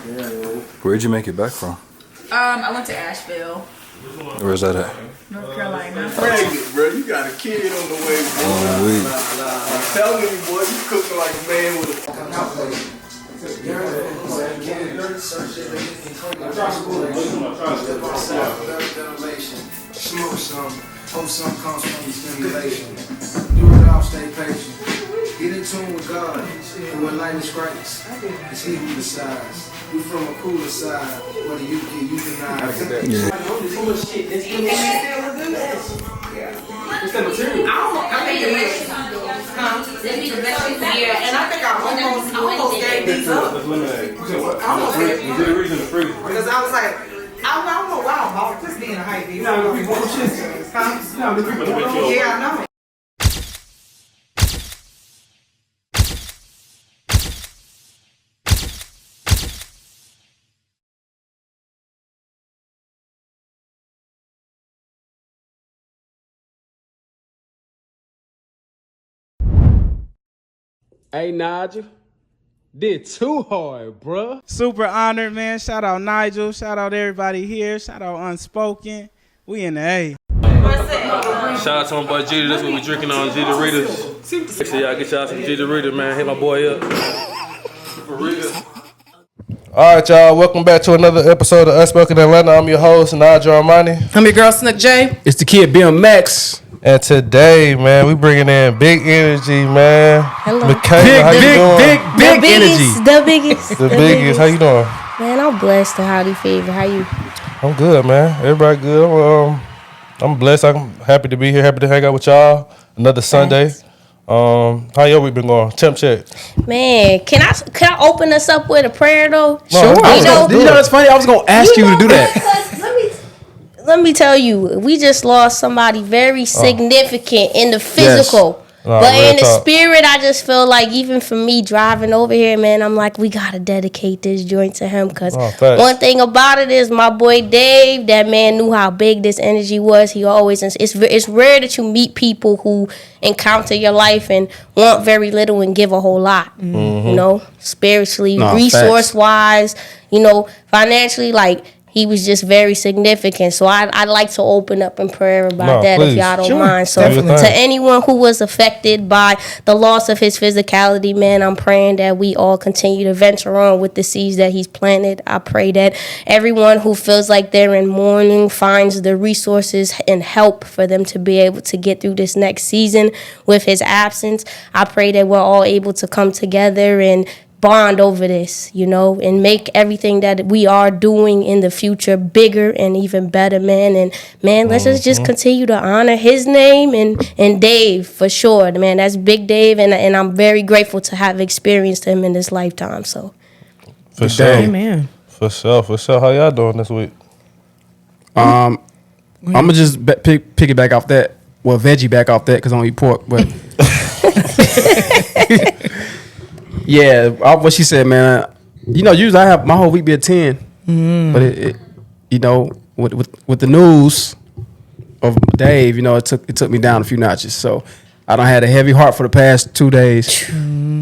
Where'd you make it back from? I went to Asheville. Where's that at? North Carolina. Pregnant, bro. You got a kid on the way, boy. I'm telling you, boy, you cooking like a man with a... Smoke some, hope some comes from the stimulation. Do it all, stay patient. Get in tune with God, and when lightning strikes, it's He who decides. We from a cooler side, whether you get, you deny. Yeah. It's the material. Yeah, and I think I almost gave these up. I almost gave these up. Because I was like, I don't know why I bought this being a hype beat. Yeah, I know. Hey, Nigel. Did too hard, bruh. Super honored, man. Shout out Nigel. Shout out everybody here. Shout out Unspoken. We in the A. Shout out to my boy G. That's what we drinking on, G Doritos. Make sure y'all get y'all some G Doritos, man. Hit my boy up. For real. All right, y'all. Welcome back to another episode of Unspoken Atlanta. I'm your host, Nigel Armani. I'm your girl, Snook J. It's the kid, Bill Max. And today, man, we bringing in big energy, man. Hello. Mikayla, how you doing? Big energy. The biggest. The biggest. How you doing? Man, I'm blessed. Howdy, favor. How you? I'm good, man. Everybody good. I'm blessed. I'm happy to be here. Happy to hang out with y'all. Another Sunday. How your week been going? Temp check. Man, can I open us up with a prayer though? Sure. You know that's funny? I was gonna ask you to do that. Let me tell you, we just lost somebody very significant in the physical. Yes. But in the spirit, I just feel like even for me driving over here, man, I'm like, we got to dedicate this joint to him. Because one thing about it is my boy Dave, that man knew how big this energy was. He always, it's rare that you meet people who encounter your life and want very little and give a whole lot. You know, spiritually, resource-wise, you know, financially, like, he was just very significant. So I'd like to open up in prayer about that, if y'all don't mind. So to anyone who was affected by the loss of his physicality, man, I'm praying that we all continue to venture on with the seeds that he's planted. I pray that everyone who feels like they're in mourning finds the resources and help for them to be able to get through this next season with his absence. I pray that we're all able to come together and bond over this, you know, and make everything that we are doing in the future bigger and even better, man. And man, let's just continue to honor his name and Dave for sure, man. That's Big Dave, and I'm very grateful to have experienced him in this lifetime. So, for sure, amen. For sure. How y'all doing this week? I'm gonna just pick it back off that. Well, veggie back off that because I don't eat pork, but. Yeah, what she said, man. You know, usually I have my whole week be a 10, but it you know, with the news of Dave, you know, it took me down a few notches. So I done had a heavy heart for the past 2 days.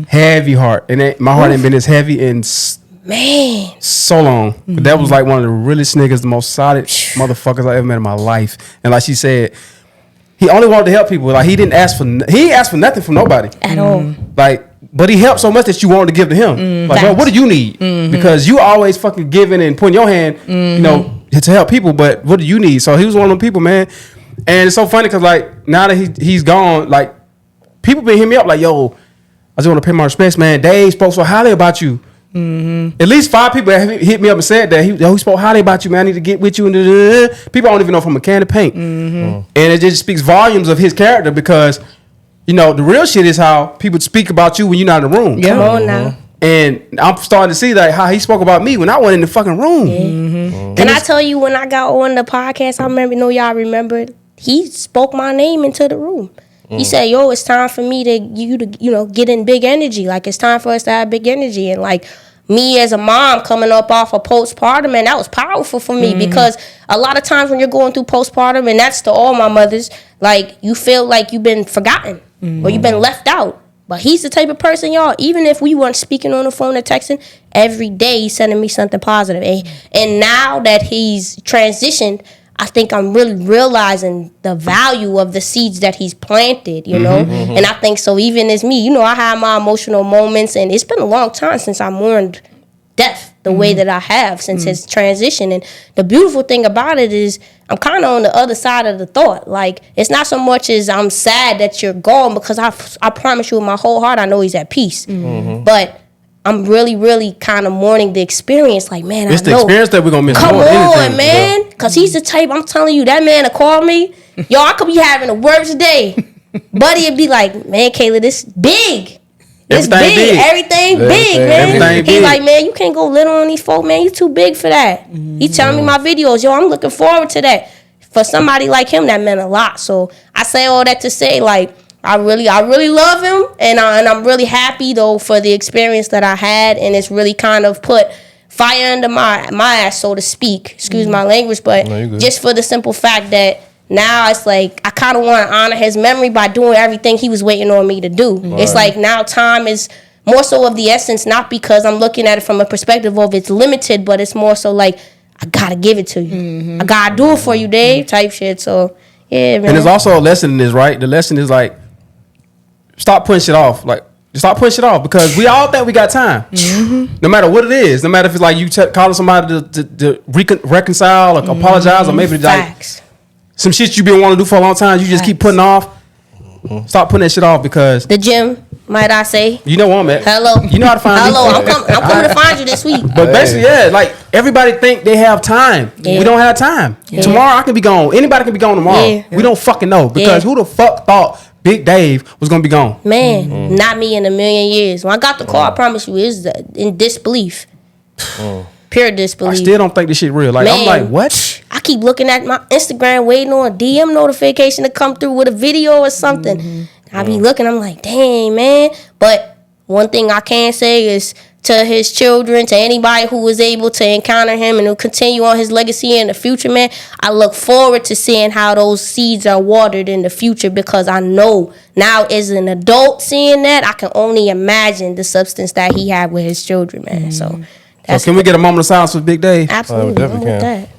Heavy heart, and my heart ain't been as heavy in so long. But that was like one of the realest niggas, the most solid motherfuckers I ever met in my life. And like she said, he only wanted to help people. Like he ain't asked for nothing from nobody at all. Like. But he helped so much that you wanted to give to him. Like, bro, what do you need? Because you always fucking giving and putting your hand, you know, to help people. But what do you need? So he was one of them people, man. And it's so funny because, like, now that he's gone, like, people been hitting me up like, yo, I just want to pay my respects, man. Dave spoke so highly about you. At least 5 people have hit me up and said that he spoke highly about you, man. I need to get with you. And people don't even know from a can of paint. And it just speaks volumes of his character because, you know, the real shit is how people speak about you when you're not in the room. Come on now. And I'm starting to see that how he spoke about me when I wasn't in the fucking room. Can I tell you, when I got on the podcast, I y'all remembered, he spoke my name into the room. He said, yo, it's time for me to you know, get in big energy. Like, it's time for us to have big energy. And like, me as a mom coming up off of postpartum, man, that was powerful for me because a lot of times when you're going through postpartum, and that's to all my mothers, like, you feel like you've been forgotten or you've been left out. But he's the type of person, y'all, even if we weren't speaking on the phone or texting, every day he's sending me something positive. And now that he's transitioned, I think I'm really realizing the value of the seeds that he's planted, you know? And I think so even as me, you know, I have my emotional moments, and it's been a long time since I mourned death the way that I have since his transition. And the beautiful thing about it is I'm kind of on the other side of the thought. Like, it's not so much as I'm sad that you're gone, because I promise you with my whole heart I know he's at peace. But I'm really, really kind of mourning the experience. Like, man, it's I know. the experience that we're going to miss. Come more than on, anything, man. Because he's the type, I'm telling you, that man to call me. Yo, I could be having the worst day. Buddy would be like, man, Kayla, this big. It's big. Everything big, man. Everything He's big. like, man, you can't go little on these folk, man. You too big for that. He telling me my videos. Yo, I'm looking forward to that. For somebody like him, that meant a lot. So I say all that to say, like, I really love him, and I'm really happy though for the experience that I had, and it's really kind of put fire under my ass, so to speak. Excuse my language, but just for the simple fact that now it's like I kind of want to honor his memory by doing everything he was waiting on me to do. It's like now time is more so of the essence, not because I'm looking at it from a perspective of it's limited, but it's more so like I gotta give it to you. I gotta do it for you, Dave, type shit. So yeah, man. And there's also a lesson in this, right? The lesson is like, stop putting shit off. Like, just stop putting shit off, because we all think we got time. No matter what it is. No matter if it's like you calling somebody to reconcile or apologize, or maybe like some shit you been wanting to do for a long time, you just keep putting off. Stop putting that shit off, because the gym, might I say? You know where I'm at. Hello. You know how to find me. Hello, I'm coming to find you this week. But basically, yeah, like everybody think they have time. Yeah. We don't have time. Yeah. Tomorrow I can be gone. Anybody can be gone tomorrow. Yeah. We don't fucking know, because who the fuck thought Big Dave was gonna be gone? Man, not me in a million years. When I got the call, I promise you, it's in disbelief. Pure disbelief. I still don't think this shit real. Like, Man, I'm like, what? I keep looking at my Instagram, waiting on a DM notification to come through with a video or something. I be looking, I'm like, dang, man. But one thing I can say is, to his children, to anybody who was able to encounter him and will continue on his legacy in the future, man, I look forward to seeing how those seeds are watered in the future, because I know now as an adult seeing that, I can only imagine the substance that he had with his children, man. So can we get a moment of silence for Big Dave? Absolutely. Oh, definitely can. That.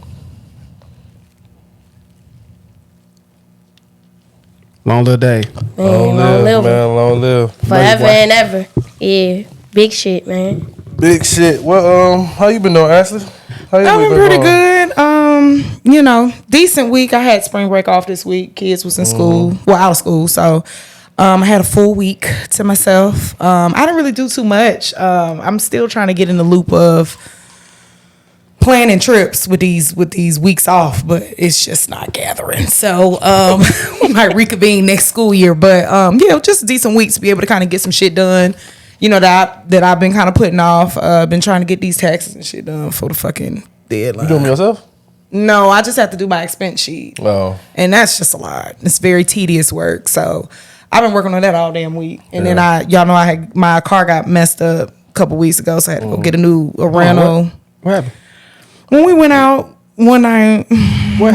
Long live Dave. Man, long live. Long live. Forever and ever. Yeah. Big shit, man. Big shit. Well, how you been doing, Ashley? How you I've been pretty going? good. You know, decent week. I had spring break off this week. Kids was in school, well, out of school. So I had a full week to myself. I didn't really do too much. I'm still trying to get in the loop of planning trips with these weeks off, but it's just not gathering. So we might reconvene next school year. But yeah, just a decent week to be able to kind of get some shit done. You know, that I've been kind of putting off. Been trying to get these taxes and shit done for the fucking deadline. You doing them yourself? No, I just have to do my expense sheet. Oh. And that's just a lot. It's very tedious work. So I've been working on that all damn week. And then y'all know my car got messed up a couple weeks ago, so I had to go get a Reno. What happened? When we went out one night,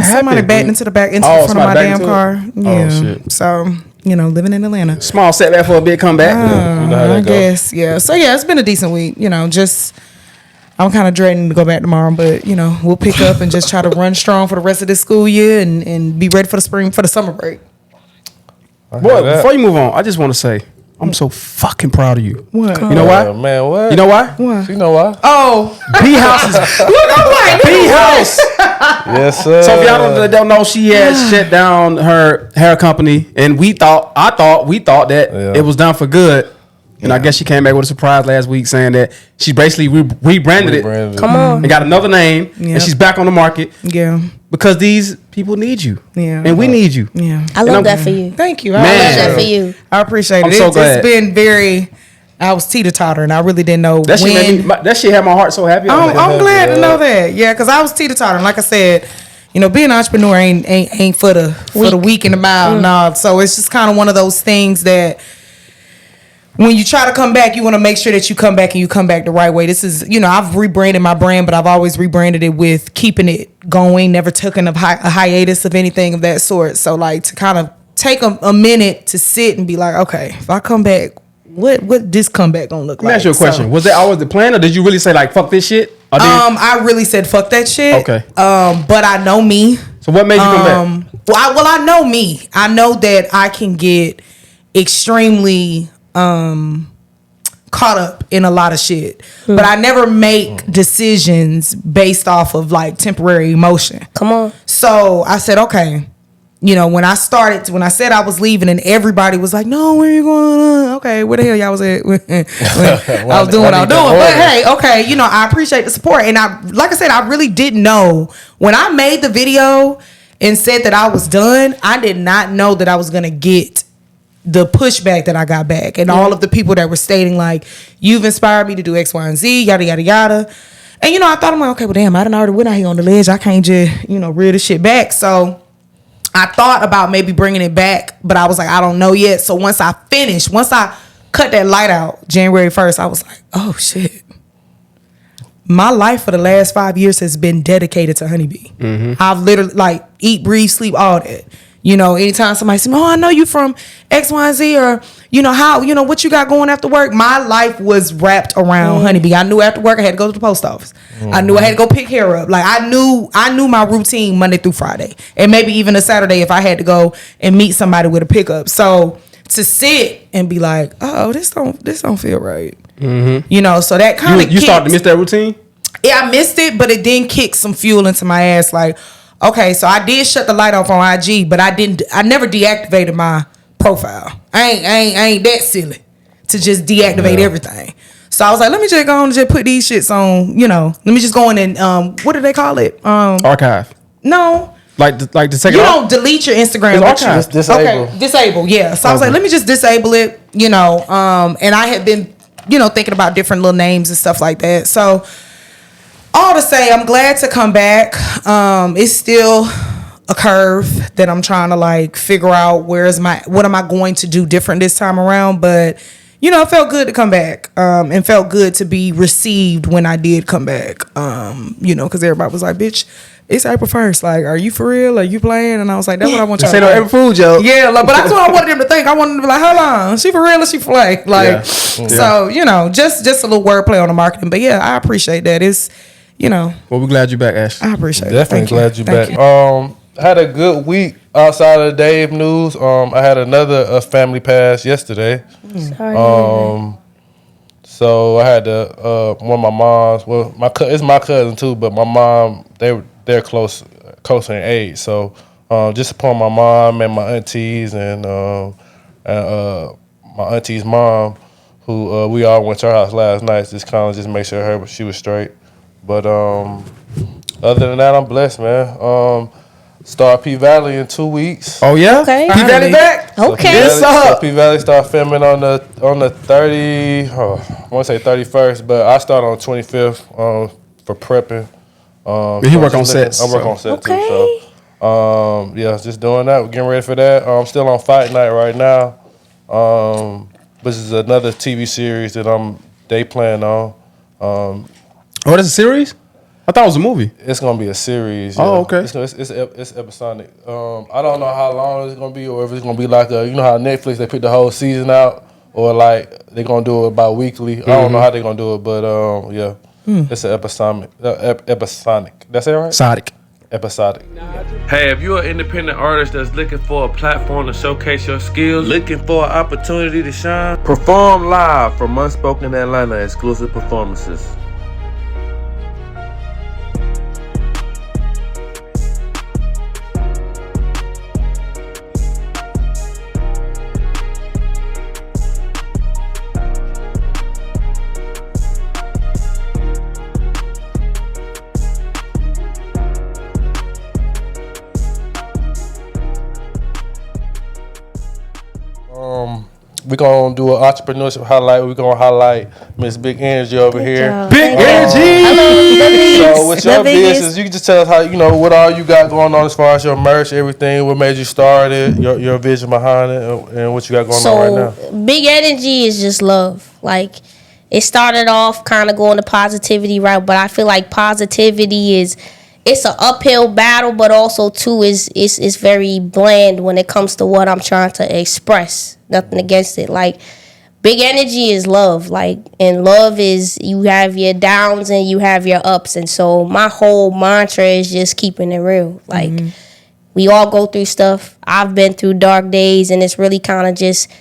somebody backed into the front of my damn car. Yeah. Oh, shit. So, you know, living in Atlanta. Small setback for a big comeback. You know how that I go. guess, yeah. So, yeah, it's been a decent week. You know, just, I'm kind of dreading to go back tomorrow, but, you know, we'll pick up and just try to run strong for the rest of this school year and be ready for the summer break. Boy, before you move on, I just want to say, I'm so fucking proud of you. What? You know why? Man, what? You know why? What? You know why? Oh. B House is Look, I'm like, B House. Yes, sir. So if y'all don't know, she had shut down her hair company, and we thought that it was done for good. And I guess she came back with a surprise last week saying that she basically rebranded it. Come on. And got another name, and she's back on the market. Yeah. Because these people need you. Yeah. And we need you. Yeah. I love that for you. Thank you. I love that for you. I appreciate it. I'm so glad. It's been very, I was teeter-totter, and I really didn't know That shit had my heart so happy. I'm glad to know that. Yeah, because I was teeter-totter. Like I said, you know, being an entrepreneur ain't for the weak and the mild. No. So it's just kind of one of those things that when you try to come back, you want to make sure that you come back and you come back the right way. This is, you know, I've rebranded my brand, but I've always rebranded it with keeping it going, never taking a hiatus of anything of that sort. So, like, to kind of take a minute to sit and be like, okay, if I come back, what this comeback gonna look Let me like? ask you a question. Was that always the plan, or did you really say like fuck this shit? Or did I really said fuck that shit. Okay. But I know me. So what made you come back? Well, I know me. I know that I can get extremely caught up in a lot of shit, but I never make decisions based off of like temporary emotion. Come on. So I said, okay. You know, when I said I was leaving and everybody was like, no, where you going? Okay, where the hell y'all was at? When I was doing what I was doing. But hey, okay, you know, I appreciate the support. And like I said, I really didn't know. When I made the video and said that I was done, I did not know that I was going to get the pushback that I got back. And all of the people that were stating like, you've inspired me to do X, Y, and Z, yada, yada, yada. And, you know, I thought, I'm like, okay, well, damn, I done already went out here on the ledge. I can't just, you know, reel this shit back. So I thought about maybe bringing it back, but I was like, I don't know yet. So once I cut that light out January 1st, I was like, oh shit. My life for the last 5 years has been dedicated to Honeybee. I've literally like eat, breathe, sleep, all that. You know, anytime somebody says, oh, I know you from X, Y, and Z, or, you know, how, you know, what you got going after work. My life was wrapped around Honeybee. I knew after work I had to go to the post office. I knew I had to go pick hair up. Like I knew my routine Monday through Friday, and maybe even a Saturday if I had to go and meet somebody with a pickup. So to sit and be like, oh, this don't feel right. You know, so that kind of you started to miss that routine? Yeah, I missed it, but it didn't kick some fuel into my ass. Like, okay, so I did shut the light off on IG, but I never deactivated my profile. I ain't that silly to just deactivate everything. So I was like, let me just go on and just put these shits on, you know, let me just go in and what do they call it? Archive. No. Like the second. You don't delete your Instagram. It's archive. Disable. Okay, disable, yeah. So I was like, let me just disable it, you know. And I had been, you know, thinking about different little names and stuff like that. So all to say, I'm glad to come back. It's still a curve that I'm trying to like figure out what am I going to do different this time around. But you know, it felt good to come back, and felt good to be received when I did come back. You know, because everybody was like, bitch, it's April 1st. Like, are you for real? Are you playing? And I was like, that's what I want y'all to say. No April Fool joke. Yeah, like, but that's what I wanted them to think. I wanted them to be like, hold on, she for real or she play? Like, so, you know, just a little wordplay on the marketing. But yeah, I appreciate that. It's, you know. Well, we're glad you're back, Ash. I appreciate it. Definitely glad you're back. Had a good week outside of the Dave news. I had another family pass yesterday. Sorry. So I had to one of my moms. Well, it's my cousin too, but my mom they're closer in age. So just upon my mom and my aunties and my auntie's mom, who we all went to her house last night. Just kind of just make sure she was straight. But other than that, I'm blessed, man. Start P Valley in 2 weeks. Oh yeah, Okay. P Valley back. Okay. So P Valley start filming on the 30. I want to say 31st, but I start on 25th for prepping. He work on sets. I work on set too. So yeah, just doing that. We're getting ready for that. I'm still on Fight Night right now. This is another TV series that they plan on. Oh, that's a series? I thought it was a movie. It's gonna be a series. Oh, yeah. okay. It's episodic. I don't know how long it's gonna be, or if it's gonna be like you know how Netflix they put the whole season out, or like they're gonna do it bi-weekly. I don't know how they're gonna do it, but yeah, it's an episodic. That's it, right? Sonic. Episodic. Hey, if you're an independent artist that's looking for a platform to showcase your skills, looking for an opportunity to shine, perform live from Unspoken Atlanta exclusive performances. We're gonna do an entrepreneurship highlight. We're gonna highlight Miss Big Energy over here. job. Big Energy. Hello, So with your business, you can just tell us how what all you got going on as far as your merch, everything. What made you start it? Your vision behind it, and what you got going on right now. Big Energy is just love. Like it started off kind of going the positivity route, but I feel like positivity it's an uphill battle, but also too is very bland when it comes to what I'm trying to express. Nothing against it. Like big energy is love, like, and love is you have your downs and you have your ups, and so my whole mantra is just keeping it real. Like, we all go through stuff. I've been through dark days, and it's really kind of just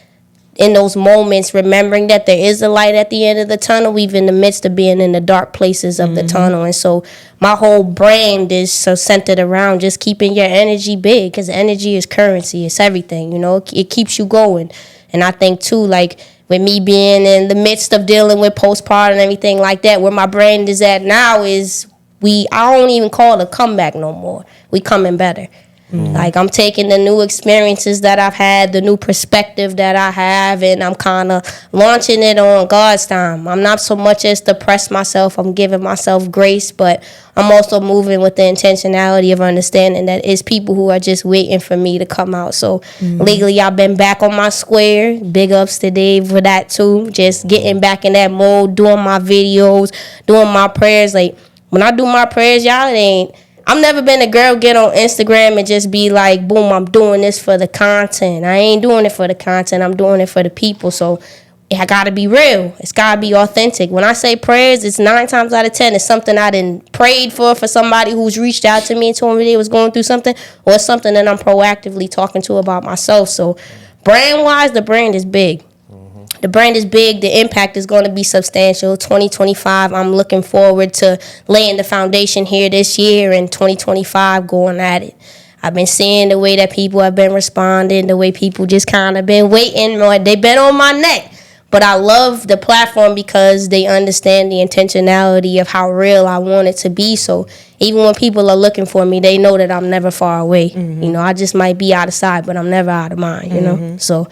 in those moments remembering that there is a light at the end of the tunnel, even in the midst of being in the dark places of the tunnel. And so my whole brand is so centered around just keeping your energy big, because energy is currency. It's everything, you know. It keeps you going. And I think too, like, with me being in the midst of dealing with postpartum and everything like that, where my brand is at now is I don't even call it a comeback no more. We coming better. Like, I'm taking the new experiences that I've had, the new perspective that I have, and I'm kind of launching it on God's time. I'm not so much as to press myself. I'm giving myself grace, but I'm also moving with the intentionality of understanding that it's people who are just waiting for me to come out. So lately, I've been back on my square. Big ups to Dave for that too. Just getting back in that mode, doing my videos, doing my prayers. Like, when I do my prayers, y'all, I've never been a girl get on Instagram and just be like, boom, I'm doing this for the content. I ain't doing it for the content. I'm doing it for the people. So I got to be real. It's got to be authentic. When I say prayers, it's 9 times out of 10. It's something I done prayed for somebody who's reached out to me and told me they was going through something, or it's something that I'm proactively talking to about myself. So brand-wise, the brand is big. The brand is big. The impact is going to be substantial. 2025, I'm looking forward to laying the foundation here this year, and 2025 going at it. I've been seeing the way that people have been responding, the way people just kind of been waiting. They've been on my neck. But I love the platform because they understand the intentionality of how real I want it to be. So even when people are looking for me, they know that I'm never far away. You know, I just might be out of sight, but I'm never out of mind, you know. So,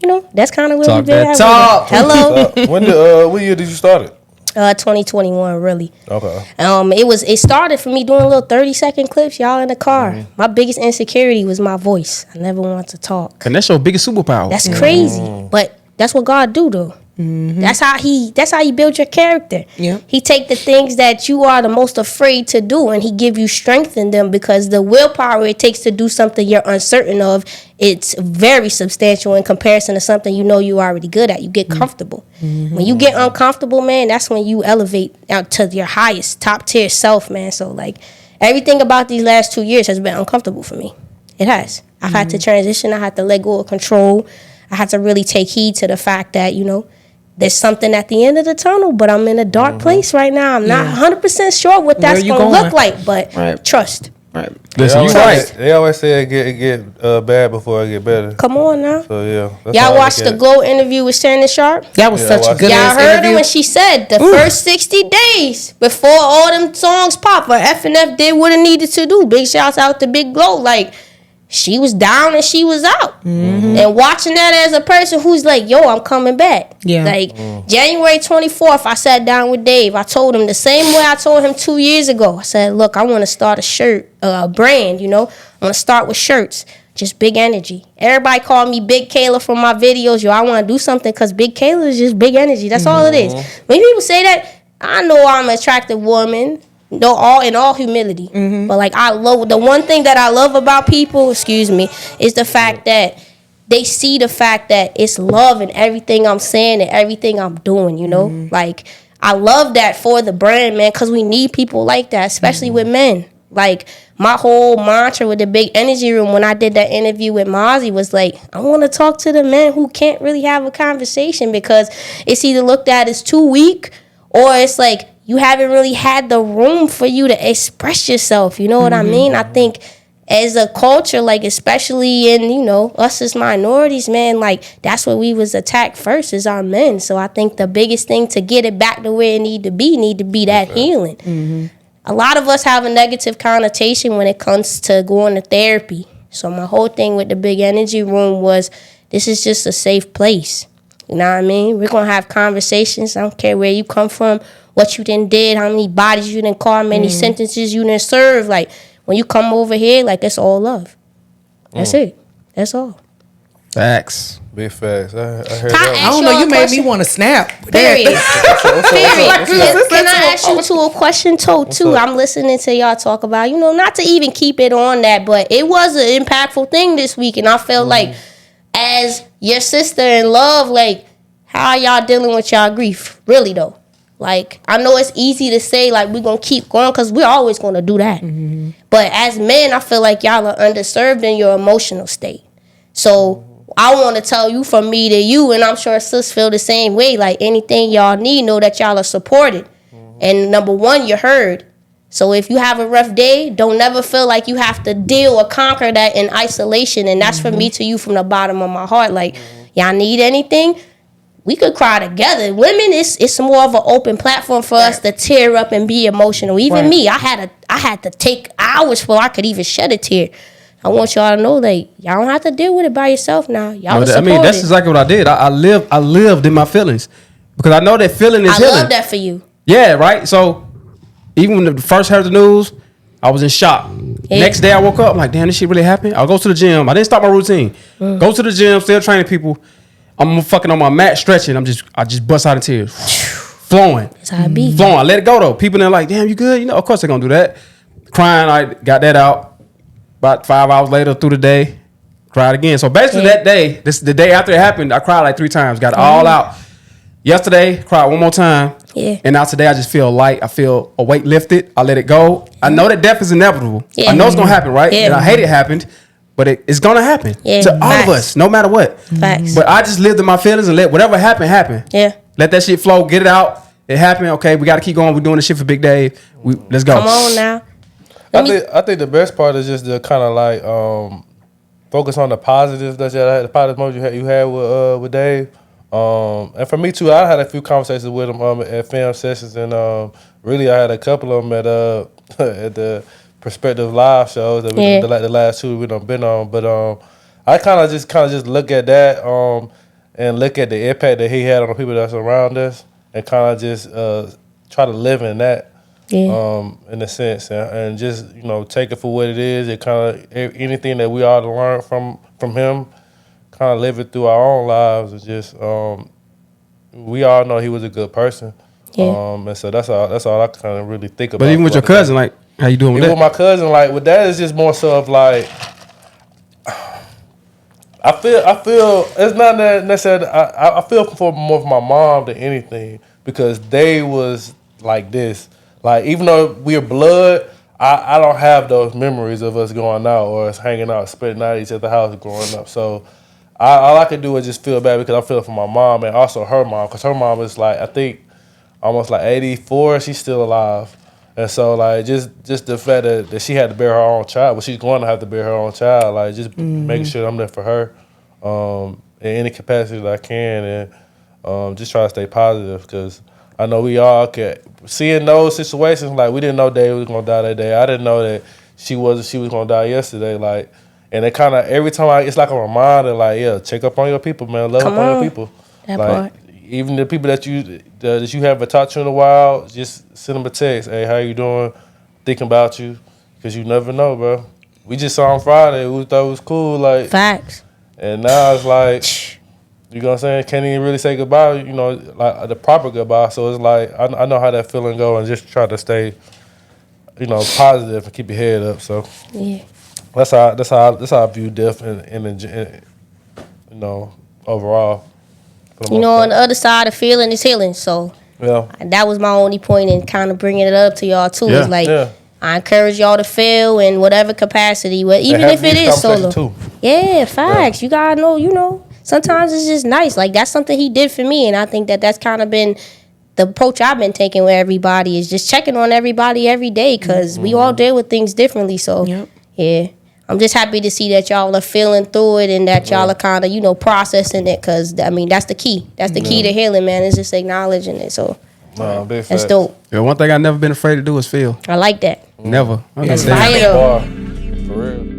you know, that's kind of where we've been at. Hello. What year did you start it? 2021, really. Okay. It started for me doing little 30-second clips, y'all, in the car. My biggest insecurity was my voice. I never wanted to talk. And that's your biggest superpower. That's crazy. But that's what God do, though. That's how he build your character. He take the things that you are the most afraid to do, and he give you strength in them, because the willpower it takes to do something you're uncertain of, it's very substantial in comparison to something you know you're already good at. You get comfortable. When you get uncomfortable, man, that's when you elevate out to your highest top tier self, man. So like, everything about these last 2 years has been uncomfortable for me. It has. I've had to transition. I had to let go of control. I had to really take heed to the fact that, you know, there's something at the end of the tunnel, but I'm in a dark place right now. I'm not 100% sure what that's going to look like, but trust. Listen, you're right. They always say it get bad before it get better. Come on now. So yeah. Y'all watched the Glow interview with Shannon Sharp? That was such a good Y'all heard interview. her when she said the first 60 days before all them songs pop, F&F did what it needed to do. Big shouts out to Big Glow. Like, she was down and she was out. And watching that as a person who's like, yo, I'm coming back. Like, January 24th, I sat down with Dave. I told him the same way I told him 2 years ago. I said, look, I want to start a brand, you know. I want to start with shirts. Just big energy. Everybody call me Big Kayla from my videos. Yo, I want to do something because Big Kayla is just big energy. That's all it is. When people say that, I know I'm an attractive woman. No, in all humility. But like, I love the one thing that I love about people, is the fact that they see the fact that it's love in everything I'm saying and everything I'm doing, you know? Like, I love that for the brand, man, because we need people like that, especially with men. Like, my whole mantra with the Big Energy Room when I did that interview with Mozzie was like, I want to talk to the men who can't really have a conversation, because it's either looked at as too weak, or it's like, you haven't really had the room for you to express yourself. You know what I mean? I think as a culture, like, especially in, you know, us as minorities, man, like, that's what we was attacked first, is our men. So I think the biggest thing to get it back to where it need to be that healing. A lot of us have a negative connotation when it comes to going to therapy. So my whole thing with the Big Energy Room was, this is just a safe place. You know what I mean? We're going to have conversations. I don't care where you come from, what you done did, how many bodies you done caught, how many sentences you done served. Like, when you come over here, like, it's all love. That's it. That's all. Facts. Big facts. I heard I that. don't know. You made me want to snap. Period. Can I ask you to a question, too? I'm listening to y'all talk about, you know, not to even keep it on that, but it was an impactful thing this week, and I felt like, as your sister in love, like, how are y'all dealing with y'all grief? Really though. Like, I know it's easy to say, like, we're going to keep going because we're always going to do that. Mm-hmm. But as men, I feel like y'all are underserved in your emotional state. So I want to tell you from me to you, and I'm sure sis feel the same way, like, anything y'all need, know that y'all are supported. Mm-hmm. And number one, you're heard. So if you have a rough day, don't never feel like you have to deal or conquer that in isolation. And that's from me to you from the bottom of my heart. Like, y'all need anything? We could cry together. Women, it's more of an open platform for us to tear up and be emotional. Even me, I had to take hours before I could even shed a tear. I want y'all to know that y'all don't have to deal with it by yourself now. Y'all are supported. I mean, that's exactly what I did. I lived in my feelings because I know that feeling is healing. I love that for you. Yeah, right. So even when the first heard the news, I was in shock. Yeah. Next day I woke up, I'm like, damn, this shit really happened. I'll go to the gym. I didn't start my routine. Go to the gym, still training people. I'm fucking on my mat stretching. I just bust out in tears. Flowing. That's how I be. Flowing. I let it go though. People there like, damn, you good? You know, of course they're gonna do that. Crying, I got that out. About 5 hours later through the day, cried again. So basically that day, the day after it happened, I cried like 3 times. Got it all out. Yesterday, cried one more time. Yeah. And now today I just feel light. I feel a weight lifted. I let it go. I know that death is inevitable. Yeah. I know it's gonna happen, right? Yeah. And I hate it happened. But it's gonna happen to all of us, no matter what. Facts. But I just lived in my feelings and let whatever happen, happen. Yeah. Let that shit flow, get it out. It happened. Okay, we gotta keep going. We're doing this shit for Big Dave. Let's go. Come on now. I think the best part is just to kind of like focus on the positives that the positive moments you had with Dave. And for me too, I had a few conversations with him at film sessions, and really I had a couple of them at the Perspective live shows that the last 2 we done been on, but I kind of just look at that and look at the impact that he had on the people that's around us, and kind of just try to live in that, in a sense, and just take it for what it is. It kind of anything that we all learn from him, kind of live it through our own lives, and just we all know he was a good person, and so that's all I kind of really think about. But even with your cousin, like. How you doing with that? With my cousin, like with that, is just more so of like I feel it's not necessarily I feel for more of my mom than anything, because they was like this. Like, even though we're blood, I don't have those memories of us going out or us hanging out, spending night at each other's house growing up. So all I can do is just feel bad because I feel for my mom and also her mom, because her mom is like, I think almost like 84. She's still alive. And so, like, just the fact that she had to bear her own child, well, she's going to have to bear her own child, like, just making sure I'm there for her in any capacity that I can, and just try to stay positive, because I know we all can. Seeing those situations, like, we didn't know Dave was going to die that day. I didn't know that she was going to die yesterday, like, and it kind of, every time, it's like a reminder, like, check up on your people, man, love up on your people. That like, part. Even the people that you haven't talked to in a while, just send them a text. Hey, how you doing? Thinking about you, because you never know, bro. We just saw on Friday. We thought it was cool, like facts. And now it's like, you know what I'm saying? Can't even really say goodbye. Like the proper goodbye. So it's like I know how that feeling go, and just try to stay, positive and keep your head up. So yeah, that's how I view death in overall. On the other side of feeling is healing. So that was my only point in kind of bringing it up to y'all too. It's like I encourage y'all to feel in whatever capacity, even if it is solo. Too. Yeah, facts. You gotta know. Sometimes it's just nice. Like, that's something he did for me, and I think that's kind of been the approach I've been taking with everybody, is just checking on everybody every day, because we all deal with things differently. So yeah. I'm just happy to see that y'all are feeling through it, and that y'all are kind of, processing it, because, I mean, that's the key. That's the key to healing, man, is just acknowledging it. So that's dope. Yeah, one thing I've never been afraid to do is feel. I like that. Never. That's fire, though. For real.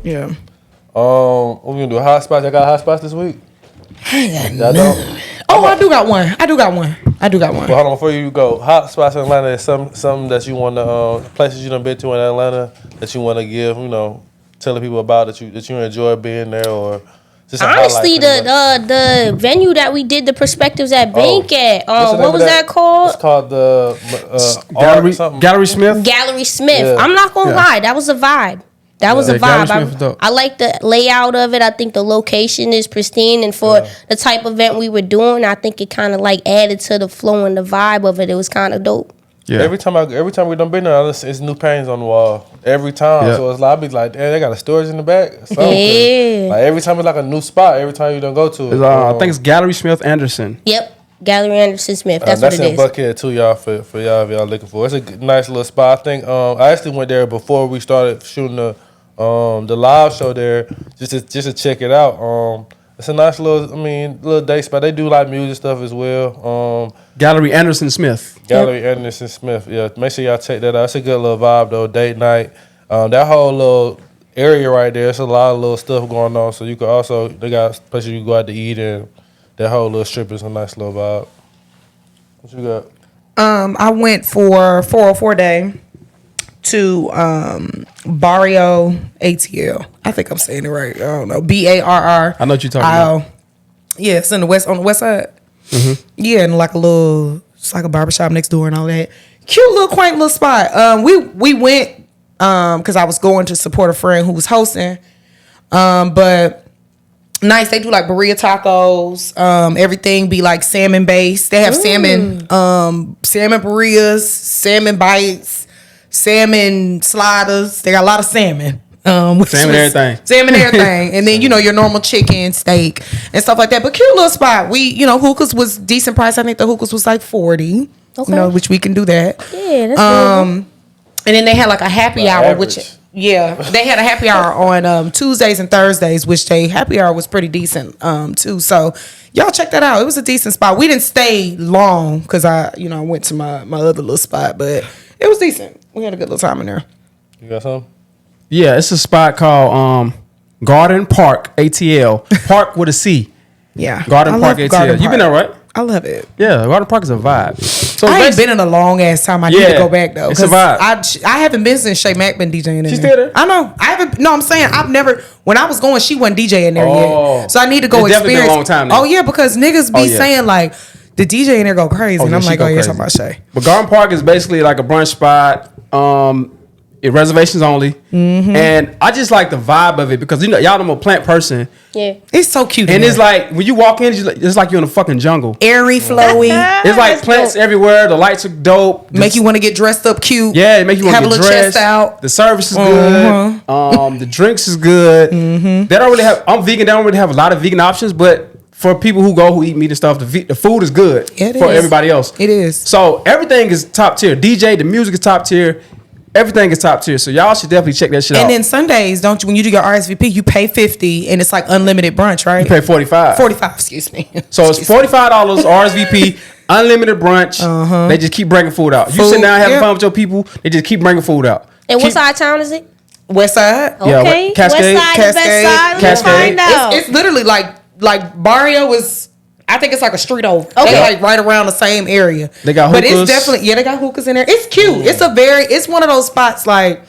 Yeah. What we gonna do? Hotspots? I got hotspots this week. I ain't got none. Oh, I do got one. Well, hold on, before you go, hotspots in Atlanta is something that you want to places you done been to in Atlanta that you want to give, telling people about that you enjoy being there, or just a honestly highlight, the venue that we did the perspectives at Bank at. What was that called? It's called the Gallery Smith. Gallery Smith. Yeah. I'm not gonna lie, that was a vibe. That was a vibe. I like the layout of it. I think the location is pristine, and for the type of event we were doing, I think it kind of like added to the flow and the vibe of it. It was kind of dope. Yeah. Every time we done been there, it's new paintings on the wall. Every time. Yeah. So it's like, I be like, damn, they got a storage in the back. Yeah. Like every time it's like a new spot. Every time you done go to it. I think it's Gallery Smith Anderson. Yep. Gallery Anderson Smith. That's what it is. That's in Buckhead too, y'all. For y'all, if y'all looking for it. It's a nice little spot. I think I actually went there before we started shooting the live show there, just to check it out. It's a nice little day spot. They do like music stuff as well. Gallery Anderson Smith. Anderson Smith. Yeah, make sure y'all check that out. It's a good little vibe though. Date night. That whole little area right there. It's a lot of little stuff going on. So you can also, they got places you can go out to eat, and that whole little strip is a nice little vibe. What you got? I went for 404 Day to Barrio ATL. I think I'm saying it right. I don't know. BARR. I know what you're talking about. Yeah, it's on the west side. Mm-hmm. Yeah, and it's like a barbershop next door and all that. Cute little quaint little spot. We went because I was going to support a friend who was hosting. But nice. They do like burrito tacos. Everything be like salmon based. They have salmon burritos, salmon bites, salmon sliders. They got a lot of salmon. Salmon everything. And then, your normal chicken, steak, and stuff like that. But cute little spot. Hookahs was decent price. I think the hookahs was like $40. Okay. Which we can do that. Yeah, that's good. And then they had like a happy hour, which they had a happy hour on Tuesdays and Thursdays, which happy hour was pretty decent too. So y'all check that out. It was a decent spot. We didn't stay long because I went to my other little spot, but it was decent. We had a good little time in there. You got something? Yeah, it's a spot called Garden Park ATL. Park with a C. Yeah. Garden Park ATL. You been there, right? I love it. Yeah, Garden Park is a vibe. So I ain't been in a long ass time. I need to go back though. It's a vibe. I haven't been since Shay Mack been DJing in there. She's still there? I know. I haven't. No, I'm saying I've never. When I was going, she wasn't DJing there yet. So I need to go it's experience. Definitely been a long time now. Oh yeah, because niggas be saying like the DJ in there go crazy, and I'm like, oh yeah, talking about Shay. But Garden Park is basically like a brunch spot. Reservations only, and I just like the vibe of it because y'all I'm a plant person. Yeah, it's so cute, and it's like when you walk in, it's like you're in a fucking jungle. Airy, flowy. It's like plants everywhere. The lights are dope. Make you want to get dressed up cute. Yeah, make you want to get dressed. Have a little chest out. The service is good. The drinks is good. They don't really have. I'm vegan. They don't really have a lot of vegan options, but for people who eat meat and stuff, the food is good for everybody else. It is. So everything is top tier. DJ, the music is top tier. Everything is top tier, so y'all should definitely check that shit out. And then Sundays, don't you? When you do your RSVP, you pay $50, and it's like unlimited brunch, right? You pay $45. $45, excuse me. So it's $45 RSVP, unlimited brunch. They just keep bringing food out. You sit down having fun with your people. They just keep bringing food out. And what side of town is it? West Side. Okay. Cascade. West side, best side. Let's find out. It's literally like Barrio is. I think it's like a street over. Okay. They're like right around the same area. They got hookahs. But it's definitely, they got hookahs in there. It's cute. It's one of those spots like,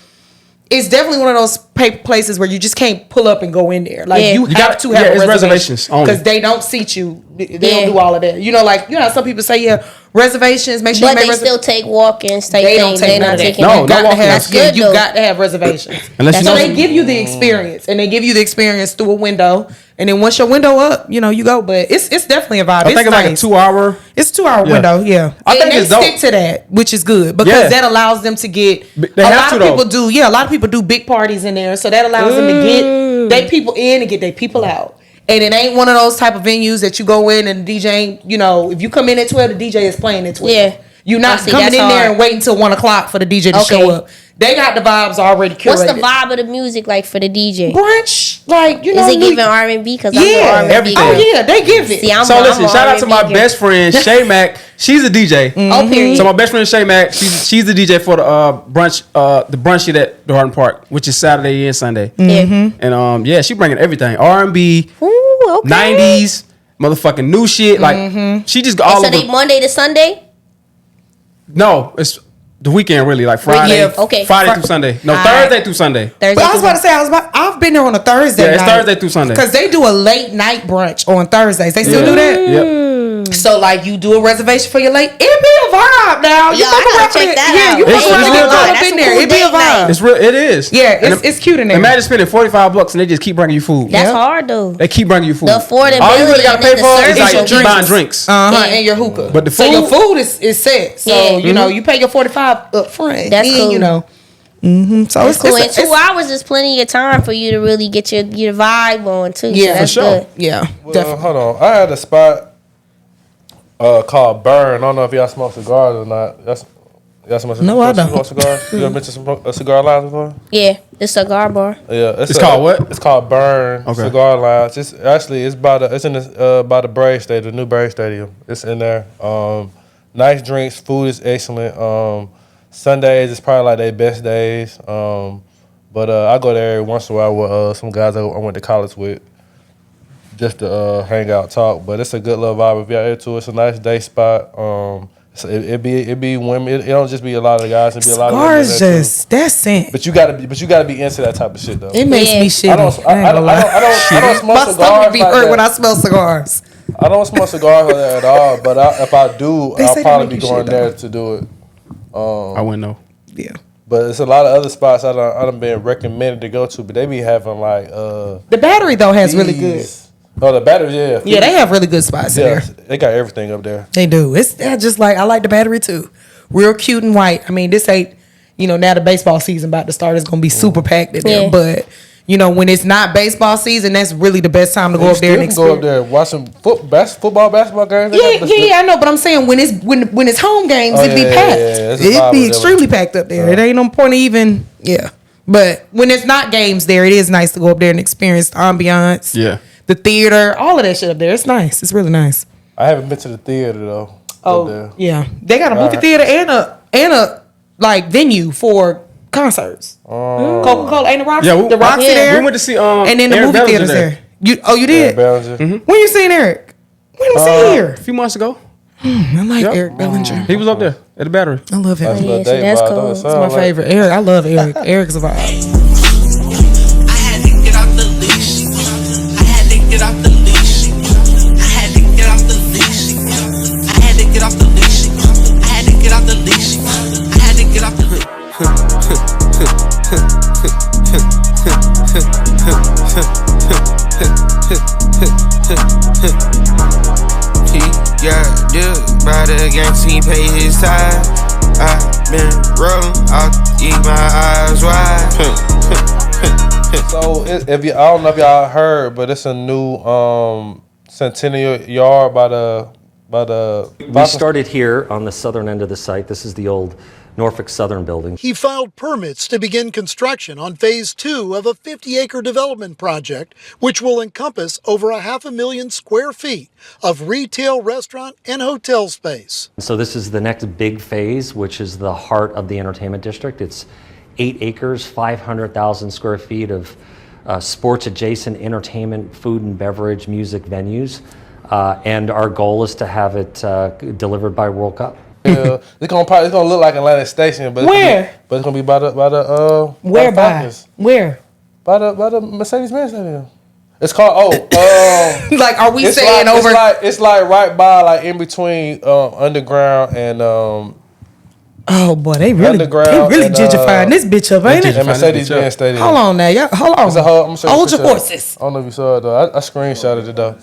it's definitely one of those places where you just can't pull up and go in there. Like you have to have a reservation because they don't seat you. They don't do all of that. Some people say reservations. Make sure, but they still take walk-ins. They don't take none of that. No, that's good. You got to have reservations. So they give you the experience, and they give you the experience through a window. And then once your window up, you go. But it's definitely a vibe. I think it's like a 2 hour. It's 2 hour window. Yeah, I think they stick to that, which is good because that allows them to get. A lot of people do big parties in there, so that allows them to get their people in and get their people out. And it ain't one of those type of venues that you go in and the DJ, if you come in at 12, the DJ is playing at 12. Yeah. You're not coming in there and waiting until 1 o'clock for the DJ to show up. They got the vibes already curated. What's the vibe of the music like for the DJ? Brunch, like you know. Is it giving R&B? Because I'm an R&B. everything. Oh yeah, they give it. See, I'm So listen, I'm shout out to my R&B best friend Shay Mack. She's a DJ. Oh, period. So my best friend Shay Mack, she's the DJ for the brunch, the brunch shit at Darden Park, which is Saturday and Sunday. Yeah. And she bringing everything R&B, Ooh, okay. 90s, motherfucking new shit. Like she just all So over. they Monday to Sunday? No, it's the weekend really, like Friday. Yeah, okay. Friday through Sunday. No, Thursday through Sunday. Thursday. But I was about to say, I've been there on a Thursday. Yeah, it's Thursday through Sunday. Because they do a late night brunch on Thursdays. They still do that. Yep. So like you do a reservation for your late, it be a vibe now. Yeah, I gotta check that out. You It's fuck around real up good. in there. It be a vibe. It's real. It is. Yeah, it's cute in there. Imagine spending $45 and they just keep bringing you food. That's hard though. They keep bringing you food. The affordability All you really gotta and pay then for the is service like will buying be- drinks. And your hookah. But the so your food- food is set. So Yeah. you know you pay your $45 up front. That's then, cool. You know. So That's cool. In it's 2 hours is plenty of time for you to really get your vibe on too. Yeah, so that's for sure. good. Yeah, Well, definitely. hold on. I had a spot called Burn. I don't know if y'all smoke cigars or not. Y'all smoke No, I don't. smoke cigars? You ever been to a cigar lounge before? Yeah, the cigar bar. Yeah, It's called what? It's called Burn Okay. Cigar Lounge. It's in the by the Braves Stadium, the new Braves Stadium. It's in there. Nice drinks, food is excellent. Sundays is probably like their best days. But I go there every once in a while with some guys I went to college with, just to hang out, talk. But it's a good little vibe. If y'all into it, it's a nice day spot. So it be women. It don't just be a lot of guys. It be a lot of women. Cigars there, too. just that's scent. But you gotta be into that type of shit though. It makes Yeah. me shitty. I don't smoke My cigars stomach be like hurt that. when I smell cigars. I don't smoke cigars like that at all. But if I do, They I'll say they probably make be you going shit, there though. to do it. I wouldn't know. Yeah. But it's a lot of other spots I done been recommended to go to. But they be having like The Battery though has really good. these- Oh, the Battery, yeah. Yeah, they have really good spots in Yeah, there. they got everything up there. They do. It's just like I like the Battery too. Real cute and white. I mean, this ain't now the baseball season about to start. It's gonna be super packed in there. Yeah. But when it's not baseball season, that's really the best time to go You up there and still can go up experience. there watch some football, basketball games. They got Yeah, I know, but I'm saying when it's home games, Oh, it be yeah, packed. yeah. It's a vibe It be with extremely packed up there. It ain't no point of even But when it's not games there, it is nice to go up there and experience the ambiance. Yeah. The theater, all of that shit up there. It's nice. It's really nice. I haven't been to the theater though. up there. Yeah, they got a movie theater and a like venue for concerts. Coca-Cola ain't the Roxy there. We went to see and then the Eric movie Bellinger theaters there. You did? Bellinger. When you seen Eric? When was he here? A few months ago. I like Eric Bellinger. He was up there at the Battery. I love him. Nice little Yeah, so date that's vibe, cool. though. It It's He's sound my favorite. Eric, I love Eric. Eric's a vibe. He got dipped by the gangsta, he pay his time. I been rolling, I eat my eyes wide. So I don't know if y'all heard, but it's a new Centennial Yard by the. We started here on the southern end of the site. This is the old Norfolk Southern building. He filed permits to begin construction on phase 2 of a 50-acre development project, which will encompass over 500,000 square feet of retail, restaurant, and hotel space. So this is the next big phase, which is the heart of the entertainment district. It's 8 acres, 500,000 square feet of sports-adjacent entertainment, food and beverage, music venues. And our goal is to have it delivered by World Cup. Yeah, it's gonna look like Atlantic Station, but it's gonna be by the Where by? Falcons. Where? By the Mercedes-Benz Stadium. It's called like are we it's saying like, over? It's like right by, like in between underground and Oh boy, they really Underground and, gentrifying this bitch up, ain't it? and Mercedes-Benz Stadium. Hold on now, y'all. Hold on. It's a whole, I'm gonna show you Hold a your picture. horses. I don't know if you saw it though. I screenshotted it though.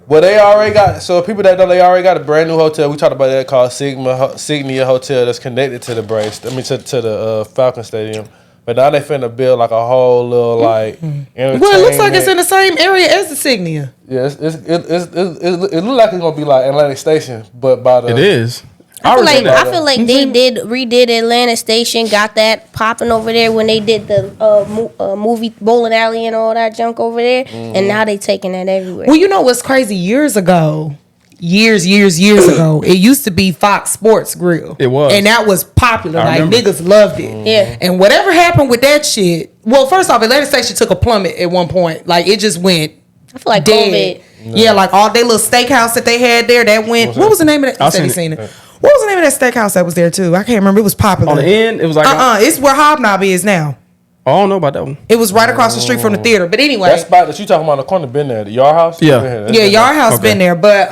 Well, they already got, so people that know, they already got a brand new hotel. We talked about that called Signia Hotel that's connected to the Braves. I mean to the Falcon Stadium. But now they finna build like a whole little like entertainment. Well, it looks like it's in the same area as the Signia. Yeah, it looks like it's gonna be like Atlantic Station, but by the It is. I feel like they redid Atlanta Station, got that popping over there when they did the movie bowling alley and all that junk over there, and now they taking that everywhere. Well, you know what's crazy? Years ago, it used to be Fox Sports Grill. It was, and that was popular. Like niggas loved it. Yeah. And whatever happened with that shit? Well, first off, Atlanta Station took a plummet at one point. Like it just went. I feel like dead. COVID. Yeah, like all their little steakhouse that they had there, that went. What was the name of that? I seen it. What was the name of that steakhouse that was there too? I can't remember. It was popular. On the end, it was like it's where Hobnob is now. I don't know about that one. It was right across the street from the theater. But anyway, that spot that you talking about on the corner been there. The Yard House. Yeah, Yard House been there. But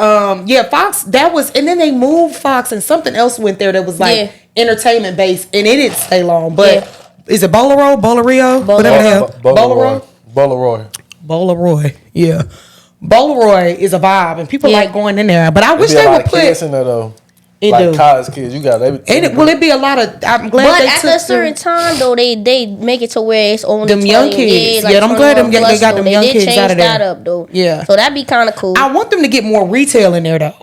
Fox. That was, and then they moved Fox, and something else went there that was like entertainment based, and it didn't stay long. But is it Bolaroy, whatever the hell, Bolaroy? Yeah. Bolaroy is a vibe, and people like going in there. But I wish they would put kids in there though. It like do. college kids, you got will it be a lot of? I'm glad. But they at took a certain time though, they make it to where it's only them young kids. Yeah, I'm glad they got them young kids out of there. That up though. Yeah, so that'd be kind of cool. I want them to get more retail in there though.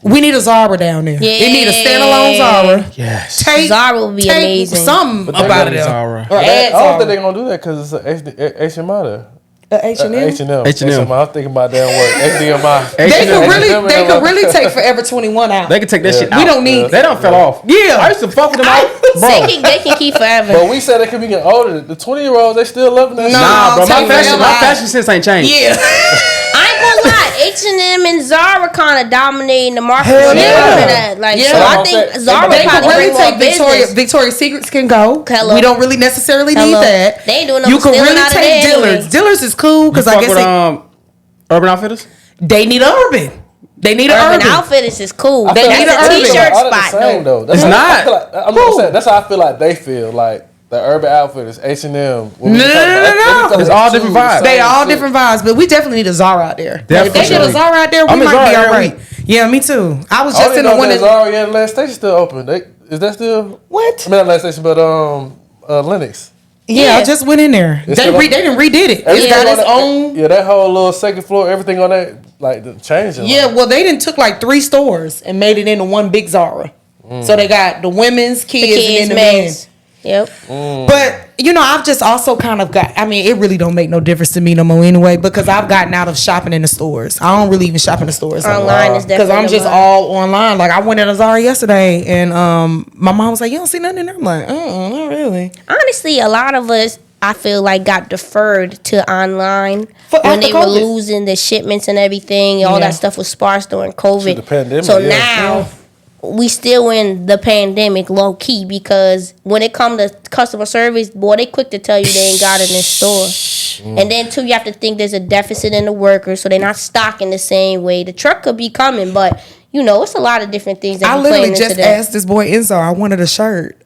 We need a Zara down there. Yeah. It need a standalone Zara. Yes. Zara would be amazing. Something about it. Zara. Or I don't think they're gonna do that because it's HMI there. H&M. H&M. H&M. I'm thinking about damn word. HDMI. They could really take Forever 21 out. They can take that shit out. We don't need. They don't fell off. Yeah, I used to fuck with them out, bro. They can keep forever. But we said they could be getting older. The 20-year-olds, they still loving that. Nah, bro. take My fashion sense ain't changed. Yeah. I ain't gonna lie, H&M and Zara kind of dominating the market. Hell yeah. yeah. Like, Yeah. so I think Zara They could probably really bring more take business. Victoria's Secrets can go. Hello. We don't really necessarily need that. They ain't doing no You can stealing really out of take there Dillard's. anyway. Dillard's is cool because I guess Urban Outfitters. they need an Urban. They need an Urban Urban. Outfitters is cool. They need That's an a Urban. t-shirt All spot the same, though. That's It's how not. I feel like, I'm gonna say, that's how I feel like they feel. Like the Urban Outfitters, H&M. No. It's all different vibes. They all different vibes, but we definitely need a Zara out there. If they did a Zara out there, we I'm in might Zara be all every right. Yeah, me too. I was I just in the one that. Zara, yeah, last station still open. Is that still? What? I mean, not last station, but Lennox. Yeah, I just went in there. They still didn't redid it. It's got its own. Yeah, that whole little second floor, everything on that, like changing. Yeah, well, they didn't took like 3 stores and made it into one big Zara. So they got the women's, kids, and then the men's. Yep. But I've just also kind of got. I mean, it really don't make no difference to me no more anyway because I've gotten out of shopping in the stores. I don't really even shop in the stores online is because definitely I'm just all online. Like I went in a Zara yesterday and my mom was like, "You don't see nothing in there." I'm like, not really." Honestly, a lot of us, I feel like, got deferred to online when they were losing the shipments and everything. All that stuff was sparse during COVID. The pandemic, so now we still in the pandemic low key because when it comes to customer service, boy, they quick to tell you they ain't got it in store. And then too, you have to think there's a deficit in the workers, so they're not stocking the same way. The truck could be coming, but it's a lot of different things that I be literally playing just into that. asked this boy in Zara. I wanted a shirt.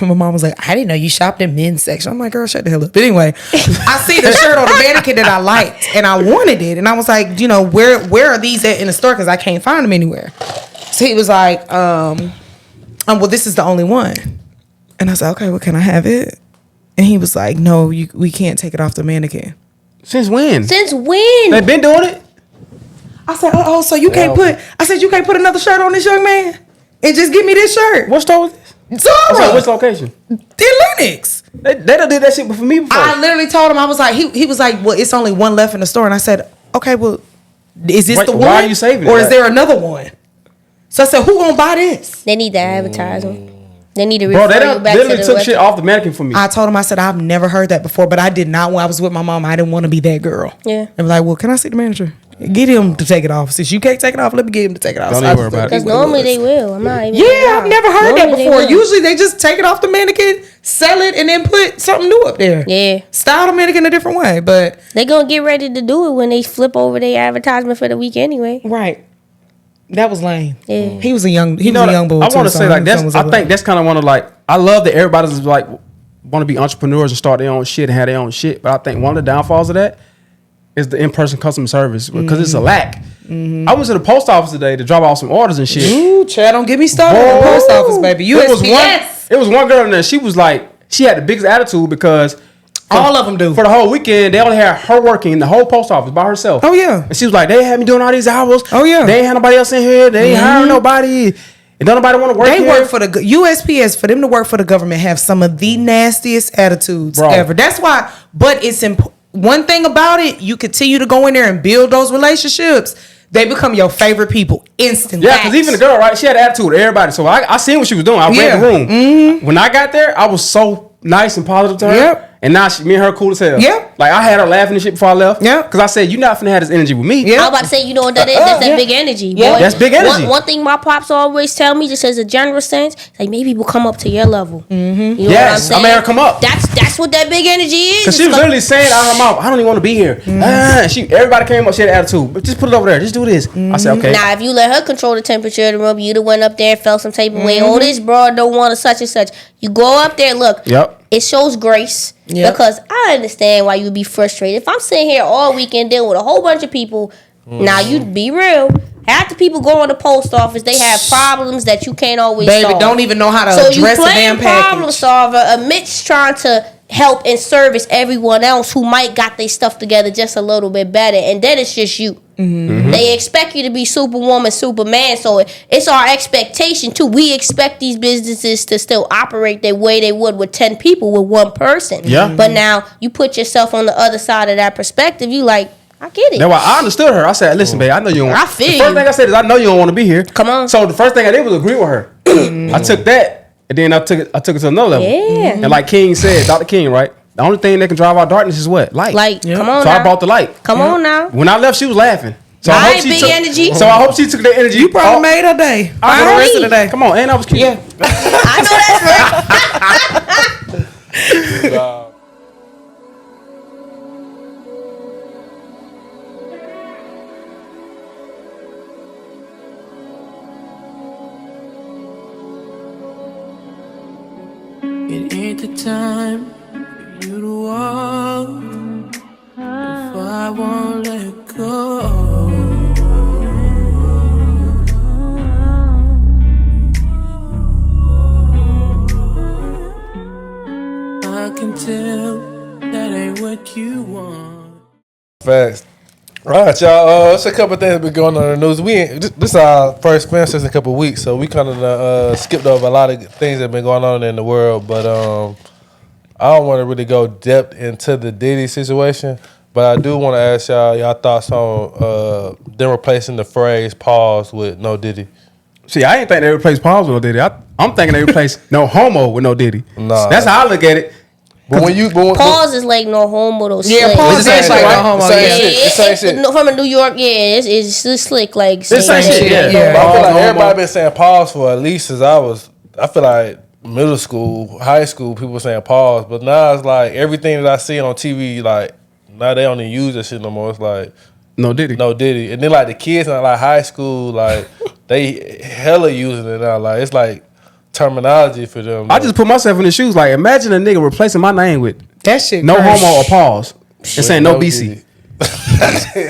My mom was like, "I didn't know you shopped in men's section." I'm like, "Girl, shut the hell up." But anyway, I see the shirt on the mannequin that I liked, and I wanted it, and I was like, where are these at in the store? Because I can't find them anywhere. So he was like, well, this is the only one. And I was like, okay, well, can I have it? And he was like, no, we can't take it off the mannequin. Since when? They've been doing it? I said, so you can't you can't put another shirt on this young man? And just give me this shirt. What store was this? Zara. Which location? In Lennox. They done did that shit for me before. I literally told him, I was like, he was like, well, it's only one left in the store. And I said, okay, well, is this the one? Why are you saving it? Or is there another one? So I said, who gonna buy this? They need to advertise them. They need to Bro, refer they you done back to literally the took website. shit off the mannequin for me. I told him, I said, I've never heard that before, but I did not when I was with my mom. I didn't want to be that girl. Yeah. And was like, well, can I see the manager? Get him to take it off. Since you can't take it off, let me get him to take it off. Don't So even I worry just about it. Because normally they will. I'm not even. Yeah, I've never heard that Normally they before. will. Usually they just take it off the mannequin, sell it, and then put something new up there. Yeah. Style the mannequin a different way, but They gonna get ready to do it when they flip over their advertisement for the week anyway. right. That was lame. Yeah. He was a young boy. I want to say like that's. I think that's kind of one of like. I love that everybody's like want to be entrepreneurs and start their own shit and have their own shit. But I think one of the downfalls of that is the in-person customer service because it's a lack. I went to the post office today to drop off some orders and shit. Ooh, Chad, don't get me started on the post office, baby. It was one girl in there. She was like, she had the biggest attitude because all of them do. For the whole weekend, they only had her working in the whole post office by herself. Oh yeah. And she was like, they had me doing all these hours. Oh yeah. They ain't had nobody else in here. They ain't hiring nobody. And don't nobody want to work They here. work for the USPS. For them to work for the government, have some of the nastiest attitudes ever. That's why. But it's one thing about it. You continue to go in there and build those relationships. They become your favorite people instantly. Yeah, because even the girl, right? She had an attitude with everybody. So I seen what she was doing. I read the room. Mm-hmm. When I got there, I was so nice and positive to her. Yep. And now me and her cool as hell. Yeah. Like I had her laughing and shit before I left. Yeah. Because I said, you're not finna have this energy with me. Yeah. I was about to say, you know what that is? That's that big energy. Yeah. Boy. That's big energy. One thing my pops always tell me, just as a general sense, like maybe we'll come up to your level. Mm-hmm. You know what I'm saying? I made her come up. That's what that big energy is. Because she was literally saying out of her mouth, I don't even want to be here. Mm-hmm. Everybody came up, she had an attitude. But just put it over there. Just do this. Mm-hmm. I said, okay. Now, if you let her control the temperature of the room, you'd have went up there and felt some type of way. Oh, this broad don't want a such and such. You go up there, look. Yep. It shows grace because I understand why you'd be frustrated. If I'm sitting here all weekend dealing with a whole bunch of people, now you'd be real. Half the people go on the post office, they have problems that you can't always solve. Baby, don't even know how to address the damn package. Problem solver amidst trying to help and service everyone else who might got their stuff together just a little bit better, and then it's just you. Mm-hmm. They expect you to be Superwoman, Superman, so it's our expectation too. We expect these businesses to still operate the way they would with 10 people with one person. Yeah. But now you put yourself on the other side of that perspective. You like, I get it. That's why I understood her. I said, listen, babe, I know you don't. I feel the first thing I said is, I know you don't want to be here. Come on. So the first thing I did was agree with her. I took that, and then I took it to another level. Yeah. And like King said, Dr. King, right? The only thing that can drive out darkness is what? Light. Light. Come on So now. I brought the light. Come on now. When I left, she was laughing. So I hope she big took, energy. So I hope she took that energy. You probably made her day. For the rest of the day. Come on, and I was cute. Yeah. I know that's right. It ain't the time for you to walk if I won't let go. I can tell that ain't what you want. Facts. All right, y'all. There's a couple of things been going on in the news. This is our first experience in a couple of weeks, so we kind of skipped over a lot of things that have been going on in the world. But I don't want to really go depth into the Diddy situation, but I do want to ask y'all thoughts on them replacing the phrase "pause" with "No Diddy." See, I ain't think they replaced pause with No Diddy. I'm thinking they replaced no homo with No Diddy. Nah, that's how I look at it. But when Pause is like no homo though. Yeah, slick. pause is like no homo. From a New York, it's slick like. This same shit. But I feel like everybody been saying pause for at least since I feel like middle school, high school, people were saying pause. But now it's like everything that I see on TV, like now they don't even use that shit no more. It's like No Diddy. No Diddy. And then like the kids in like high school, like they hella using it now. Like it's like terminology for them. I just put myself in the shoes. Like, imagine a nigga replacing my name with that shit. No crazy. homo or pause and saying no BC.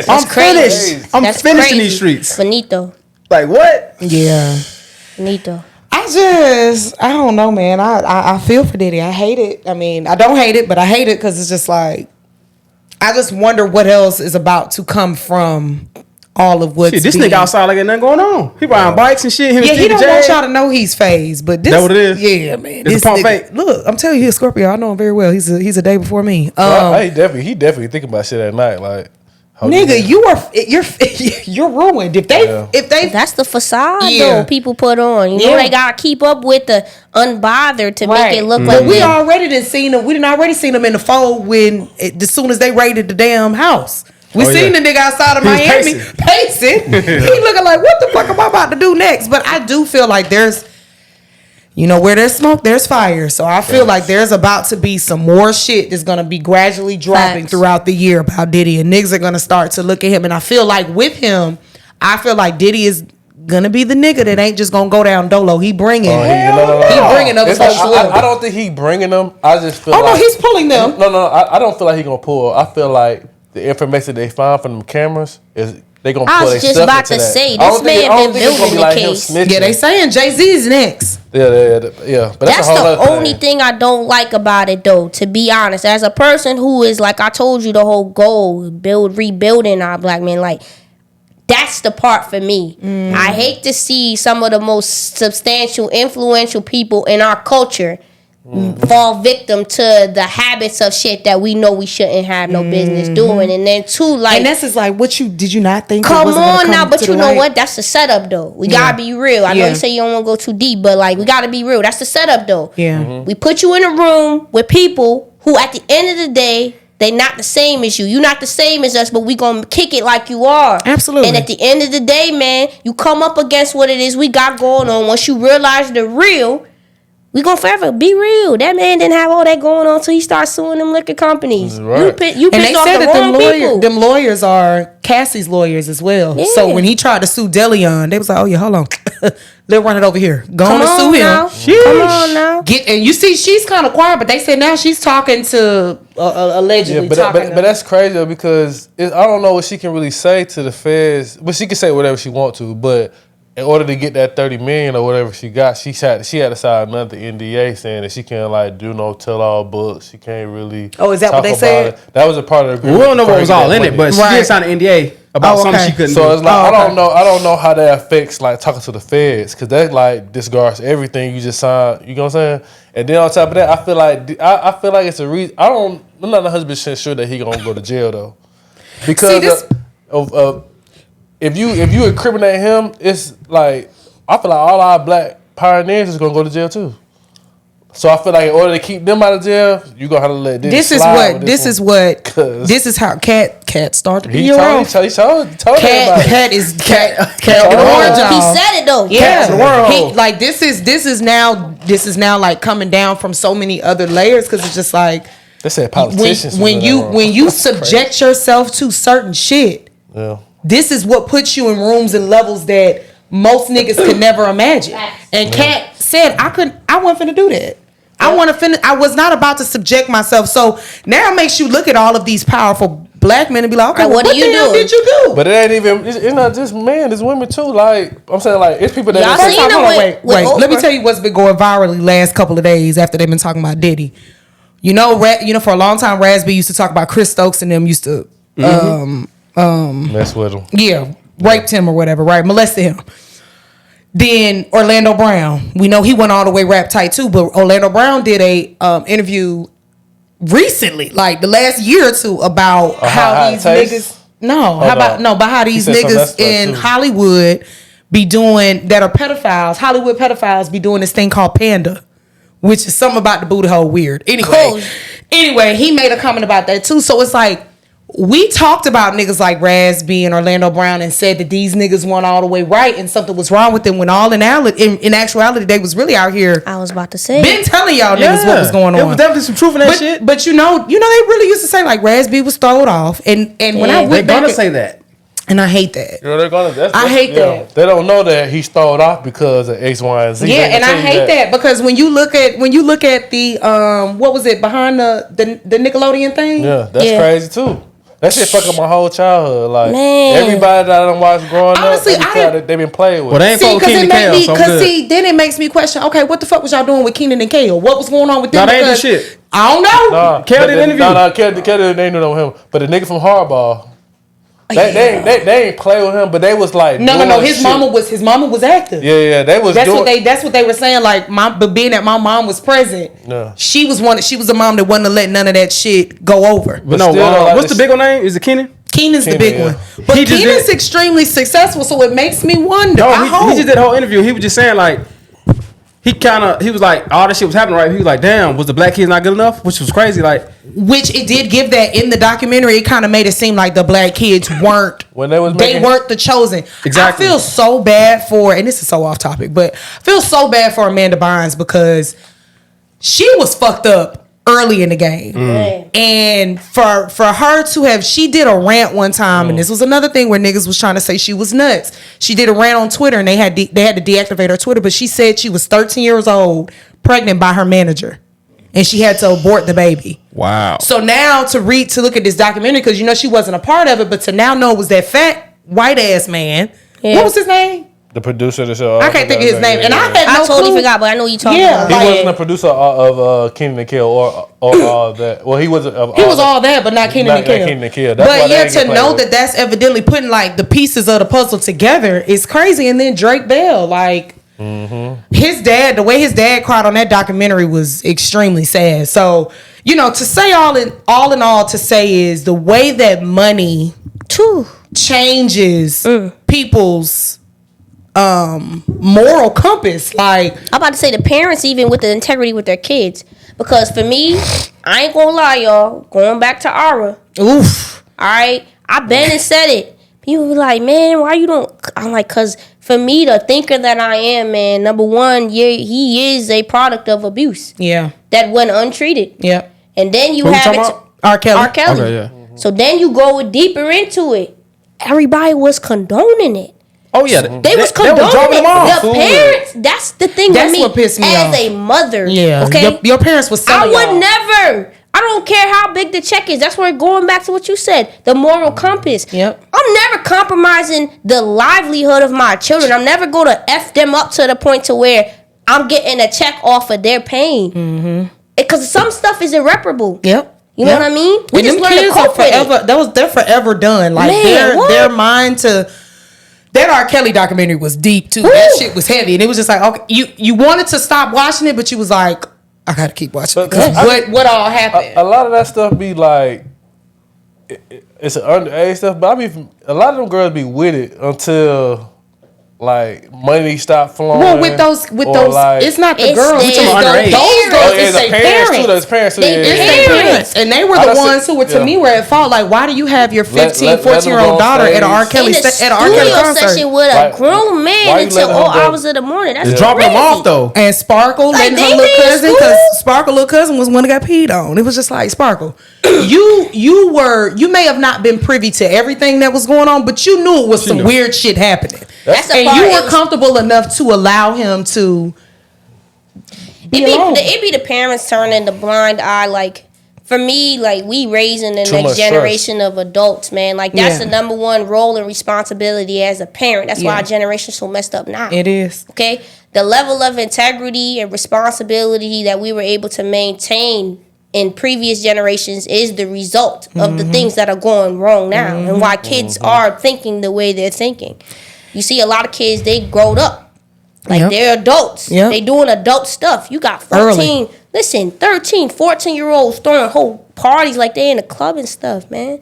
I'm finished. I'm finished in these streets. Finito. Like what? Yeah. Finito. I don't know, man. I feel for Diddy. I hate it. I mean, I don't hate it, but I hate it because it's just like, I just wonder what else is about to come from all of what's this nigga outside like ain't nothing going on. He riding bikes and shit. Him yeah, and he Stevie don't J. want y'all to know he's phased, but this. That what it is? Yeah, man. It's This a pump nigga, fake. look, I'm telling you, he's a Scorpio. I know him very well. He's a day before me. He definitely thinking about shit at night. Like, nigga, you're ruined. If they that's the facade Yeah. though people put on. You know they gotta keep up with the unbothered to make it look like. But we already done seen him. We done already seen him in the fold when as soon as they raided the damn house. We seen the nigga outside of Miami pacing. He looking like, what the fuck am I about to do next? But I do feel like there's, where there's smoke, there's fire. So I feel like there's about to be some more shit that's gonna be gradually dropping throughout the year about Diddy, and niggas are gonna start to look at him. And I feel like with him, I feel like Diddy is gonna be the nigga that ain't just gonna go down dolo. He bringing, he bringing other folks. I don't think he bringing them. I just feel. No, he's pulling them. No, I don't feel like he gonna pull. I feel like the information they find from them cameras is they gonna. I was just about to say this man been building the case. Yeah, they saying Jay-Z's next. Yeah. But that's the only thing I don't like about it, though. To be honest, as a person who is like I told you, the whole goal rebuilding our black men, like. That's the part for me. I hate to see some of the most substantial, influential people in our culture fall victim to the habits of shit that we know we shouldn't have no business doing. And then too, like, and this is like, did you not think? Come on now, but you know what? That's the setup though. We gotta be real. I know you say you don't want to go too deep, but like, we gotta be real. That's the setup though. We put you in a room with people who, at the end of the day, they not the same as you. You not the same as us, but we gonna kick it like you are. Absolutely. And at the end of the day, man, you come up against what it is we got going on. Once you realize the real, we gonna forever be real. That man didn't have all that going on until he started suing them liquor companies. Right. You pissed off the wrong people. Them lawyers are Cassie's lawyers as well. Yeah. So when he tried to sue Deleon, they was like, "Oh yeah, hold on, let's run it over here. Go on and sue him." Come on now. And you see, she's kind of quiet, but they said now she's talking to allegedly. Yeah, but that's crazy though, because I don't know what she can really say to the feds. But she can say whatever she want to, but in order to get that $30 million or whatever she got, she had to sign another NDA saying that she can't like do no tell-all books. She can't really. Oh, is that what they said? That was a part of the agreement. We don't know what was all in it, but she did sign an NDA about something she couldn't do. So it's like I don't know how that affects like talking to the feds, because that like disregards everything you just signed. You know what I'm saying? And then on top of that, I feel like it's a reason. I'm not 100% sure that he gonna go to jail though, because if you incriminate him, it's like I feel like all our black pioneers is gonna go to jail too. So I feel like in order to keep them out of jail, you gonna have to let this is how Cat started. He told everybody. Cat is Cat. He said it though. Yeah, like this is now like coming down from so many other layers, because it's just like they said politicians. When you subject yourself to certain shit. Yeah. This is what puts you in rooms and levels that most niggas could never imagine. And Kat said, I wasn't finna do that. I was not about to subject myself. So now it makes you look at all of these powerful black men and be like, okay, what the hell did you do? But it ain't even, it's not just men, it's women too. Like, I'm saying, like, it's people that wait. Let me tell you what's been going virally last couple of days after they've been talking about Diddy. You know, for a long time, Raspy used to talk about Chris Stokes and them used to mess with him. Yeah, raped him or whatever, right? Molested him. Then Orlando Brown, we know he went all the way rap tight too, but Orlando Brown did a interview recently, like the last year or two, about how these niggas how these niggas in Hollywood be doing that are pedophiles. Hollywood pedophiles be doing this thing called Panda, which is something about the booty hole weird. Anyway, he made a comment about that too. So it's like, we talked about niggas like Raspy and Orlando Brown and said that these niggas weren't all the way right and something was wrong with them, when all in actuality they was really out here. I was about to say, been telling y'all niggas what was going on. There was definitely some truth in that shit. But you know they really used to say like Raspy was throwed off, and when I went they're gonna say that. And I hate that. You know, they're gonna. I hate that. They don't know that he's stalled off because of X, Y, and Z. Yeah, and I hate that because when you look at the what was it behind the Nickelodeon thing? Yeah, that's crazy too. That shit fuck up my whole childhood. Like, everybody that I done watched growing up, they've been playing with. Well, they ain't fuck with Keenan and Kel, then it makes me question, okay, what the fuck was y'all doing with Keenan and Kel? What was going on with them? They ain't do shit. I don't know. Kel did an interview. Kel didn't know him. But the nigga from Hardball, they ain't play with him, but they was like no. His mama was active. Yeah. They was. That's what they were saying. Like being that my mom was present. Yeah. She was a mom that wasn't to let none of that shit go over. But no, what's the big one name? Is it Keenan? Keenan's the big one. But Keenan's extremely successful, so it makes me wonder. No, he just did a whole interview. He was just saying like, he was like, all this shit was happening right. He was like, damn, was the black kids not good enough? Which was crazy. Like, which it did give that in the documentary. It kind of made it seem like the black kids weren't they weren't the chosen. Exactly. I feel so bad for, and this is so off topic, but I feel so bad for Amanda Bynes because she was fucked up early in the game. And for her to have, she did a rant one time, and this was another thing where niggas was trying to say she was nuts. She did a rant on Twitter, and they had to deactivate her Twitter, but she said she was 13 years old, pregnant by her manager, and she had to abort the baby. Wow. So now to look at this documentary, because she wasn't a part of it, but to now know it was that fat white ass man. What was his name? The producer of the show. I can't think of his name, and I had no totally clue. forgot, but I know you talking Yeah, about. He wasn't a producer of Kenan and Kel or all that. Well, he was. He was all that, but not Kenan and Kel. Kenan and Kel. That's why But they yeah, ain't get to played know with. that that's evidently putting like the pieces of the puzzle together is crazy. And then Drake Bell, like his dad, the way his dad cried on that documentary was extremely sad. So to say all in all, to say is the way that money changes people's moral compass. Like I'm about to say the parents, even with the integrity with their kids, because for me, I ain't gonna lie, y'all. Going back to Ara, oof. All right, I been and said it. People be like, man, why you don't? I'm like, cause for me, the thinker that I am, man. Number one, he is a product of abuse. Yeah, that went untreated. Yeah, and then you Who have talking it. about? R. Kelly. Okay, yeah. So then you go deeper into it. Everybody was condoning it. Oh yeah, They was condoning dropping them off. it. The parents, that's the thing That's with me. what pissed me as off. a mother, Yeah, okay? your parents was I selling would y'all. never. I don't care how big the check is. That's where going back to what you said, the moral compass. Yep. I'm never compromising the livelihood of my children. I'm never going to F them up to the point to where I'm getting a check off of their pain. Mm-hmm. Because some stuff is irreparable. Yep. You know what I mean? We And just them learn to kids are cope with it. forever. They're forever done. Like Man, what? their mind to. That R. Kelly documentary was deep too. Woo. That shit was heavy, and it was just like, okay, you wanted to stop watching it, but you was like, I gotta keep watching. What all happened? A lot of that stuff be like, it's an underage stuff, but a lot of them girls be with it until like money stop flowing. Well, with those, like, it's not the It's girls. their It's those parents. girls. yeah, It's the their parents too. parents. Those parents too. They yeah, It's yeah. their parents. parents, and they were I the done ones said- who were to yeah. me where it felt like, why do you have your 15, let them 14-year-old go on daughter at an R. stage. Kelly In the at an R. Kelly studio concert? session with a Why- grown why man you until letting all her go? hours of the morning. That's It's dropping them crazy. off though. And Sparkle Like, letting they her little be in cousin, school? because Sparkle little cousin was one that got peed on. It was just like, Sparkle, you may have not been privy to everything that was going on, but you knew it was some weird shit happening. That's the And part. you It were was- comfortable enough to allow him to It be the parents turning the blind eye. Like for me, like we raising the Too next much generation of adults, man. Like that's Yeah. the number one role and responsibility as a parent. That's why Yeah. our generation's so messed up now. It is. Okay, the level of integrity and responsibility that we were able to maintain in previous generations is the result of the things that are going wrong now, and why kids are thinking the way they're thinking. You see, a lot of kids, they growed up. Like Yep. they're adults. Yep. They doing adult stuff. You got 14, 13, 14-year-olds throwing whole parties like they in a club and stuff, man.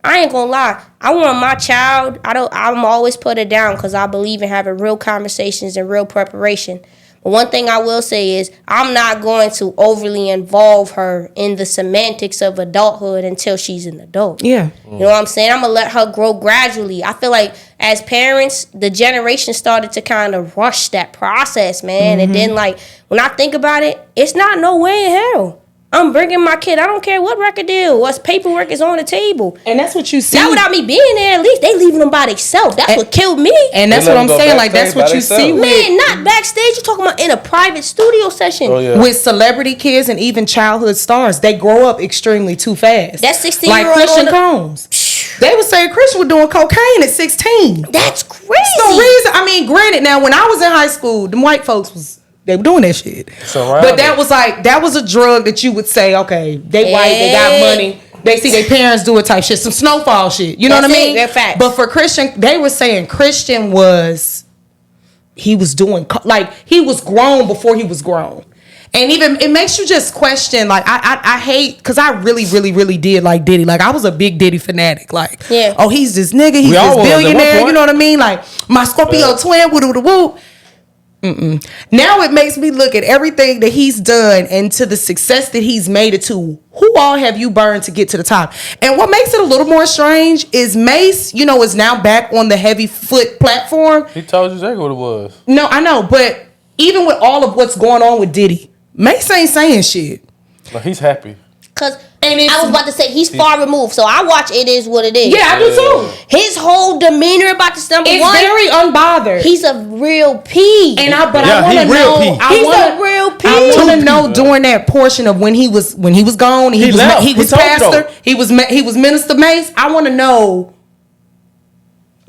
I ain't gonna lie. I want my child, I'm always put it down because I believe in having real conversations and real preparation. But one thing I will say is I'm not going to overly involve her in the semantics of adulthood until she's an adult. Yeah. You know what I'm saying? I'm going to let her grow gradually. I feel like as parents, the generation started to kind of rush that process, man. And then, like, when I think about it, it's not no way in hell I'm bringing my kid. I don't care what record deal, what paperwork is on the table. And that's what you see. Not without me being there, at least they leaving them by themselves. That's what killed me. And that's They what let I'm them go saying. Like, that's backstage what by you see themselves. with, Man, not backstage. You're talking about in a private studio session. Oh, yeah. with celebrity kids and even childhood stars. They grow up extremely too fast. That 16-year-old like Christian on the- Combs. They were saying Christian was doing cocaine at 16. That's crazy. No reason. I mean, granted, now when I was in high school, them white folks they were doing that shit. But that was a drug that you would say, okay, they white, they got money, they see their parents do it type shit, some snowfall shit. You know what I mean? They're facts. But for Christian, they were saying Christian he was doing like he was grown before he was grown. And even it makes you just question, like I hate, because I really did like Diddy. Like I was a big Diddy fanatic. Like, Yeah. oh, he's this nigga, he's We all this was at one billionaire. point. You know what I mean? Like my Scorpio twin, woo woo woo. Now it makes me look at everything that he's done and to the success that he's made it to. Who all have you burned to get to the top? And what makes it a little more strange is Mace, is now back on the heavy foot platform. He told you exactly what it was. No, I know, but even with all of what's going on with Diddy, Mace ain't saying shit. Like, he's happy. Because I was about to say, he's far removed. So I watch It Is What It Is. Yeah, I do too. His whole demeanor about this number It's one. very unbothered. He's a real P. And I want Yeah, to he real know. P. He's a real P. I want to know during that portion of when he was gone. He was left. he was He told you pastor. though. He was Minister Mace. I want to know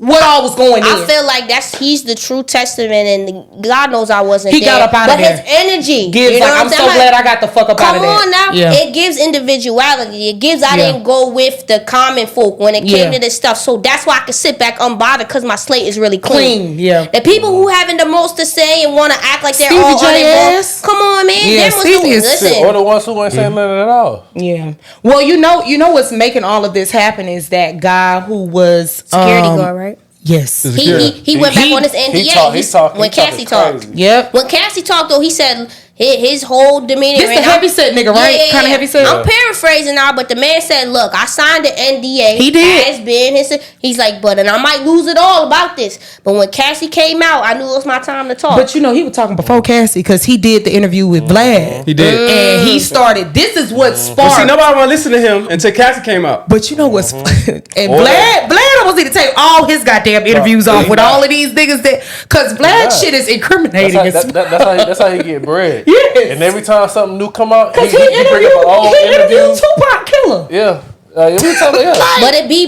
what all was going I in. feel like he's the true testament, and God knows I wasn't He there. got up out of there. But his energy gives, you know like, I'm so glad I got the fuck up out of there. Come on now. Yeah. It gives individuality. It gives I didn't go with the common folk when it came to this stuff. So that's why I could sit back unbothered because my slate is really clean. Yeah. The people who having the most to say and want to act like they're Stevie all J uninvolved. ass. Come on, man. Yeah, Them was Stevie the, is listen. Or the ones who ain't saying nothing at all. Yeah. Well, you know what's making all of this happen is that guy who was Security guard, right? Yes. He went back on his NDA. When Cassie talked. Yep. When Cassie talked, though, he said his whole demeanor. This the heavy set nigga, right? Kind of heavy set. I'm paraphrasing now, but the man said, "Look, I signed the NDA. He did. Has been his. He's like, but and I might lose it all about this. But when Cassie came out, I knew it was my time to talk. But you know, he was talking before Cassie because he did the interview with Vlad. He did. And he started, this is what sparked. But see, nobody want to listen to him until Cassie came out. But you know what's and Vlad almost need to take all his goddamn interviews off with all of these niggas that, because Vlad shit is incriminating. That's how he get bread. Yes. And every time something new come out, he interviewed bring up an old interview. Tupac Killer. Yeah. Every time,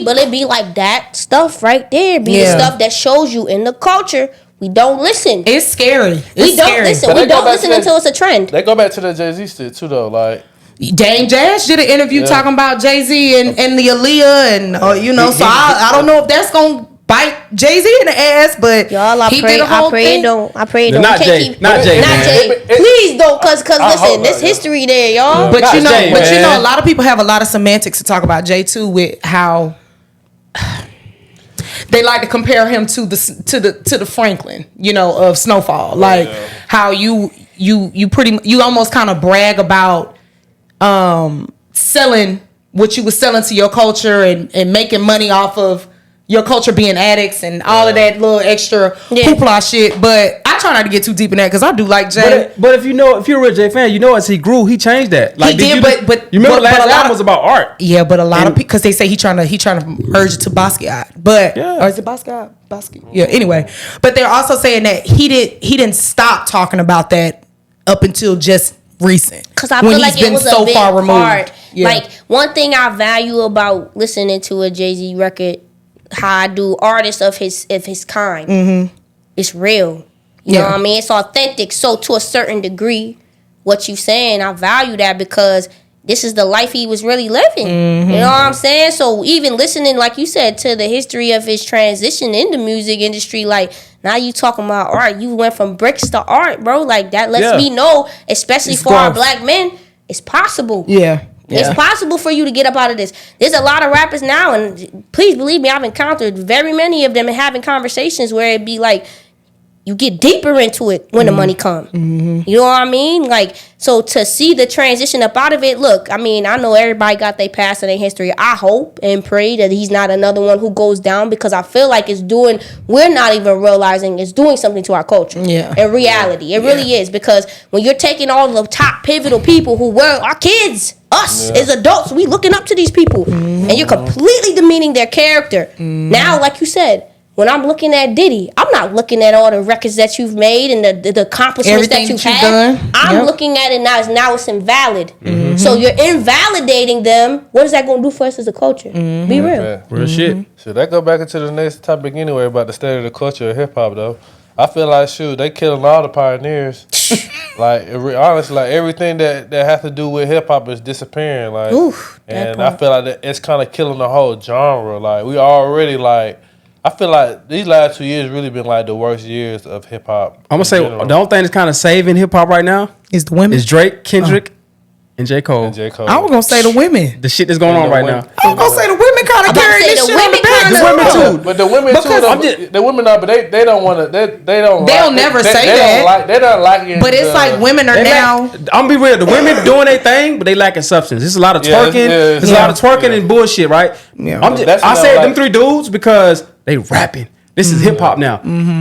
But it be like that stuff right there. Be the stuff that shows you in the culture. We don't listen. It's scary. We don't listen. We don't listen until it's a trend. They go back to the Jay-Z shit too, though. Like Dame Dash did an interview talking about Jay-Z and the Aaliyah and so I don't know if that's gonna bite Jay-Z in the ass, but y'all, I pray it don't. Not Jay. Not Jay. Please don't, cause listen, there's history there, y'all. But you know, a lot of people have a lot of semantics to talk about Jay too, with how they like to compare him to the Franklin, of Snowfall, like how you almost kind of brag about selling what you was selling to your culture and making money off of your culture being addicts and all of that little extra hoopla shit. But I try not to get too deep in that because I do like Jay. But if you're a real Jay fan, as he grew, he changed that. Like, he did, but you remember last album was about art. Yeah, but a lot of people, because they say he trying to merge it to Basquiat, but or is it Basquiat? Basquiat. Yeah. Anyway, but they're also saying that he didn't stop talking about that up until just recent. Because I feel like it was so a big far removed. Part. Yeah. Like one thing I value about listening to a Jay-Z record, how I do artists of his kind. It's real. You know what I mean? It's authentic. So to a certain degree, what you saying, I value that because this is the life he was really living. You know what I'm saying? So even listening, like you said, to the history of his transition in the music industry, like now you talking about art. You went from bricks to art, bro. Like that lets me know, especially for our black men, it's possible. Yeah. It's possible for you to get up out of this. There's a lot of rappers now, and please believe me, I've encountered very many of them and having conversations where it'd be like, you get deeper into it when the money comes. You know what I mean? Like, so to see the transition up out of it, look, I mean, I know everybody got their past and their history. I hope and pray that he's not another one who goes down because I feel like we're not even realizing it's doing something to our culture. Yeah. In reality. It really is, because when you're taking all the top pivotal people who were our kids, us as adults, we looking up to these people, and you're completely demeaning their character. Now, like you said, when I'm looking at Diddy, I'm not looking at all the records that you've made and the accomplishments that you've had. Done. I'm looking at it now it's invalid. So you're invalidating them. What is that going to do for us as a culture? Be real. Real shit. Should that go back into the next topic anyway about the state of the culture of hip hop though? I feel like they killing all the pioneers. Honestly, like everything that has to do with hip hop is disappearing. Like, and I feel like it's kind of killing the whole genre. Like we already I feel like these last 2 years really been like the worst years of hip hop. I'm gonna say the only thing that's kind of saving hip hop right now is the women. Is Drake, Kendrick, and J. Cole. I was gonna say the women. The shit that's going on right now. I was gonna say the women kind of carrying this shit on the back. The women too. But the women too. The women are, but they don't want to. They don't. They'll never say that. They don't like it. But it's like women are now. I'm gonna be real. The women doing their thing, but they lacking substance. There's a lot of twerking. There's a lot of twerking and bullshit, right? Yeah. I said them three dudes because they rapping. This is hip hop now.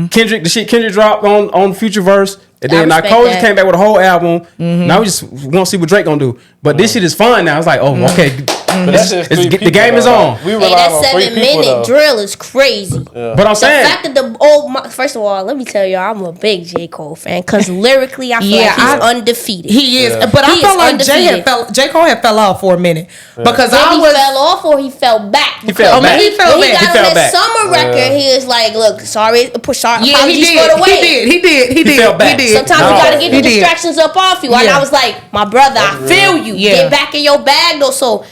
Kendrick, the shit Kendrick dropped on Future Verse, and then Cole just came back with a whole album. Now we just want to see what Drake gonna do. But this shit is fun now. It's like, oh, okay, the game is on. That 7-minute drill is crazy. But I'm saying, the fact that first of all, let me tell y'all, I'm a big J. Cole fan because lyrically, I feel like he's undefeated. He is, but I felt like J. Cole had fell off for a minute because he fell off or he fell back. He fell back. He got on that summer record. niggas like, look, sorry, Yeah, apologies for the way. He did. felt bad. Sometimes you gotta get the distractions up off you. And I was like, my brother, I feel you. Get back in your bag though. So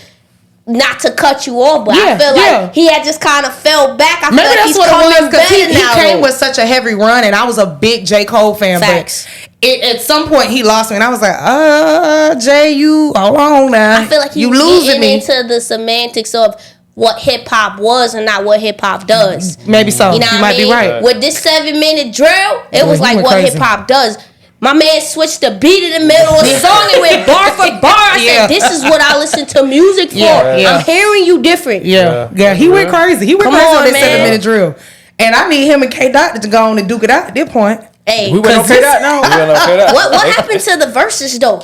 not to cut you off, but I feel like he had just kind of fell back. I feel like that's what it was, because he came though. with such a heavy run, and I was a big J. Cole fan. Facts. But at some point he lost me, and I was like, Jay, you hold on now. I feel like you was losing getting me into the semantics of what hip hop was and not what hip hop does. Maybe so. You know you what might I mean? be right. With this 7-minute drill, it was like what crazy. hip hop does. My man switched the beat in the middle of the song and went bar for bar. I said, this is what I listen to music for. I'm hearing you different. Yeah. He went crazy. He went Come crazy on on, that man. 7-minute drill. And I need him and K Dot to go on and duke it out at this point. Hey, We went on K Dot now. what happened to the verses though?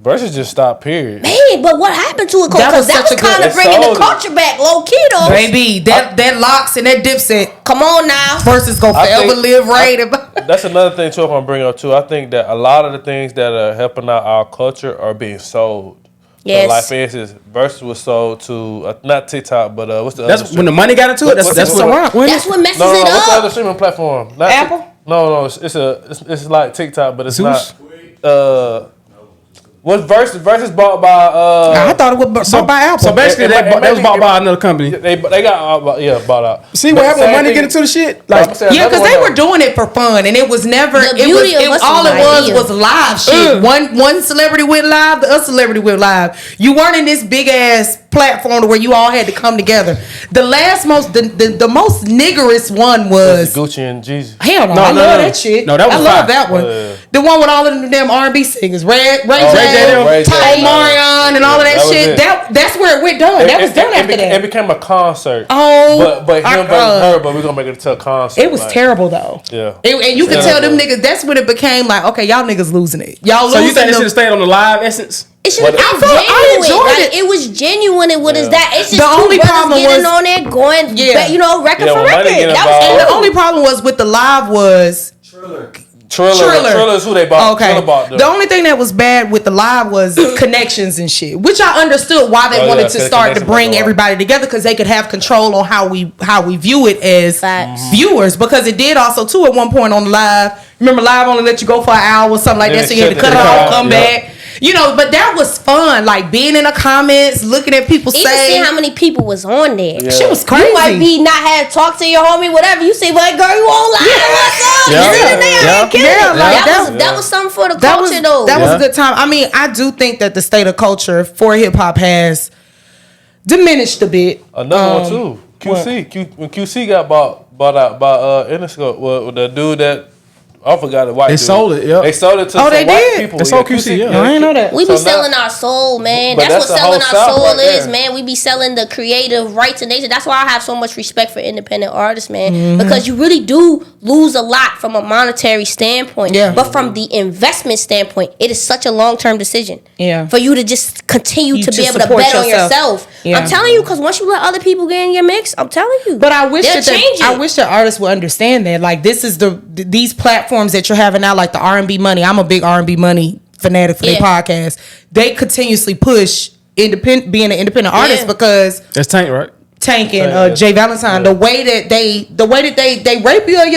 Versus just stopped, period. Man, but what happened to it? Because that was kind of bringing the culture back low key though. Baby, that Locks and that Dipset. Come on now. Versus go forever live right. That's another thing too. If I'm bringing up too, I think that a lot of the things that are helping out our culture are being sold. Yes. So like for instance, Versus was sold to not TikTok, but what's the That's other when the money got into it. That's what That's what messes no, it what's the up. other streaming platform? Not Apple? No, it's like TikTok, but it's Zeus? not. What's Versus bought by? I thought it was bought by Apple. So basically, that was bought by another company. They got bought out. See what happened when money get into the shit? Like, Yeah, because they were doing it for fun, and it was never. The It beauty was of us all was it was idea. was live shit. One celebrity went live, the other celebrity went live. You weren't in this big ass platform to where you all had to come together. The most niggerous one was Gucci and Jeezy. hell no. I love that shit. No, that was I love fire. that one. The one with all of them damn R&B singers, Ray Ray J, J. Ty Marion, and all of that That was shit. it. That's where it went done. That was done after It that. became a concert. Oh, but him versus her, but we're gonna make it to a concert. It was terrible though. Yeah. And you could tell them niggas. That's when it became like, okay, y'all niggas losing it. Y'all so losing. you think they should them. have stayed on the live essence? It should have been I genuine. enjoyed Like, it. it was genuine. And what is that? It's just The two only brothers problem getting was- on there going, record Yeah, for when money record. get That was involved. And the only problem was with the live was Triller is who they bought. Okay. Triller bought them. The only thing that was bad with the live was connections and shit, which I understood why they wanted to start to bring everybody together, because they could have control on how we view it as viewers. Because it did also too at one point on the live. Remember, live only let you go for an hour or something like that, so you had to cut it off, come back. You know, but that was fun. Like being in the comments, looking at people Even say seeing how many people was on there. Shit was crazy. You might be not have talked to your homie, whatever. You say, "But girl, you on live? What's up?" Yeah. You sitting there Yeah. and killing Yeah, it. like That was something for the culture, though. That was a good time. I mean, I do think that the state of culture for hip hop has diminished a bit. Another one too. When QC got bought out by Interscope, well, the dude that I forgot the white. They dude. sold it. Yep. They sold it to some they white did? people. They sold QC, yeah. I ain't know that. We be So selling our soul, man. But That's that's what the selling whole our South soul right is, there. man. We be selling the creative rights of nature. That's why I have so much respect for independent artists, man. Because you really do lose a lot from a monetary standpoint. Yeah. But from the investment standpoint, it is such a long-term decision. Yeah. For you to just continue You to to be able to support bet on yourself. yourself. Yeah. I'm telling you, because once you let other people get in your mix, I'm telling you. But I wish they'll change it. I wish that artists would understand that. Like, this is these platforms that you're having now, like the R&B Money. I'm a big R&B Money fanatic for their podcast. They continuously push being an independent artist because That's Tank, right? Tank and Jay Valentine, the way that they rape you of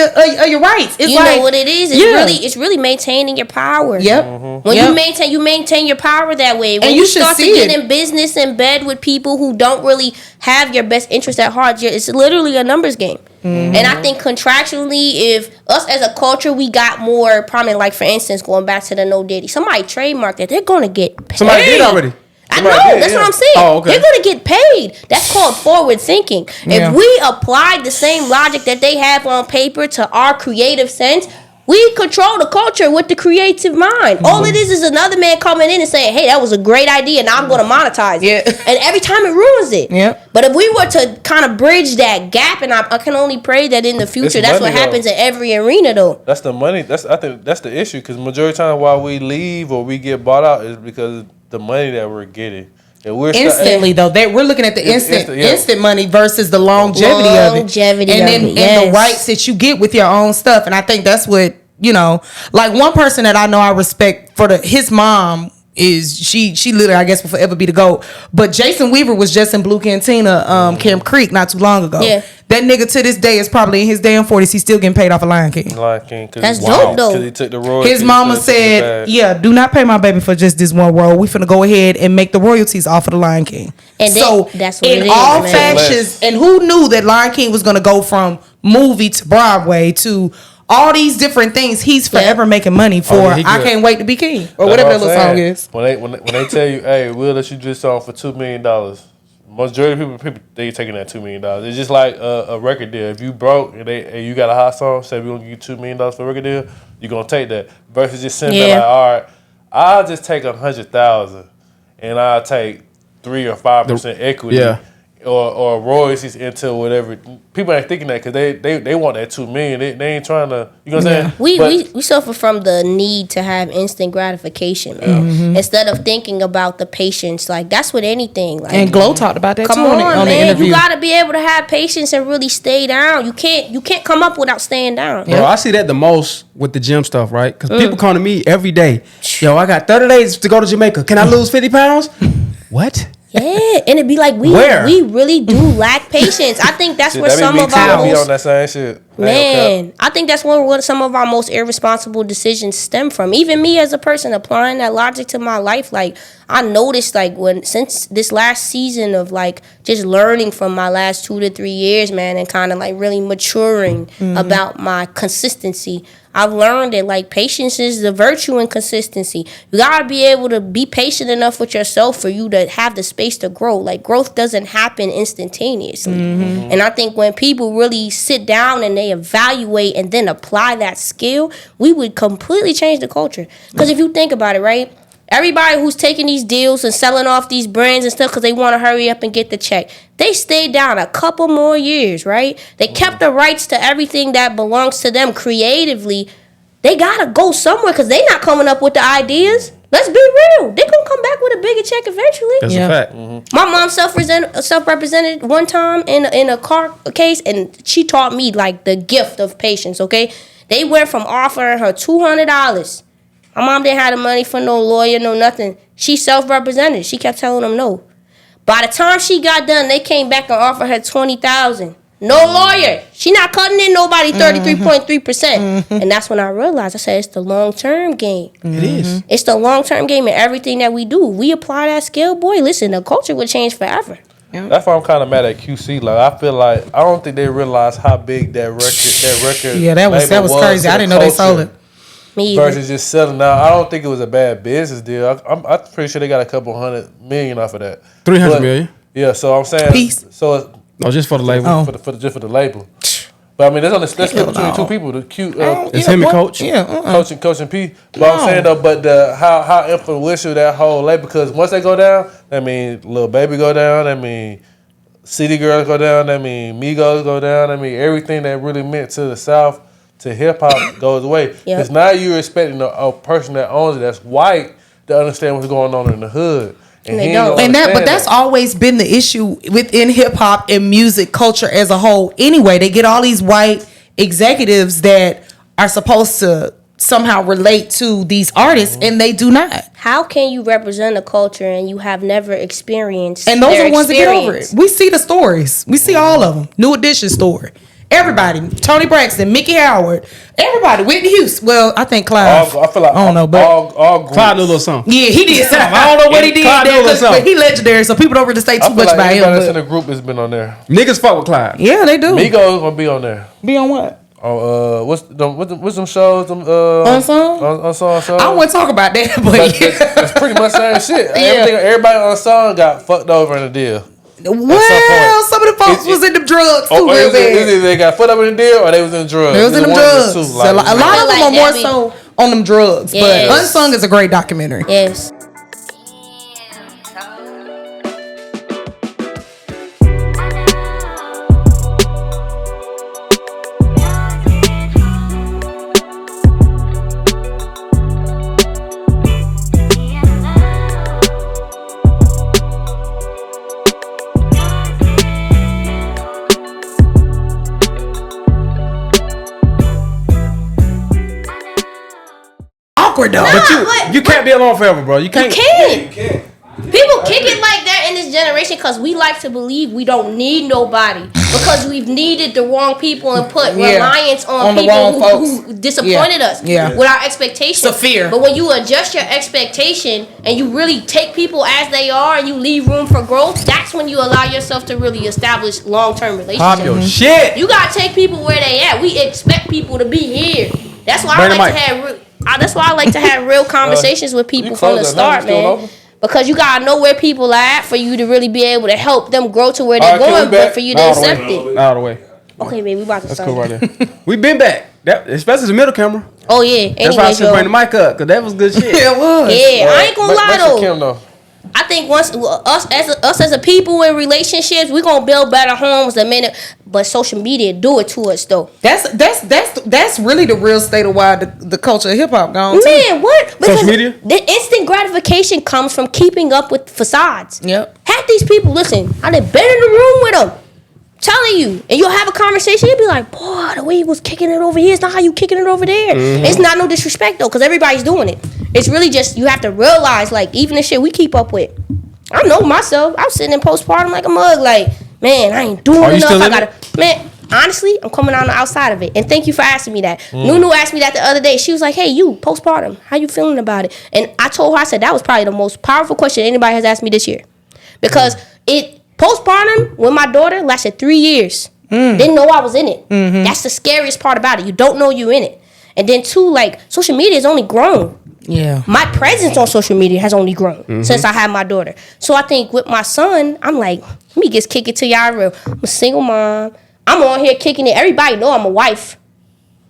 your rights. It's you like, know what it is? It's really maintaining your power. Yep. When you maintain your power that way. When And you you should start to see get it. in business and bed with people who don't really have your best interest at heart, it's literally a numbers game. And I think contractually, if us as a culture, we got more prominent, like for instance, going back to the No Diddy, somebody trademarked that, they're gonna get paid. Somebody did already. I know, that's what I'm saying. Oh, okay. They're gonna get paid. That's called forward thinking. Yeah. If we applied the same logic that they have on paper to our creative sense, we control the culture with the creative mind. All it is another man coming in and saying, "Hey, that was a great idea. Now I'm going to monetize it." Yeah. And every time it ruins it. Yeah. But if we were to kind of bridge that gap, and I can only pray that in the future, It's that's money, what happens in every arena, though. That's the money. I think that's the issue, because majority of the time why we leave or we get bought out is because of the money that we're getting. And we're instantly though, we're looking at the instant instant money versus the longevity of it, Longevity and of then it, and yes. the rights that you get with your own stuff. And I think that's what, you know, like one person that I know I respect for his mom is she literally, I guess, will forever be the GOAT. But Jason Weaver was just in Blue Cantina, Camp Creek not too long ago. Yeah. That nigga to this day is probably in his damn 40s. He's still getting paid off of Lion King. Lion King. That's dope though. Because he took the royalties. His mama said, yeah, do not pay my baby for just this one role. We finna go ahead and make the royalties off of the Lion King. And so that's what in it all is, man. fashions, and who knew that Lion King was gonna go from movie to Broadway to all these different things? He's forever making money for I Can't Wait to Be King, or whatever that little song is. When they tell you, hey, we'll let you do this song for $2 million. Majority of people they taking that $2 million. It's just like a record deal. If you broke and you got a hot song, say we're gonna give you $2 million for a record deal, you're gonna take that. Versus just sitting there like, all right, I'll just take 100,000 and I'll take 3 or 5% equity. Or royalties into whatever. People ain't thinking that because they want that $2 million. They ain't trying to. You know what I'm saying? We suffer from the need to have instant gratification, man. Instead of thinking about the patience, like that's with anything. Like, and Glow talked about that too on man. the interview. You gotta be able to have patience and really stay down. You can't come up without staying down. Bro, I see that the most with the gym stuff, right? Because people come to me every day. Yo, I got 30 days to go to Jamaica. Can I lose 50 pounds? What? Yeah, and it'd be like we really do lack patience. I think that's where some of our most on that same shit. Man, I think that's where some of our most irresponsible decisions stem from. Even me as a person applying that logic to my life, like I noticed like since this last season of like just learning from my last 2 to 3 years, man, and kind of like really maturing about my consistency. I've learned that like patience is the virtue in consistency. You gotta be able to be patient enough with yourself for you to have the space to grow. Like growth doesn't happen instantaneously. And I think when people really sit down and they evaluate and then apply that skill, we would completely change the culture. Because if you think about it, right? Everybody who's taking these deals and selling off these brands and stuff because they want to hurry up and get the check, they stayed down a couple more years, right? They kept the rights to everything that belongs to them creatively. They got to go somewhere because they not coming up with the ideas. Let's be real. They going to come back with a bigger check eventually. That's a fact. My mom self-represented one time in a car case, and she taught me like the gift of patience, okay? They went from offering her $200. My mom didn't have the money for no lawyer, no nothing. She self-represented. She kept telling them no. By the time she got done, they came back and offered her $20,000. No lawyer. She not cutting in nobody 33.3%. And that's when I realized, I said, it's the long-term game. It is. It's the long-term game in everything that we do. We apply that skill, boy, listen, the culture would change forever. That's why I'm kind of mad at QC. Like I feel like I don't think they realize how big that record. Yeah, that was crazy. I didn't know they sold it. Me either. Versus just selling now. I don't think it was a bad business deal. I'm pretty sure they got a couple $100 million off of that. 300 million. Yeah, so I'm saying. Peace. So no, just for the label. Just for the label. But I mean, that's between two people. The cute. It's him and Coach. Yeah. Coach and P. But I'm saying though, but how influential that whole label, because once they go down, that mean Lil Baby go down. That mean City Girls go down. That mean Migos go down. That mean everything that really meant to the South, to hip hop goes away. Because now you're expecting a person that owns it, that's white, to understand what's going on in the hood. And they don't. But that's always been the issue within hip hop and music culture as a whole. Anyway, they get all these white executives that are supposed to somehow relate to these artists, and they do not. How can you represent a culture and you have never experienced? And those are the ones that get over it. We see the stories. We see all of them. New Edition story. Everybody, Tony Braxton, Mickey Howard, everybody, Whitney Houston. Well, I think Clive. I feel like I don't know, but all Clive knew a little something. Yeah, he did something. I don't know what he did there, but he legendary, so people don't really say too much about him. Everybody that's in the group has been on there. Niggas fuck with Clive. Yeah, they do. Migos gonna be on there. Be on what? What's them shows? Unsung shows. I wouldn't talk about that, but it's pretty much the same shit. Everybody on Unsung got fucked over in the deal. Well, some of the folks was in them drugs too. Either they got fucked up in the deal or they was in drugs. They was in them drugs. Too, so a lot of them are more so on them drugs. Yes. But Unsung is a great documentary. Yes. awkward though. But you can't be alone forever, bro. You can't. People kick it like that in this generation because we like to believe we don't need nobody because we've needed the wrong people and put reliance on people who disappointed us with our expectations. It's a fear. But when you adjust your expectation and you really take people as they are and you leave room for growth, that's when you allow yourself to really establish long-term relationships. Pop your shit. You gotta take people where they at. We expect people to be here. That's why that's why I like to have real conversations with people from the start, man. Because you gotta know where people are at for you to really be able to help them grow to where they're going, but for you to accept it. Out of the way. Okay, baby, we about to start. That's cool right there. We been back. Especially the middle camera. Oh yeah. That's why I should bring the mic up, because that was good shit. Yeah, it was. Yeah, I ain't gonna lie though. I think once us as a people in relationships, we're gonna build better homes the minute. But social media do it to us though. That's really the real state of why the culture of hip hop gone. Man, what? Because social media? The instant gratification comes from keeping up with facades. Yep. Half these people, listen, I done been in the room with them. Telling you, and you'll have a conversation. You'll be like, "Boy, the way he was kicking it over here is not how you kicking it over there." Mm-hmm. It's not no disrespect though, because everybody's doing it. It's really just you have to realize, like, even the shit we keep up with. I know myself. I was sitting in postpartum like a mug, like, man, I ain't doing enough. Man, honestly, I'm coming on the outside of it. And thank you for asking me that. Nunu asked me that the other day. She was like, "Hey, you postpartum, how you feeling about it?" And I told her, I said that was probably the most powerful question anybody has asked me this year, because postpartum with my daughter lasted 3 years. Didn't know I was in it. Mm-hmm. That's the scariest part about it. You don't know you in it. And then two, like, social media has only grown. Yeah. My presence on social media has only grown since I had my daughter. So I think with my son, I'm like, let me just kick it to y'all real. I'm a single mom. I'm on here kicking it. Everybody know I'm a wife.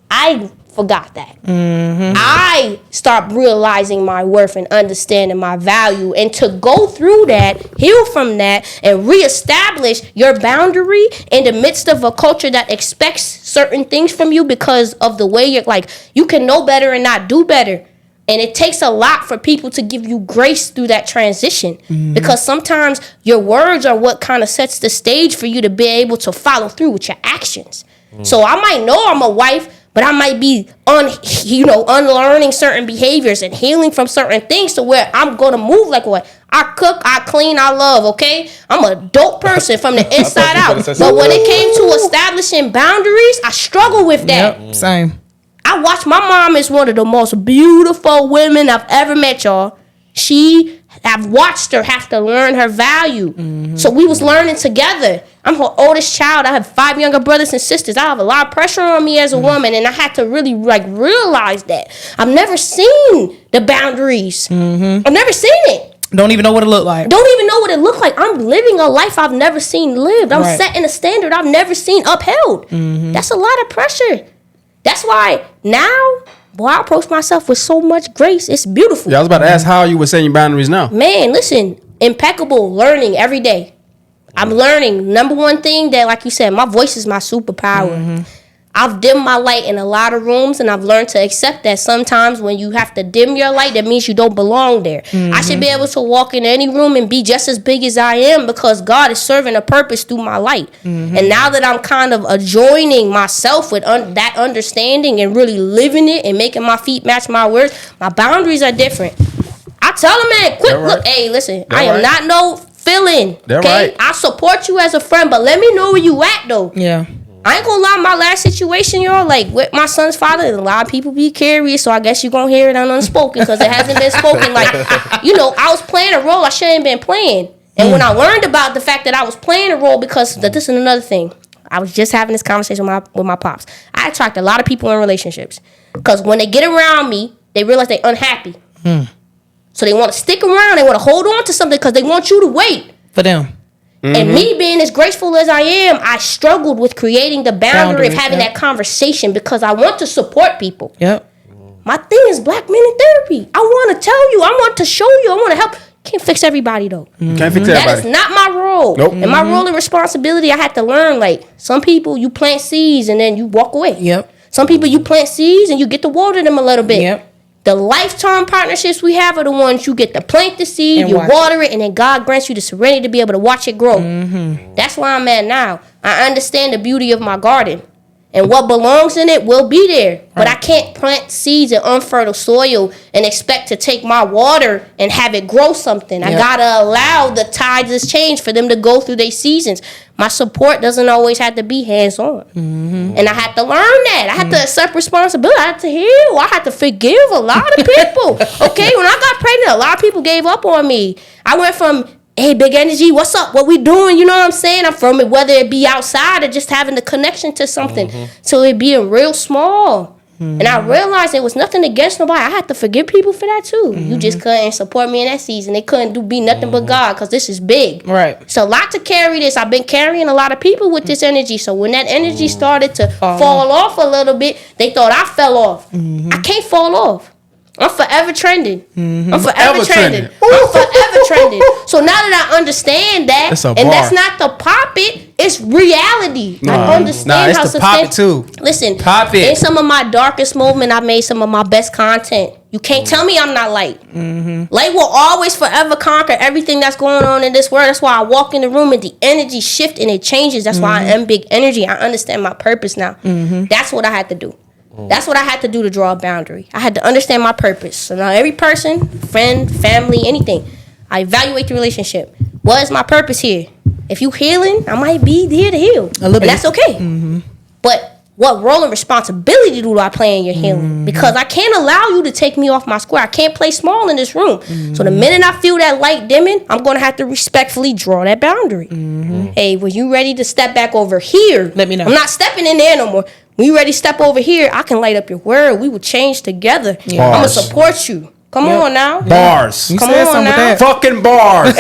I forgot that. I stopped realizing my worth and understanding my value, and to go through that, heal from that, and reestablish your boundary in the midst of a culture that expects certain things from you because of the way you're, like, you can know better and not do better. And it takes a lot for people to give you grace through that transition, because sometimes your words are what kind of sets the stage for you to be able to follow through with your actions. So I might know I'm a wife, but I might be unlearning certain behaviors and healing from certain things to where I'm going to move like what? I cook, I clean, I love, okay? I'm a dope person from the inside out. But when it came to establishing boundaries, I struggle with that. Yep, same. I watched my mom is one of the most beautiful women I've ever met, y'all. I've watched her have to learn her value. So we was learning together. I'm her oldest child. I have 5 younger brothers and sisters. I have a lot of pressure on me as a woman, and I had to really realize that. I've never seen the boundaries. I've never seen it. Don't even know what it looked like. Don't even know what it looked like. I'm living a life I've never seen lived. I'm setting a standard I've never seen upheld. That's a lot of pressure. That's why now, boy, I approach myself with so much grace. It's beautiful. Yeah, I was about to ask how you were setting your boundaries now. Man, listen, impeccable learning every day. I'm learning. Number one thing that, like you said, my voice is my superpower. I've dimmed my light in a lot of rooms, and I've learned to accept that sometimes when you have to dim your light, that means you don't belong there. I should be able to walk in any room and be just as big as I am because God is serving a purpose through my light. And now that I'm kind of adjoining myself with that understanding and really living it and making my feet match my words, my boundaries are different. I tell them, man, quick, look, hey, listen, I am not no feeling, okay? I support you as a friend, but let me know where you at, though. Yeah. I ain't gonna lie, my last situation, y'all, like with my son's father, a lot of people be curious, so I guess you're gonna hear it on Unspoken because it hasn't been spoken. Like, I was playing a role I shouldn't been playing. And when I learned about the fact that I was playing a role, because this is another thing. I was just having this conversation with my pops. I attract a lot of people in relationships because when they get around me, they realize they're unhappy. So they want to stick around, they want to hold on to something because they want you to wait. For them. And me being as graceful as I am, I struggled with creating the boundary of having that conversation because I want to support people. Yep. My thing is black men in therapy. I want to tell you. I want to show you. I want to help. Can't fix everybody, though. Can't fix everybody. That is not my role. Nope. And my role and responsibility, I had to learn, like, some people, you plant seeds and then you walk away. Yep. Some people, you plant seeds and you get to water them a little bit. Yep. The lifetime partnerships we have are the ones you get to plant the seed, you water it, and then God grants you the serenity to be able to watch it grow. That's where I'm at now. I understand the beauty of my garden. And what belongs in it will be there. But I can't plant seeds in unfertile soil and expect to take my water and have it grow something. I gotta allow the tides to change for them to go through their seasons. My support doesn't always have to be hands-on. And I had to learn that. I had to accept responsibility. I had to heal. I had to forgive a lot of people. Okay, when I got pregnant, a lot of people gave up on me. I went from, hey, big energy, what's up? What we doing? You know what I'm saying? I'm from it, whether it be outside or just having the connection to something. So it being real small. And I realized it was nothing against nobody. I had to forgive people for that too. You just couldn't support me in that season. They couldn't be nothing but God, because this is big. Right. It's a lot to carry this. I've been carrying a lot of people with this energy. So when that energy started to fall off a little bit, they thought I fell off. I can't fall off. I'm forever trending. I'm forever trending. I'm forever trending. So now that I understand that, and that's not the pop it, it's reality. I understand how it's the pop it too. Listen, pop it. In some of my darkest moments, I made some of my best content. You can't tell me I'm not light. Light will always forever conquer everything that's going on in this world. That's why I walk in the room and the energy shift and it changes. That's why I am big energy. I understand my purpose now. That's what I had to do. That's what I had to do to draw a boundary. I had to understand my purpose. So now every person, friend, family, anything, I evaluate the relationship. What is my purpose here? If you healing, I might be here to heal. And that's okay. But what role and responsibility do I play in your healing? Because I can't allow you to take me off my square. I can't play small in this room. So the minute I feel that light dimming, I'm going to have to respectfully draw that boundary. Hey, when you ready to step back over here, let me know. I'm not stepping in there no more. When you ready to step over here, I can light up your world. We will change together. I'm going to support you. Come on now. Bars. Come on now. Fucking bars.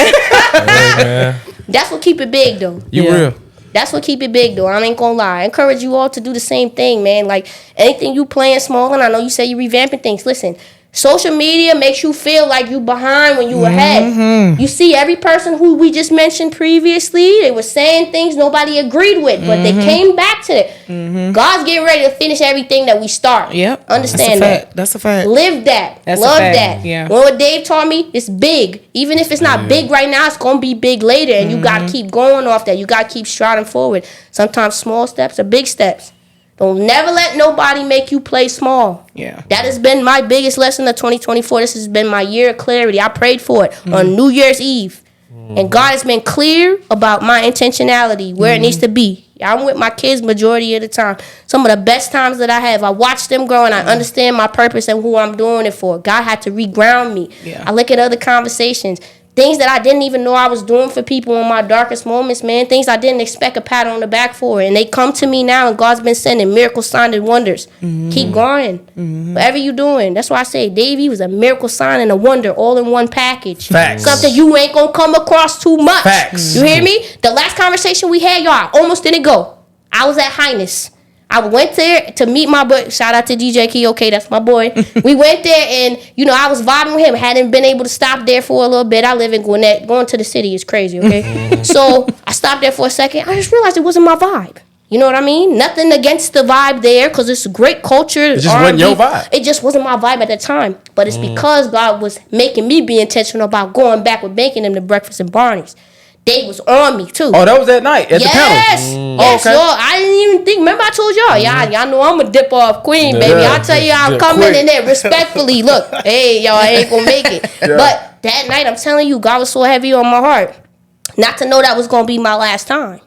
That's what keep it big, though. You real. That's what keep it big, though. I ain't gonna lie. I encourage you all to do the same thing, man. Like, anything you playing small, and I know you say you revamping things. Listen, social media makes you feel like you behind when you ahead. You see every person who we just mentioned previously, they were saying things nobody agreed with, but they came back to it. God's getting ready to finish everything that we start. Yep. Understand that. That's a fact. Live that. That's Love a fact. that. Yeah. What Dave taught me, it's big. Even if it's not big right now, it's going to be big later, and you got to keep going off that. You got to keep striding forward. Sometimes small steps are big steps. Don't never let nobody make you play small. Yeah. That has been my biggest lesson of 2024. This has been my year of clarity. I prayed for it on New Year's Eve. And God has been clear about my intentionality, where it needs to be. I'm with my kids majority of the time. Some of the best times that I have, I watch them grow and I understand my purpose and who I'm doing it for. God had to reground me. Yeah. I look at other conversations. Things that I didn't even know I was doing for people in my darkest moments, man. Things I didn't expect a pat on the back for. And they come to me now, and God's been sending miracle signs and wonders. Keep going. Whatever you doing. That's why I say Davey was a miracle sign and a wonder all in one package. Facts. Something you ain't going to come across too much. Facts. You hear me? The last conversation we had, y'all, I almost didn't go. I was at Highness. I went there to meet my boy. Shout out to DJ Key. Okay, that's my boy. We went there and, you know, I was vibing with him. Hadn't been able to stop there for a little bit. I live in Gwinnett. Going to the city is crazy, okay? So I stopped there for a second. I just realized it wasn't my vibe. You know what I mean? Nothing against the vibe there, because it's a great culture. It just wasn't your vibe. It just wasn't my vibe at the time. But it's because God was making me be intentional about going back with making them the breakfast and Barney's. They was on me too. Oh, that was that night at the panel. Yes, y'all. I didn't even think. Remember, I told y'all, y'all know I'm a dip off queen, baby. I'll tell you, I'm coming in there respectfully. Look, hey, y'all, I ain't gonna make it. But that night, I'm telling you, God was so heavy on my heart. Not to know that was gonna be my last time.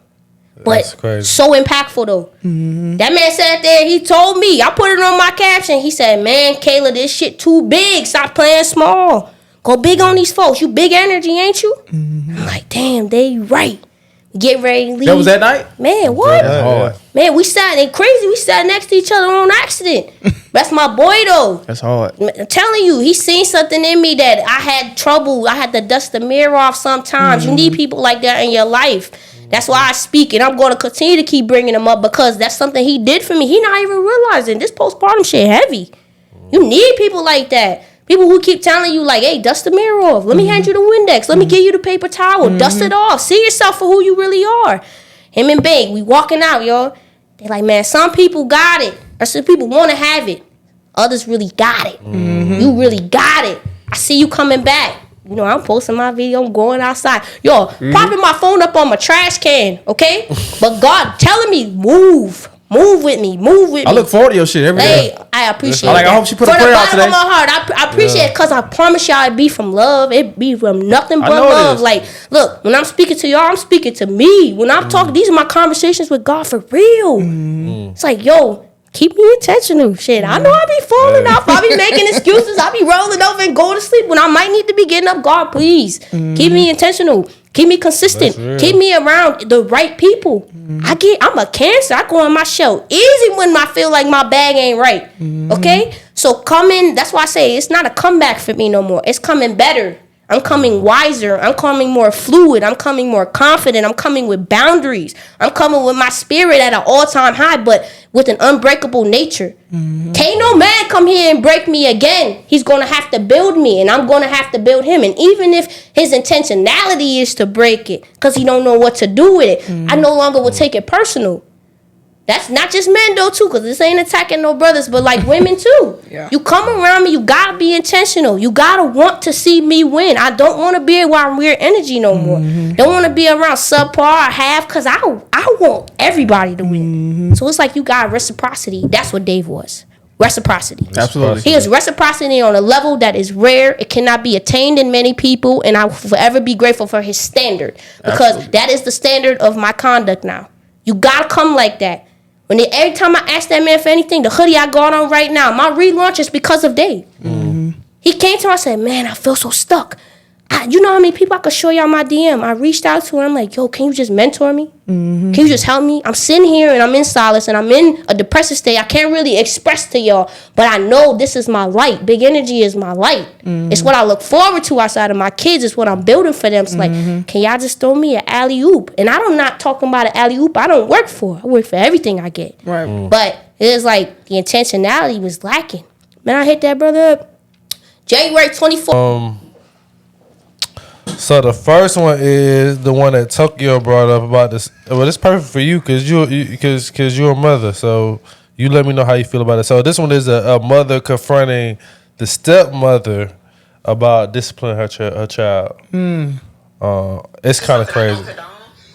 But so impactful though. That man sat there, he told me, I put it on my caption. He said, man, Kayla, this shit too big. Stop playing small. Go big on these folks. You big energy, ain't you? I'm like, damn, they right. Get ready to leave. That was that night? Man, what? Hard. Man, we sat next to each other on accident. That's my boy though. That's hard. I'm telling you, he seen something in me that I had trouble. I had to dust the mirror off sometimes. You need people like that in your life. That's why I speak, and I'm going to continue to keep bringing him up, because that's something he did for me. He not even realizing this postpartum shit heavy. You need people like that. People who keep telling you, like, hey, dust the mirror off. Let me hand you the Windex. Let me give you the paper towel. Dust it off. See yourself for who you really are. Him and Big, we walking out, y'all. They like, man, some people got it. Or some people want to have it. Others really got it. You really got it. I see you coming back. You know, I'm posting my video. I'm going outside. Yo, popping my phone up on my trash can, okay? But God telling me, move. Move with me. I look forward to your shit every day. I appreciate it. I hope she put a prayer out today. From the bottom of my heart, I appreciate it because I promise y'all it be from love. It be from nothing but love. Like, look, when I'm speaking to y'all, I'm speaking to me. When I'm talking, these are my conversations with God for real. It's like, yo, keep me intentional. Shit, I know I be falling off. I be making excuses. I be rolling over and going to sleep when I might need to be getting up. God, please, keep me intentional. Keep me consistent. Keep me around the right people. I'm a Cancer. I go on my shell easy when I feel like my bag ain't right. Okay? So coming, that's why I say it's not a comeback for me no more. It's coming better. I'm coming wiser. I'm coming more fluid. I'm coming more confident. I'm coming with boundaries. I'm coming with my spirit at an all-time high, but with an unbreakable nature. Can't no man come here and break me again. He's going to have to build me, and I'm going to have to build him. And even if his intentionality is to break it because he don't know what to do with it, I no longer will take it personal. That's not just men though too, because this ain't attacking no brothers, but like women too. You come around me, you gotta be intentional. You gotta want to see me win. I don't want to be around weird energy no more. Don't want to be around subpar or half, because I want everybody to win. So it's like you got reciprocity. That's what Dave was. Reciprocity. Absolutely. He is reciprocity on a level that is rare. It cannot be attained in many people, and I will forever be grateful for his standard, because that is the standard of my conduct now. You gotta come like that. Every time I ask that man for anything, the hoodie I got on right now, my relaunch is because of Dave. He came to me and said, man, I feel so stuck. You know how many people I could show y'all my DM? I reached out to him. I'm like, yo, can you just mentor me? Can you just help me? I'm sitting here and I'm in solace and I'm in a depressive state. I can't really express to y'all, but I know this is my light. Big energy is my light. It's what I look forward to outside of my kids. It's what I'm building for them. It's like, can y'all just throw me an alley-oop? And I'm not talking about an alley-oop I don't work for. I work for everything I get. But it was like the intentionality was lacking. Man, I hit that brother up January 24th. So the first one is the one that Tokyo brought up about this. Well, it's perfect for you because you're a mother. So you let me know how you feel about it. So this one is a mother confronting the stepmother about disciplining her child. It's kind of crazy. And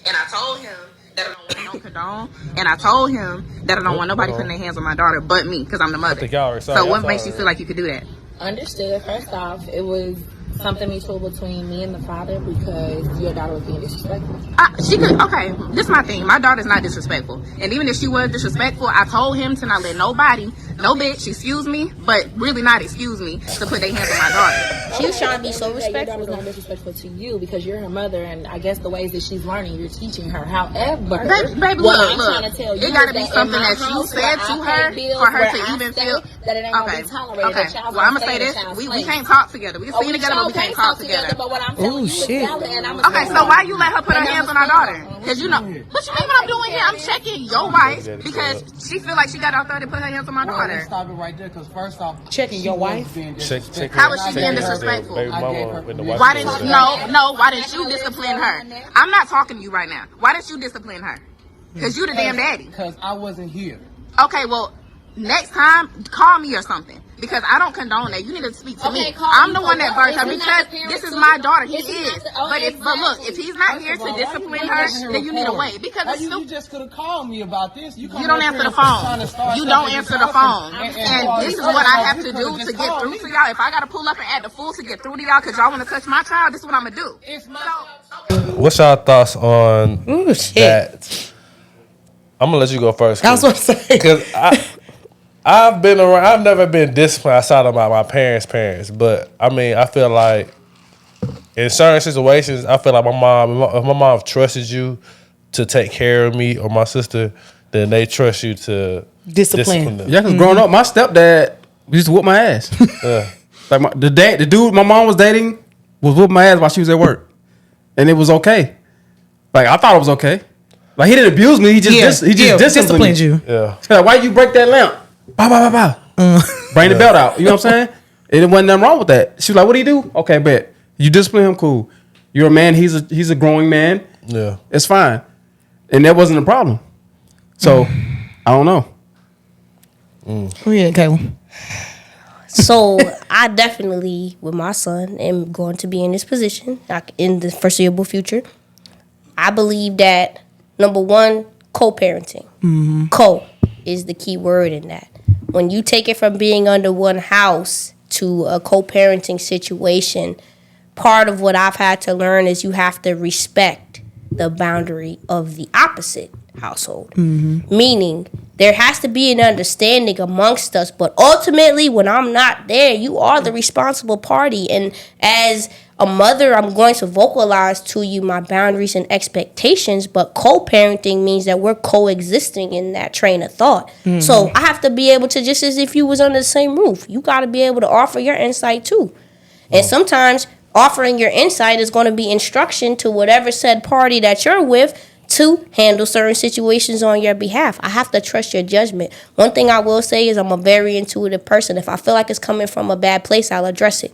I told him that I don't want no condone. And I told him that I don't want nobody putting their hands on my daughter but me, because I'm the mother. So what makes you feel like you could do that? Understood. First off, it was something mutual between me and the father because your daughter was being disrespectful. She could. Okay, this is my thing. My daughter's not disrespectful, and even if she was disrespectful, I told him to not let nobody, no bitch, excuse me, but really not excuse me, to put their hands on my daughter. She was trying to be so respectful. Your daughter's not disrespectful to you because you're her mother, and I guess the ways that she's learning, you're teaching her. However, baby, what look, I'm trying to tell you it gotta be is something that that you said to her for her to even feel that it ain't gonna be tolerated. Okay, well, I'm gonna say this: we can't talk together. We can see together, but we can't talk together. But what I'm telling you is valid, and I'm okay, so why you let her put her hands on our daughter? Because you know, what you mean what I'm doing here? I'm checking your wife because she feel like she got authority to put her hands on my daughter. Let's stop it right there, because first off, checking your wife. How was she being disrespectful? Why didn't why didn't you discipline her? I'm not talking to you right now. Why didn't you discipline her? Because you the damn daddy. Because I wasn't here. Okay, well, next time call me or something. Because I don't condone that. You need to speak to me. I'm the one that birthed her because this is my daughter. He is. But look, if he's not here to discipline her, then you need to wait. Because you just could have called me about this. You don't answer the phone. You don't answer the phone. And this is what I have to do to get through to y'all. If I got to pull up and act the fool to get through to y'all because y'all want to touch my child, this is what I'm going to do. What's y'all thoughts on that? I'm going to let you go first. I was going to say. Because I've been around. I've never been disciplined outside of my parents, but I mean, I feel like in certain situations, I feel like if my mom trusted you to take care of me or my sister, then they trust you to discipline them. Yeah, because growing up, my stepdad used to whoop my ass. Like the dude my mom was dating was whooping my ass while she was at work, and it was okay. Like I thought it was okay. Like he didn't abuse me. He just disciplined you. Yeah. Like, why you break that lamp? Bow, bow, bow, bow. Bring the belt out. You know what I'm saying? And it wasn't nothing wrong with that. She was like, what do you do? Okay, bet. You discipline him, cool. You're a man, he's a growing man. Yeah. It's fine. And that wasn't a problem. So, I don't know. Oh yeah, Kayla. So, I definitely, with my son, am going to be in this position in the foreseeable future. I believe that, number one, co-parenting. is the key word in that. When you take it from being under one house to a co-parenting situation, part of what I've had to learn is you have to respect the boundary of the opposite household. Meaning, there has to be an understanding amongst us, but ultimately, when I'm not there, you are the responsible party. And as a mother, I'm going to vocalize to you my boundaries and expectations, but co-parenting means that we're coexisting in that train of thought. So I have to be able to, just as if you was under the same roof, you got to be able to offer your insight too. And sometimes offering your insight is going to be instruction to whatever said party that you're with to handle certain situations on your behalf. I have to trust your judgment. One thing I will say is I'm a very intuitive person. If I feel like it's coming from a bad place, I'll address it.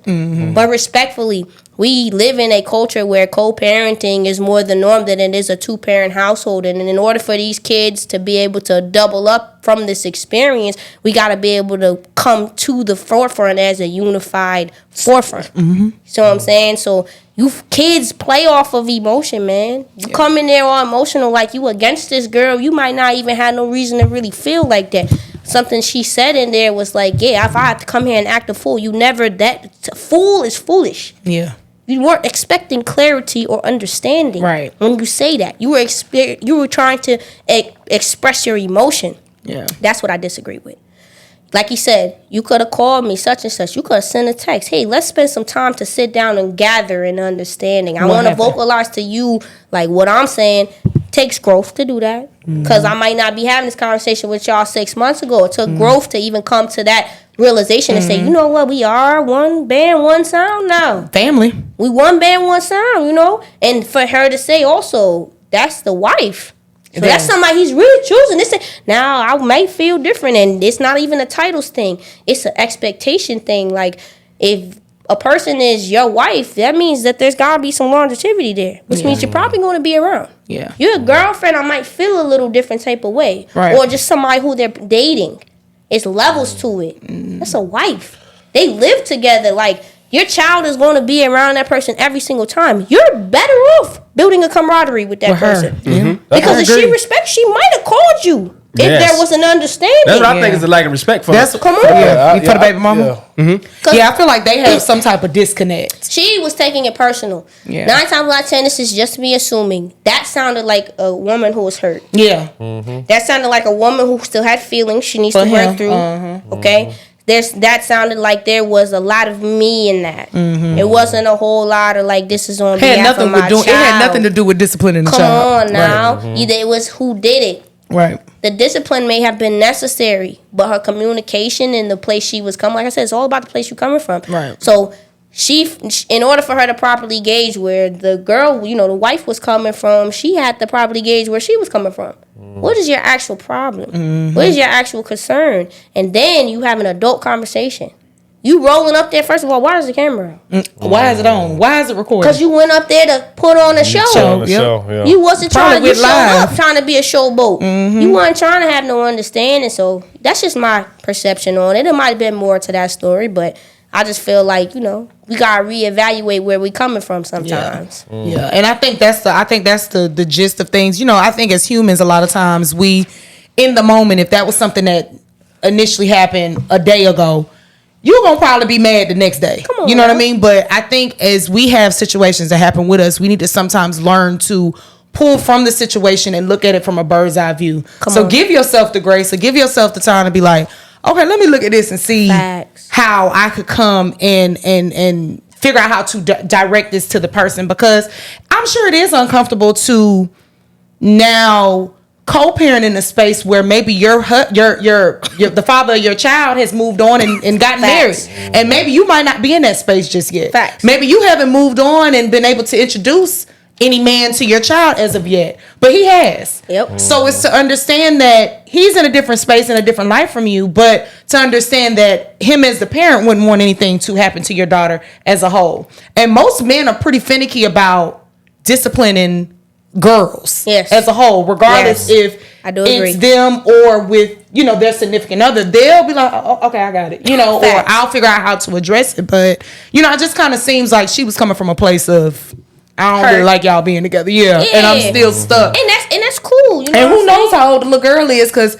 But respectfully, we live in a culture where co-parenting is more the norm than it is a two-parent household. And in order for these kids to be able to double up from this experience, we got to be able to come to the forefront as a unified forefront. You see what I'm saying? So you kids play off of emotion, man. You come in there all emotional like you against this girl. You might not even have no reason to really feel like that. Something she said in there was like, yeah, if I have to come here and act a fool, you never, that fool is foolish. Yeah. You weren't expecting clarity or understanding when you say that. You were trying to express your emotion. Yeah. That's what I disagree with. Like you said, you could have called me such and such. You could have sent a text. Hey, let's spend some time to sit down and gather an understanding. I want to vocalize to you like what I'm saying. Takes growth to do that. Because I might not be having this conversation with y'all 6 months ago. It took growth to even come to that realization and say, you know what, we are one band, one sound now. Family. We one band, one sound, you know? And for her to say also, that's the wife. So that's somebody he's really choosing. Now, I might feel different, and it's not even a titles thing. It's an expectation thing. Like, if a person is your wife, that means that there's got to be some longevity there, which means you're probably going to be around. Yeah. You're a girlfriend, I might feel a little different type of way. Right. Or just somebody who they're dating. It's levels to it. That's a wife. They live together. Like, your child is going to be around that person every single time. You're better off building a camaraderie with that person. Because if she respects, she might have called you if there was an understanding. That's what I think is a lack of respect for. Come on. For the baby mama. I feel like they have some type of disconnect. She was taking it personal. 9 times out of 10, this is just me assuming. That sounded like a woman who was hurt. Yeah. That sounded like a woman who still had feelings she needs to work through. Okay? That sounded like there was a lot of me in that. It wasn't a whole lot of like, this is on behalf of my child. It had nothing to do with disciplining the child. Come on now. It was who did it. Right. The discipline may have been necessary, but her communication and the place she was coming, like I said, it's all about the place you're coming from. Right. So she, in order for her to properly gauge where the girl, the wife was coming from, she had to properly gauge where she was coming from. What is your actual problem? What is your actual concern? And then you have an adult conversation. You rolling up there, first of all, why is the camera out? Why is it on? Why is it recording? Because you went up there to put on a show. You wasn't trying to show up, trying to be a showboat. You weren't trying to have no understanding. So that's just my perception on it. There might have been more to that story, but I just feel like, we gotta reevaluate where we coming from sometimes. Yeah. And I think that's the gist of things. I think as humans, a lot of times we, in the moment, if that was something that initially happened a day ago, you're gonna probably be mad the next day. Come on, you know what I mean? But I think as we have situations that happen with us, we need to sometimes learn to pull from the situation and look at it from a bird's eye view. Give yourself the grace, or give yourself the time to be like, okay, let me look at this and see how I could come and figure out how to direct this to the person, because I'm sure it is uncomfortable to now co-parent in a space where maybe the father of your child has moved on and gotten married, and maybe you might not be in that space just yet. Maybe you haven't moved on and been able to introduce any man to your child as of yet, but he has. So it's to understand that he's in a different space and a different life from you, but to understand that him as the parent wouldn't want anything to happen to your daughter as a whole. And most men are pretty finicky about disciplining girls as a whole, regardless if it's them or with their significant other. They'll be like, oh, okay, I got it, or I'll figure out how to address it. But it just kind of seems like she was coming from a place of, I don't really like y'all being together, and I'm still stuck, and that's cool, and who knows how old the little girl is, because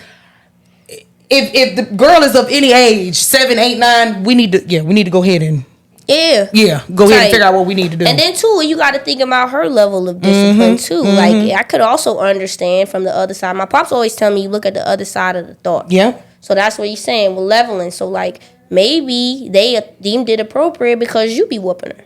if the girl is of any age, 7, 8, 9, we need to go ahead and go ahead and figure out what we need to do. And then too, you got to think about her level of discipline too. Like I could also understand from the other side. My pops always tell me, you look at the other side of the thought. Yeah. So that's what he's saying with leveling. So like maybe they deemed it appropriate because you be whooping her.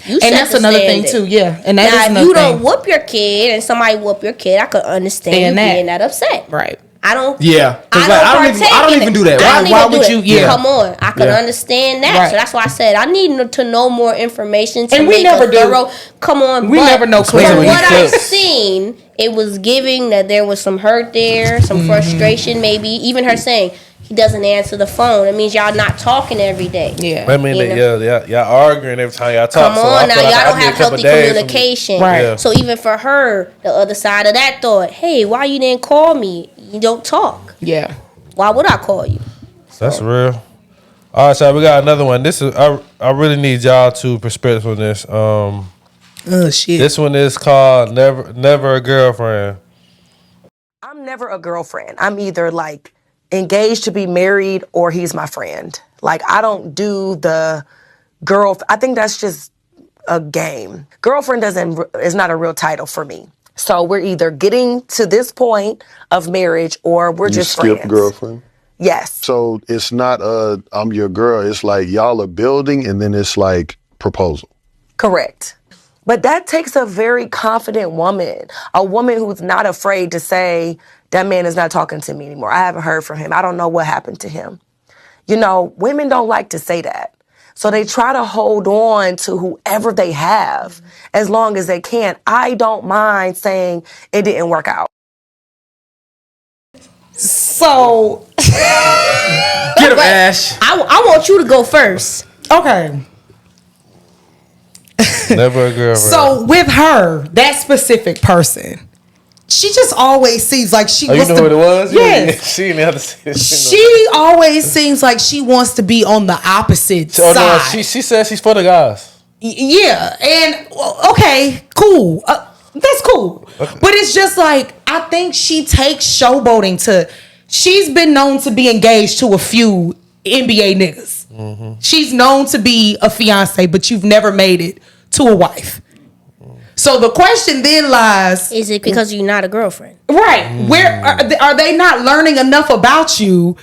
And that's another thing too, yeah. And that now, is if another you thing. don't whoop your kid and somebody whoop your kid, I could understand you being that upset. Right. I don't. Yeah. I don't even do that. Why would you? Yeah. Come on. I could understand that. Right. So that's why I said I need to know more information to and we make never a do. thorough. Come on. We never know From clearly. what I've seen, it was giving that there was some hurt there, some frustration, maybe even her saying he doesn't answer the phone. It means y'all not talking every day. Yeah. I mean, y'all arguing every time y'all talk. Come on, now y'all don't have healthy communication. Right. Yeah. So even for her, the other side of that thought, hey, why you didn't call me? You don't talk. Yeah. Why would I call you? That's real. All right, so we got another one. This is I really need y'all to perspective on this. Shit. This one is called Never a Girlfriend. I'm never a girlfriend. I'm either like engaged to be married or he's my friend. Like I don't do the girl. I think that's just a game. Girlfriend is not a real title for me. So we're either getting to this point of marriage or we're just skip friends. Girlfriend? Yes. So it's not I'm your girl. It's like y'all are building and then it's like proposal. Correct. But that takes a very confident woman, a woman who's not afraid to say, that man is not talking to me anymore. I haven't heard from him. I don't know what happened to him. You know, women don't like to say that. So they try to hold on to whoever they have as long as they can. I don't mind saying it didn't work out. So, get him, Ash. I want you to go first. Okay. Never a girlfriend. So with her, that specific person, she just always seems like she wants you know to. what it was? Yes. Yeah, she didn't have to say this. She always seems like she wants to be on the opposite side. No, she says she's for the guys. Yeah, and okay, cool. That's cool. Okay. But it's just like, I think she takes showboating to. She's been known to be engaged to a few NBA niggas. Mm-hmm. She's known to be a fiance, but you've never made it to a wife. So the question then lies: is it because you're not a girlfriend? Right. Where are they not learning enough about you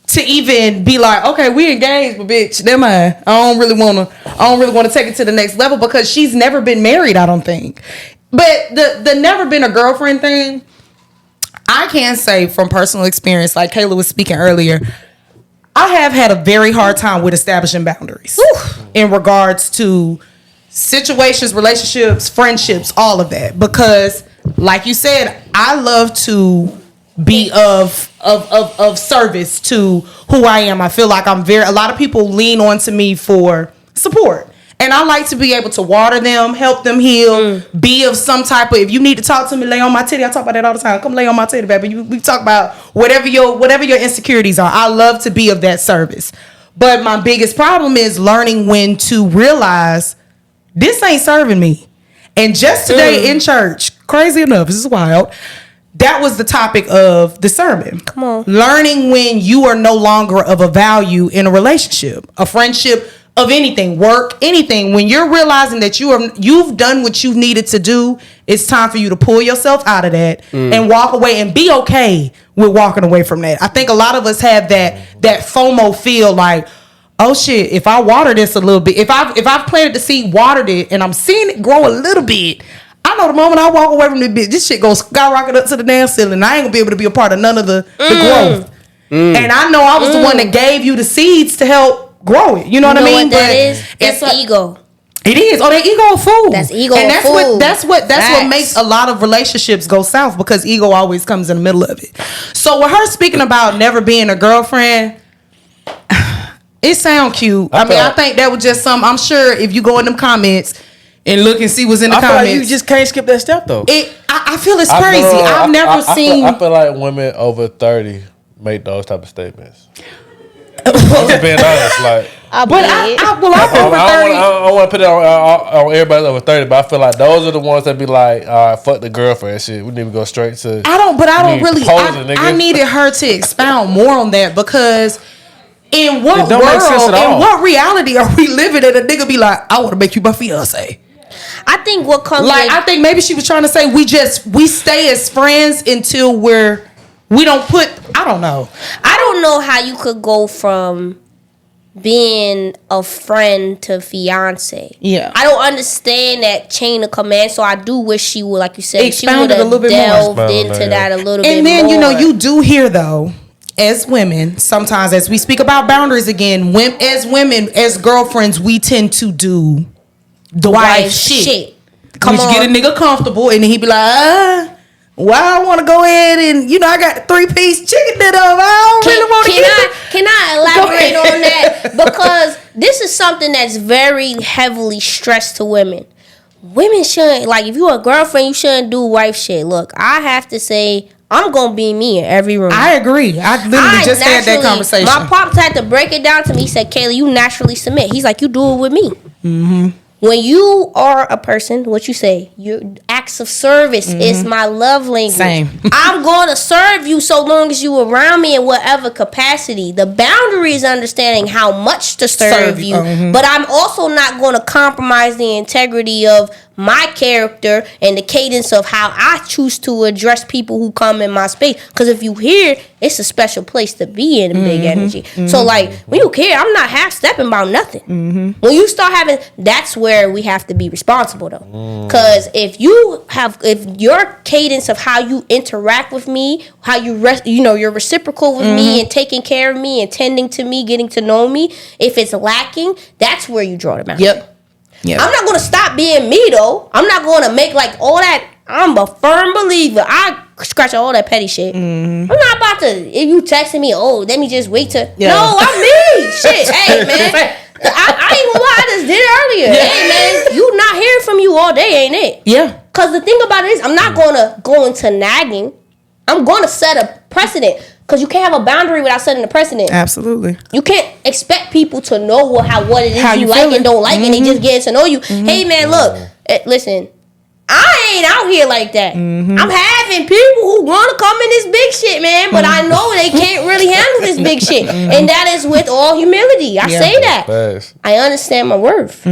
to even be like, okay, we engaged, but bitch, never mind. I don't really want to take it to the next level, because she's never been married, I don't think. But the never been a girlfriend thing, I can say from personal experience, like Kayla was speaking earlier, I have had a very hard time with establishing boundaries in regards to situations, relationships, friendships, all of that. Because, like you said, I love to be of service to who I am. I feel like a lot of people lean on to me for support. And I like to be able to water them, help them heal, be of some type of, if you need to talk to me, lay on my titty. I talk about that all the time. Come lay on my titty, baby. We talk about whatever your insecurities are. I love to be of that service. But my biggest problem is learning when to realize this ain't serving me. And just today in church, crazy enough, this is wild, that was the topic of the sermon. Come on. Learning when you are no longer of a value in a relationship, a friendship, of anything, work, anything. When you're realizing that you've done what you've needed to do, it's time for you to pull yourself out of that and walk away, and be okay with walking away from that. I think a lot of us have that FOMO feel like, oh shit, if I water this a little bit, if I've planted the seed, watered it, and I'm seeing it grow a little bit, I know the moment I walk away from this shit goes skyrocket up to the damn ceiling. I ain't gonna be able to be a part of none of the growth. And I know I was the one that gave you the seeds to help grow it. You know what I mean? What that is? It's ego. It is. Oh, that ego a fool. That's ego and a fool. That's what makes a lot of relationships go south, because ego always comes in the middle of it. So with her speaking about never being a girlfriend, it sound cute. I think that was just some. I'm sure if you go in them comments and look and see what's in the comments, feel like you just can't skip that step though. I feel it's crazy. I've never seen. I feel like women over 30 make those type of statements. I'm just being honest, like I prefer 30. I want to put it on everybody over 30, but I feel like those are the ones that be like, fuck the girlfriend shit. We need to go straight to. I needed her to expound more on that because in what world, in what reality are we living in? A nigga be like, I want to make you my fiance. I think what comes I think maybe she was trying to say we stay as friends until we don't put. I don't know. I don't know how you could go from being a friend to fiance. Yeah, I don't understand that chain of command. So I do wish she would, like you said, expound it a little bit more, delved into that a little bit. And then more. you do hear though, as women, sometimes as we speak about boundaries again, as girlfriends, we tend to do the wife shit. Come on, get a nigga comfortable, and then he be like, well, I want to go ahead and I got the 3-piece chicken dinner. I don't really want to get. Can I elaborate on that? Because this is something that's very heavily stressed to women. Women shouldn't, like, if you're a girlfriend, you shouldn't do wife shit. Look, I have to say, I'm gonna be me in every room. I agree. I literally just had that conversation. My pops had to break it down to me. He said, Kayla, you naturally submit. He's like, you do it with me. Mm-hmm. When you are a person, what you say, your acts of service is my love language. Same. I'm going to serve you so long as you around me in whatever capacity. The boundary is understanding how much to serve you, but I'm also not going to compromise the integrity of my character and the cadence of how I choose to address people who come in my space. Because if you hear, it's a special place to be in, big energy. So like, when you care, I'm not half-stepping about nothing. When you start having, that's where we have to be responsible though. Because if your cadence of how you interact with me, how you're reciprocal with me and taking care of me and tending to me, getting to know me, if it's lacking, that's where you draw the boundary. Yep. I'm not going to stop being me, though. I'm not going to make, like, all that. I'm a firm believer. I scratch all that petty shit. I'm not about to, if you texting me, let me just wait to. Yeah. No, I'm me. Shit. Hey, man. I ain't gonna lie. I just did it earlier. Yeah. Hey, man. You not hearing from you all day, ain't it? Yeah. Because the thing about it is, I'm not going to go into nagging. I'm going to set a precedent. Because you can't have a boundary without setting a precedent. Absolutely. You can't expect people to know what it is you like and don't like, and they just get to know you. Hey, man, look, listen, I ain't out here like that. I'm having people who want to come in this big shit, man, but I know they can't really handle this big shit. And that is with all humility. I say that. Fast. I understand my worth.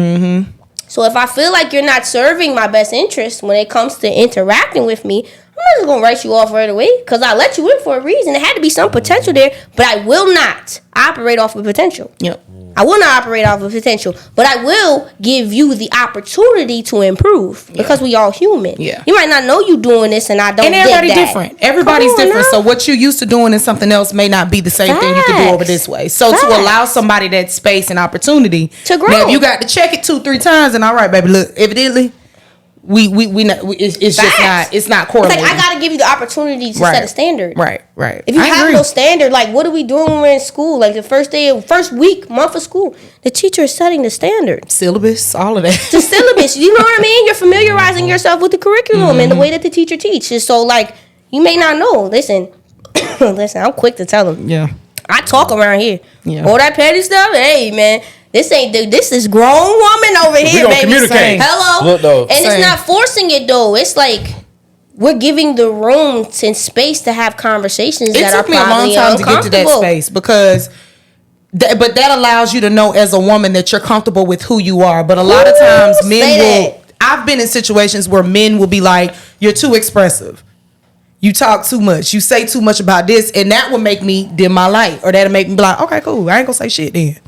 So if I feel like you're not serving my best interest when it comes to interacting with me, I'm not just going to write you off right away because I let you in for a reason. There had to be some potential there, but I will not operate off of potential. Yep. I will not operate off of potential, but I will give you the opportunity to improve because we all human. Yeah. You might not know you doing this and I don't. And everybody's different. Everybody's different. So what you used to doing in something else may not be the same thing you can do over this way. So to allow somebody that space and opportunity to grow. Now, if you got to check it 2-3 times and all right, baby, look, evidently we not, it's just not, it's not correlating. It's like I gotta give you the opportunity to set a standard. Right. If you have no standard, like what are we doing when we're in school? Like the first week, month of school, the teacher is setting the standard. Syllabus, all of that. The syllabus, you know what I mean? You're familiarizing yourself with the curriculum and the way that the teacher teaches. So like, you may not know. Listen, I'm quick to tell them. Yeah. I talk around here. Yeah. All that petty stuff, hey man. This is grown woman over here, baby. Communicate. Hello. Look, though. And it's not forcing it though. It's like we're giving the room and space to have conversations that are probably uncomfortable. It took me a long time to get to that space because but that allows you to know as a woman that you're comfortable with who you are. But a lot of times men will, I've been in situations where men will be like, you're too expressive. You talk too much. You say too much about this. And that will make me dim my light. Or that'll make me be like, okay, cool. I ain't gonna say shit then.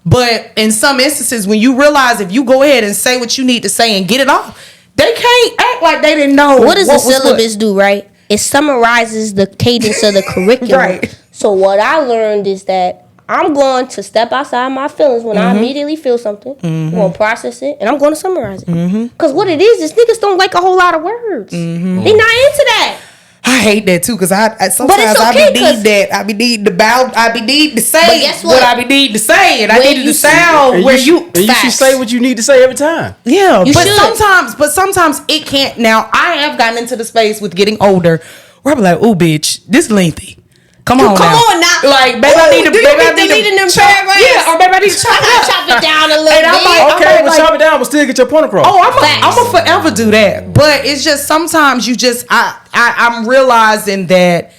But in some instances, when you realize if you go ahead and say what you need to say and get it off, they can't act like they didn't know. What does the syllabus do, right? It summarizes the cadence of the curriculum. Right. So what I learned is that I'm going to step outside my feelings when I immediately feel something. I'm going to process it, and I'm going to summarize it. Because what it is niggas don't like a whole lot of words. They're not into that. I hate that too because I sometimes I be needing that. I be needing to say what I be needing to say, and I need to sound where you. And you should say what you need to say every time. Yeah, but sometimes it can't. Now I have gotten into the space with getting older where I be like, "Oh, bitch, this lengthy." Come on now. Like, baby, I need to. Baby, I need deleting them chop. paragraphs. Yeah, or baby, I need to chop it. Chop it down a little And I'm bit. like, Okay, like, chop it down, but still get your point across. Oh, I'm gonna forever do that. But it's just sometimes you just I'm realizing that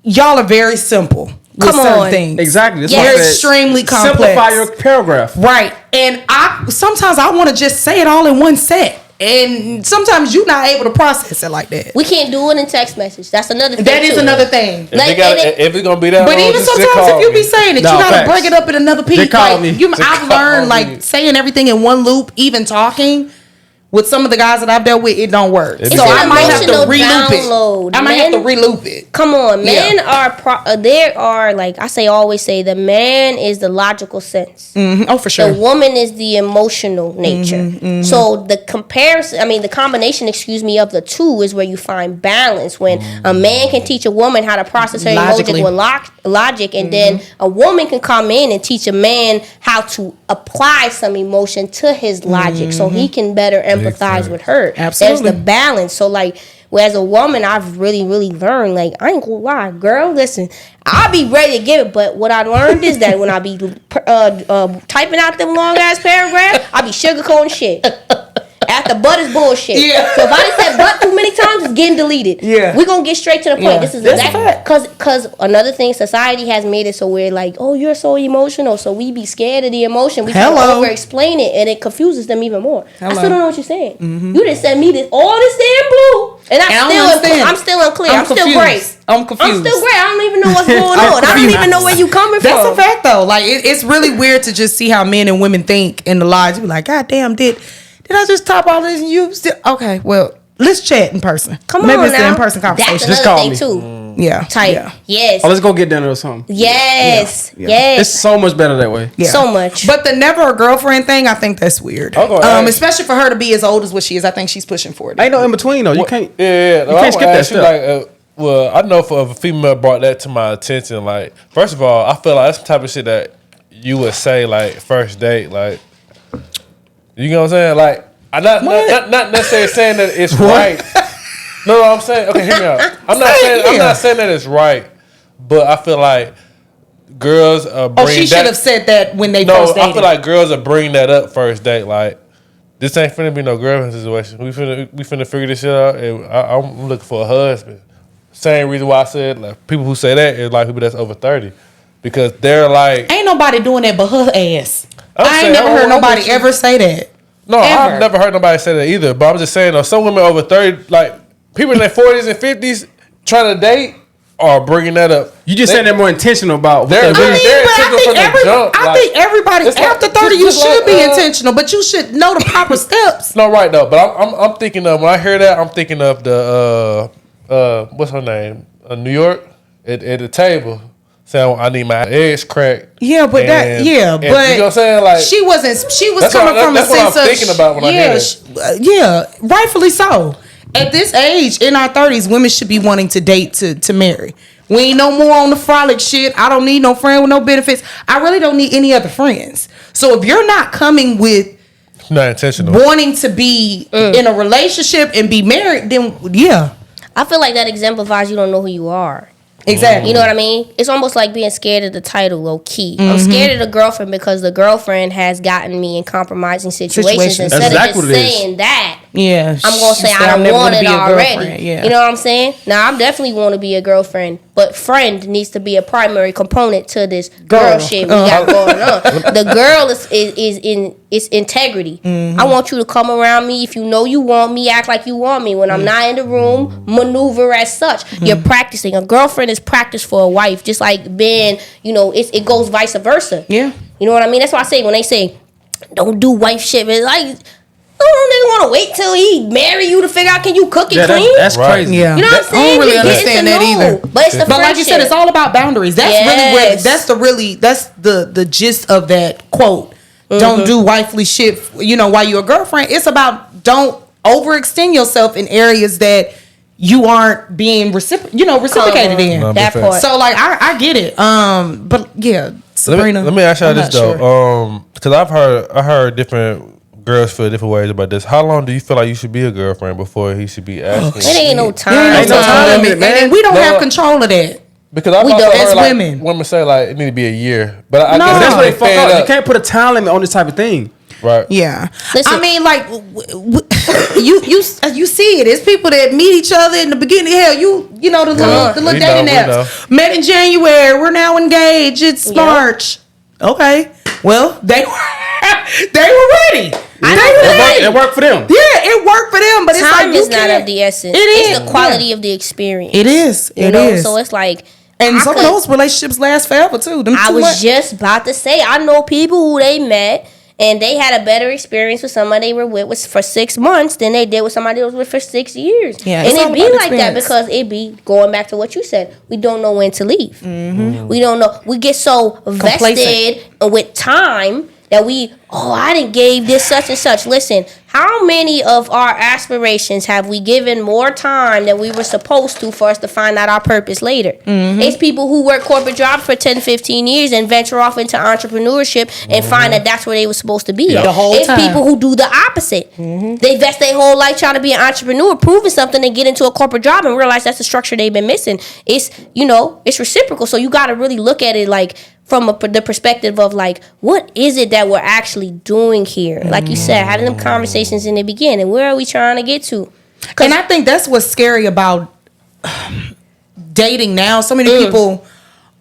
y'all are very simple with certain things. Exactly. That's You're why I said extremely complex. Simplify your paragraph. Right. And sometimes I want to just say it all in one set. And sometimes you're not able to process it like that. We can't do it in text message. That's another thing. That is another thing. If it's gonna be that, But even sometimes if you be saying it, you gotta facts. break it up in another piece. Just call Like, me. I've learned like saying everything in one loop, even talking. With some of the guys that I've dealt with, it don't work. It's so an I might have to emotional reloop download. it. I might have to reloop it. Come on, men there are like I always say, the man is the logical sense. Mm-hmm. Oh, for sure. The woman is the emotional nature. Mm-hmm. So the combination, of the two is where you find balance. When a man can teach a woman how to process her emotions with logic, and then a woman can come in and teach a man how to apply some emotion to his logic, so he can better empathize with her. Absolutely. There's the balance. So like, as a woman, I've really, really learned, like, I ain't gonna lie, girl, listen, I'll be ready to give it, but what I learned is that when I be typing out them long ass paragraphs, I be sugarcoating shit. After butt is bullshit. Yeah. So if I done said butt too many times, it's getting deleted. Yeah. We gonna get straight to the point. Yeah. This is That's exactly because another thing, society has made it so we're like, oh, you're so emotional, so we be scared of the emotion. We try to over explain it, and it confuses them even more. I still don't know what you're saying. Mm-hmm. You didn't send me all this damn blue, and I'm still unclear. I'm still gray. I'm confused. I'm still gray. I don't even know what's going on. I don't even know where you coming from. That's a fact though. Like it's really weird to just see how men and women think in the lives. You be like, God damn, did I just top all this and you still okay? Well, let's chat in person. Maybe it's the in-person conversation. That's Just another call thing me. too. Yeah. Type. Yeah. Yes. Oh, let's go get dinner or something. Yes. Yeah. Yes. It's so much better that way. Yeah. So much. But the never a girlfriend thing, I think that's weird. Especially for her to be as old as what she is. I think she's pushing for it. Ain't no in between though. You can't. Yeah. You can't skip that step. Well, I know if a female brought that to my attention, like, first of all, I feel like that's the type of shit that you would say, like, first date, like, you know what I'm saying? Like, I'm not necessarily saying that it's right. No, I'm saying, okay, hear me out. I'm not saying that it's right, but I feel like girls bring she should have said that when they first dated. I feel like girls are bring that up first date, like, this ain't finna be no girlfriend situation. We finna figure this shit out, and I'm looking for a husband. Same reason why I said, like, people who say that is like people that's over 30, because they're like, ain't nobody doing that but her ass. I ain't never heard nobody ever say that. No, I've never heard nobody say that either. But I'm just saying, though, some women over 30, like people in their 40s and 50s trying to date, are bringing that up. You just saying they're more intentional about. I think everybody after 30, you should be intentional, but you should know the proper steps. No, right though. But I'm thinking of, when I hear that, I'm thinking of the what's her name? New York at the table saying I need my eggs cracked. Yeah, but but you know what I'm saying? Like she was coming from a sense of. That's what I'm thinking about when I hear that. Yeah, rightfully so. At this age, in our 30s, women should be wanting to date to marry. We ain't no more on the frolic shit. I don't need no friend with no benefits. I really don't need any other friends. So if you're not coming with not intentional wanting to be in a relationship and be married, then yeah. I feel like that exemplifies you don't know who you are. Exactly. You know what I mean? It's almost like being scared of the title, low key. I'm scared of the girlfriend because the girlfriend has gotten me in compromising situations. Instead exactly of just saying that, yeah, I'm going to say I don't want it already. Yeah. You know what I'm saying? Now, I definitely want to be a girlfriend, but friend needs to be a primary component to this girl shit we got going on. The girl is integrity. I want you to come around me. If you know you want me, act like you want me. When I'm not in the room, maneuver as such. You're practicing. A girlfriend is practice for a wife, just like being, it goes vice versa. Yeah. You know what I mean? That's why I say, when they say, don't do wife shit, it's like, nigga want to wait till he marry you to figure out can you cook it clean? That's crazy. Yeah. You know what I'm saying? I don't really understand that either. But it's the But like you said, it's all about boundaries. That's really where that's the gist of that quote. Don't do wifely shit, while you're a girlfriend. It's about don't overextend yourself in areas that you aren't being reciprocated in. That part. So like I get it. But yeah, Sabrina. Let me ask y'all this though. Because I heard different girls feel different ways about this. How long do you feel like you should be a girlfriend before he should be asking? It ain't no time. Ain't no time limit, man. And we don't have control of that. Because I've We also don't, heard as like, women. women say like it need to be a year, but I No, guess that's where they fuck fed up. You can't put a time limit on this type of thing. Right. Yeah. Listen. I mean, like, you see it. It's people that meet each other in the beginning. Hell, you know the little dating apps. Met in January. We're now engaged. It's March. Okay. Well, they were ready. It worked for them. Yeah, it worked for them. But it's time like you is not can't. of the essence. It is. It's the quality of the experience. It is. You It know? is. So it's like. And some of those relationships last forever too. I was just about to say, I know people who they met and they had a better experience with somebody they were with for 6 months than they did with somebody they was with for 6 years. Yeah, and it be like that because it be going back to what you said. We don't know when to leave. Mm-hmm. We don't know. We get so vested with time that I didn't gave this such and such. Listen, how many of our aspirations have we given more time than we were supposed to for us to find out our purpose later? Mm-hmm. It's people who work corporate jobs for 10, 15 years and venture off into entrepreneurship and find that that's where they were supposed to be. The whole it's time. people who do the opposite. They invest their whole life trying to be an entrepreneur, proving something, and get into a corporate job and realize that's the structure they've been missing. It's, it's reciprocal. So you got to really look at it like, from the perspective of like, what is it that we're actually doing here? Like you said, having them conversations in the beginning. Where are we trying to get to? And I think that's what's scary about dating now. So many people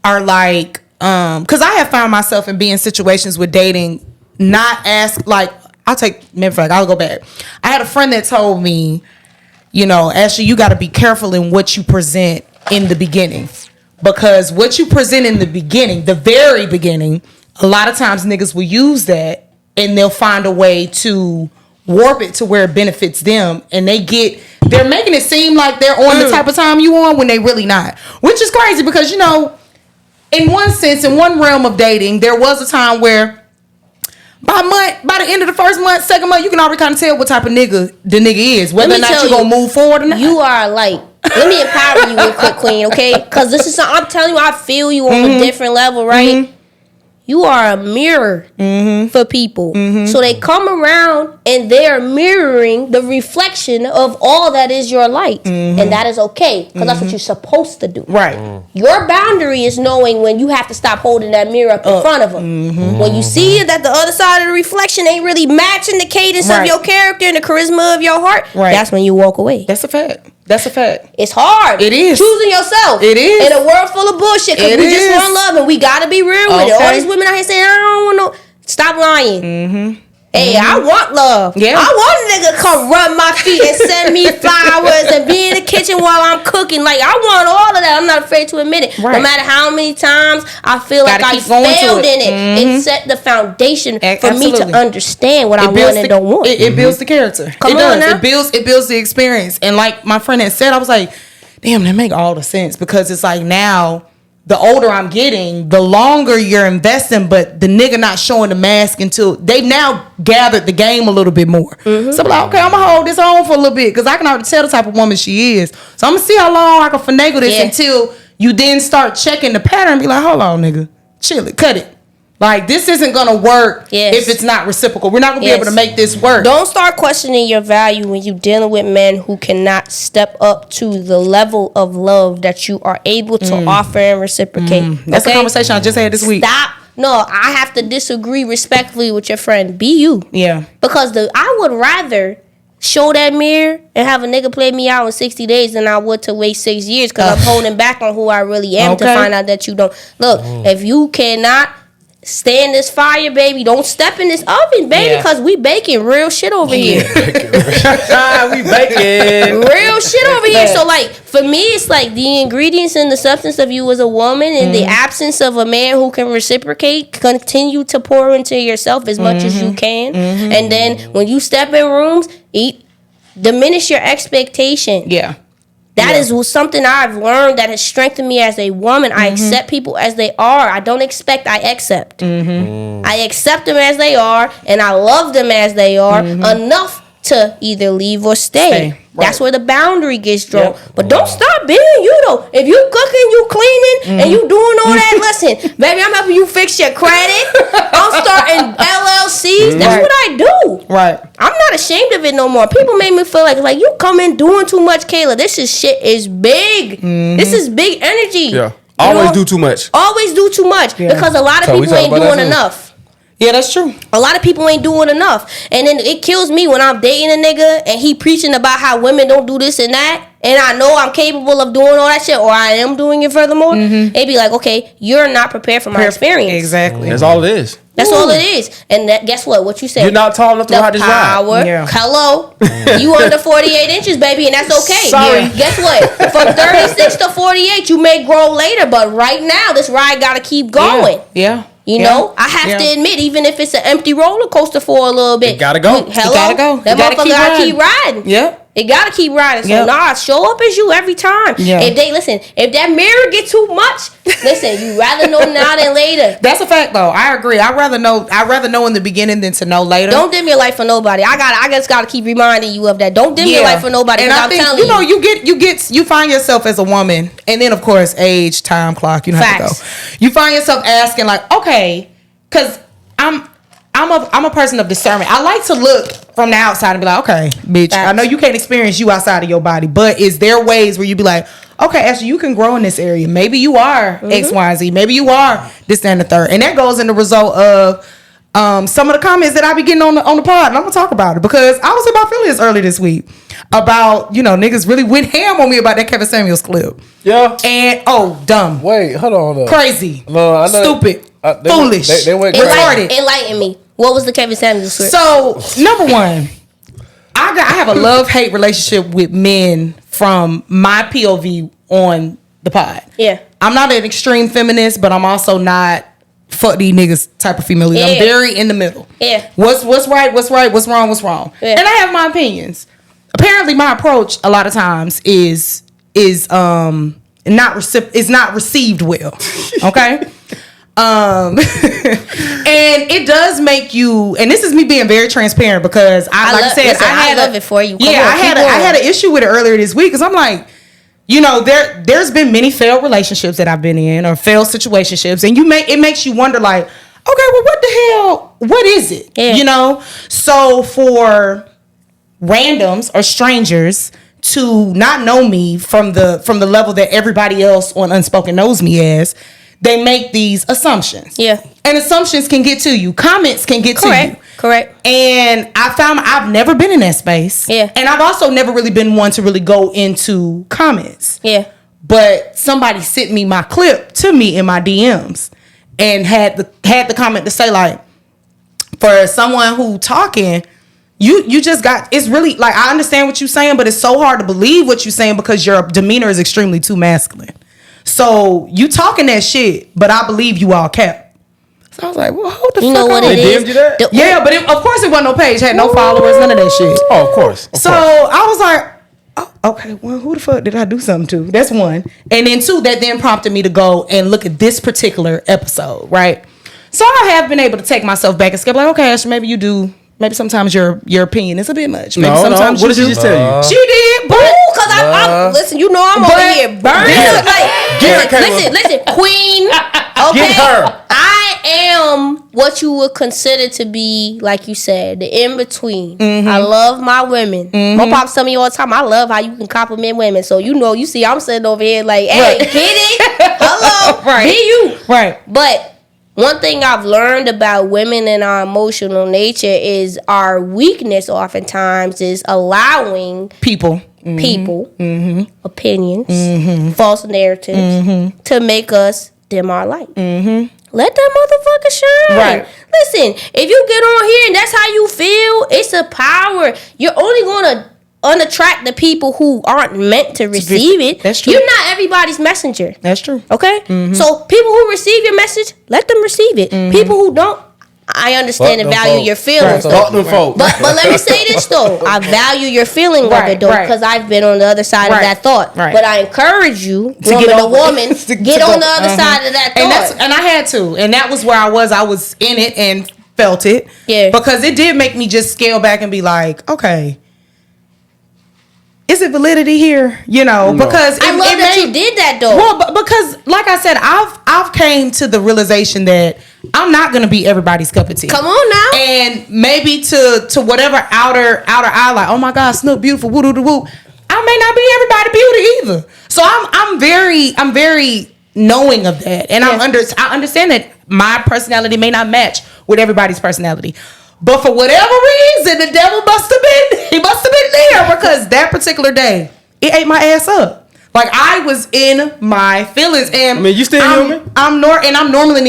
are like, because I have found myself in being situations with dating, not ask like, I'll go back. I had a friend that told me, Ashley, you got to be careful in what you present in the beginning. Because what you present in the beginning, the very beginning, a lot of times niggas will use that and they'll find a way to warp it to where it benefits them. And they're making it seem like they're on the type of time you on when they really not. Which is crazy because, in one sense, in one realm of dating, there was a time where by the end of the first month, second month, you can already kind of tell what type of nigga the nigga is. Whether or not you're going to move forward or not. You are like, let me empower you real quick, Queen, okay? Because this is something, I'm telling you, I feel you on a different level, right? You are a mirror for people. So they come around and they're mirroring the reflection of all that is your light. And that is okay, because that's what you're supposed to do. Right. Your boundary is knowing when you have to stop holding that mirror up in front of them. When you see that the other side of the reflection ain't really matching the cadence of your character and the charisma of your heart, that's when you walk away. That's a fact. That's a fact. It's hard. It is. Choosing yourself. It is. In a world full of bullshit. Because we just want love and we got to be real with it. All these women out here saying, I don't want no... Stop lying. Hey, I want love. Yeah. I want a nigga to come rub my feet and send me flowers and be in the kitchen while I'm cooking. Like, I want all of that. I'm not afraid to admit it. No matter how many times I feel like I failed in it. It set the foundation for me to understand what I want and don't want. It builds the character. Come on now. It builds the experience. And like my friend had said, I was like, damn, that make all the sense. Because it's like now, the older I'm getting, the longer you're investing, but the nigga not showing the mask until they've now gathered the game a little bit more. So I'm like, okay, I'm gonna hold this on for a little bit because I can already tell the type of woman she is. So I'm gonna see how long I can finagle this until you then start checking the pattern and be like, hold on, nigga, chill it, cut it. Like, this isn't gonna work if it's not reciprocal. We're not gonna be able to make this work. Don't start questioning your value when you're dealing with men who cannot step up to the level of love that you are able to offer and reciprocate. That's a conversation I just had this week. Stop. No, I have to disagree respectfully with your friend. Be you. Yeah. Because I would rather show that mirror and have a nigga play me out in 60 days than I would to wait 6 years because I'm holding back on who I really am to find out that you don't. Look, if you cannot stay in this fire, baby, don't step in this oven, baby, because we baking real shit over here. We baking real shit over here. So like, for me, it's like the ingredients and the substance of you as a woman in the absence of a man who can reciprocate, continue to pour into yourself as much as you can. And then when you step in rooms, diminish your expectation. Yeah. That is something I've learned that has strengthened me as a woman. I accept people as they are. I don't expect, I accept. I accept them as they are, and I love them as they are enough to either leave or stay. That's where the boundary gets drawn. But don't stop being you, though. If you cooking, you cleaning, and you doing all that, let's listen, baby, I'm helping you fix your credit. I'm starting LLCs. That's what I do. Right. I'm not ashamed of it no more. People make me feel like you come in doing too much, Kayla. This shit is big. This is big energy. Yeah. Always do too much. Always do too much because a lot of people ain't doing enough. Yeah, that's true. A lot of people ain't doing enough. And then it kills me when I'm dating a nigga and he preaching about how women don't do this and that. And I know I'm capable of doing all that shit, or I am doing it furthermore. They be like, okay, you're not prepared for my experience. Exactly. That's all it is. That's all it is. And guess what you said? You're not tall enough to ride this ride. Power. Yeah. Hello. You under 48 inches, baby, and that's okay. Sorry. Guess what? From 36 to 48, you may grow later, but right now, this ride got to keep going. Yeah. You know, I have to admit, even if it's an empty roller coaster for a little bit, it gotta go. Hello, gotta go. That motherfucker gotta keep riding. Yeah. It gotta keep riding. So show up as you every time. Yeah. If that mirror get too much, listen, you rather know now than later. That's a fact, though. I agree. I'd rather know in the beginning than to know later. Don't dim your light for nobody. I just gotta keep reminding you of that. Don't dim your light for nobody. And I think telling you find yourself as a woman, and then of course age, time clock. You know how to go. You find yourself asking like, okay, because I'm a person of discernment. I like to look from the outside and be like, okay, bitch, I know you can't experience you outside of your body, but is there ways where you be like, okay, Ashley, you can grow in this area. Maybe you are X, Y, and Z. Maybe you are this, and the third. And that goes in the result of some of the comments that I be getting on the pod. And I'm going to talk about it because I was in my feelings early this week about, niggas really went ham on me about that Kevin Samuels clip. Yeah. And, dumb. Wait, hold on. Crazy. No, I know. Stupid. Foolish. They went Enlighten me. What was the Kevin Samuels clip? So, number one, I have a love-hate relationship with men from my POV on the pod. Yeah. I'm not an extreme feminist, but I'm also not fuck these niggas type of female. I'm very in the middle. Yeah. What's right, what's wrong. Yeah. And I have my opinions. Apparently my approach a lot of times is not received well. Okay? And it does make you, and this is me being very transparent because I love it for you. I had an issue with it earlier this week because I'm like, there's been many failed relationships that I've been in or failed situationships, and it makes you wonder like, okay, well, what the hell? What is it? Yeah. So for randoms or strangers to not know me from the level that everybody else on Unspoken knows me as, they make these assumptions. Yeah. And assumptions can get to you. Comments can get to you. Correct. And I found I've never been in that space. Yeah. And I've also never really been one to really go into comments. Yeah. But somebody sent me my clip to me in my DMs and had the comment to say like, for someone who talking, you just got, it's really like, I understand what you're saying, but it's so hard to believe what you're saying because your demeanor is extremely too masculine. So you talking that shit, but I believe you all cap. So I was like, well, hold the fuck know what on. it is? You that? Yeah, but of course it wasn't no page, had no followers, none of that shit. Oh, of course. So I was like, oh, okay, well, who the fuck did I do something to? That's one. And then two, that then prompted me to go and look at this particular episode, right? So I have been able to take myself back and skip like, okay, Ashley, maybe you do. Maybe sometimes your opinion is a bit much. Maybe sometimes what did she just tell you? She did, but because I'm listen, I'm over here burning. Listen, queen. Okay, Get her. I am what you would consider to be, like you said, the in between. Mm-hmm. I love my women. My pops tell me all the time, I love how you can compliment women. So you see, I'm sitting over here like, hey, get it? Hello, right? Be you, right? But one thing I've learned about women and our emotional nature is our weakness oftentimes is allowing people, opinions, false narratives to make us dim our light. Let that motherfucker shine. Right. Listen, if you get on here and that's how you feel, it's a power. You're only going to unattract the people who aren't meant to receive it. That's true. You're not everybody's messenger. That's true. Okay? So people who receive your message, let them receive it. People who don't, I understand and value your feelings. Fuck them folks. But let me say this though. I value your feeling of it though, because I've been on the other side of that thought. Right. But I encourage you, to get on the other side of that thought. And I had to. And that was where I was in it and felt it. Yeah. Because it did make me just scale back and be like, okay, is it validity here? You know, No. because I love that you did that though. Well, because like I said, I've came to the realization that I'm not gonna be everybody's cup of tea. Come on now. And maybe to whatever outer eye, like, oh my God, Snoop beautiful, woo doo doo woo. I may not be everybody beauty either. So I'm very knowing of that, and I understand that my personality may not match with everybody's personality. But for whatever reason, the devil must have been there, because that particular day, it ate my ass up. Like, I was in my feelings, and I mean, you still human? I'm normally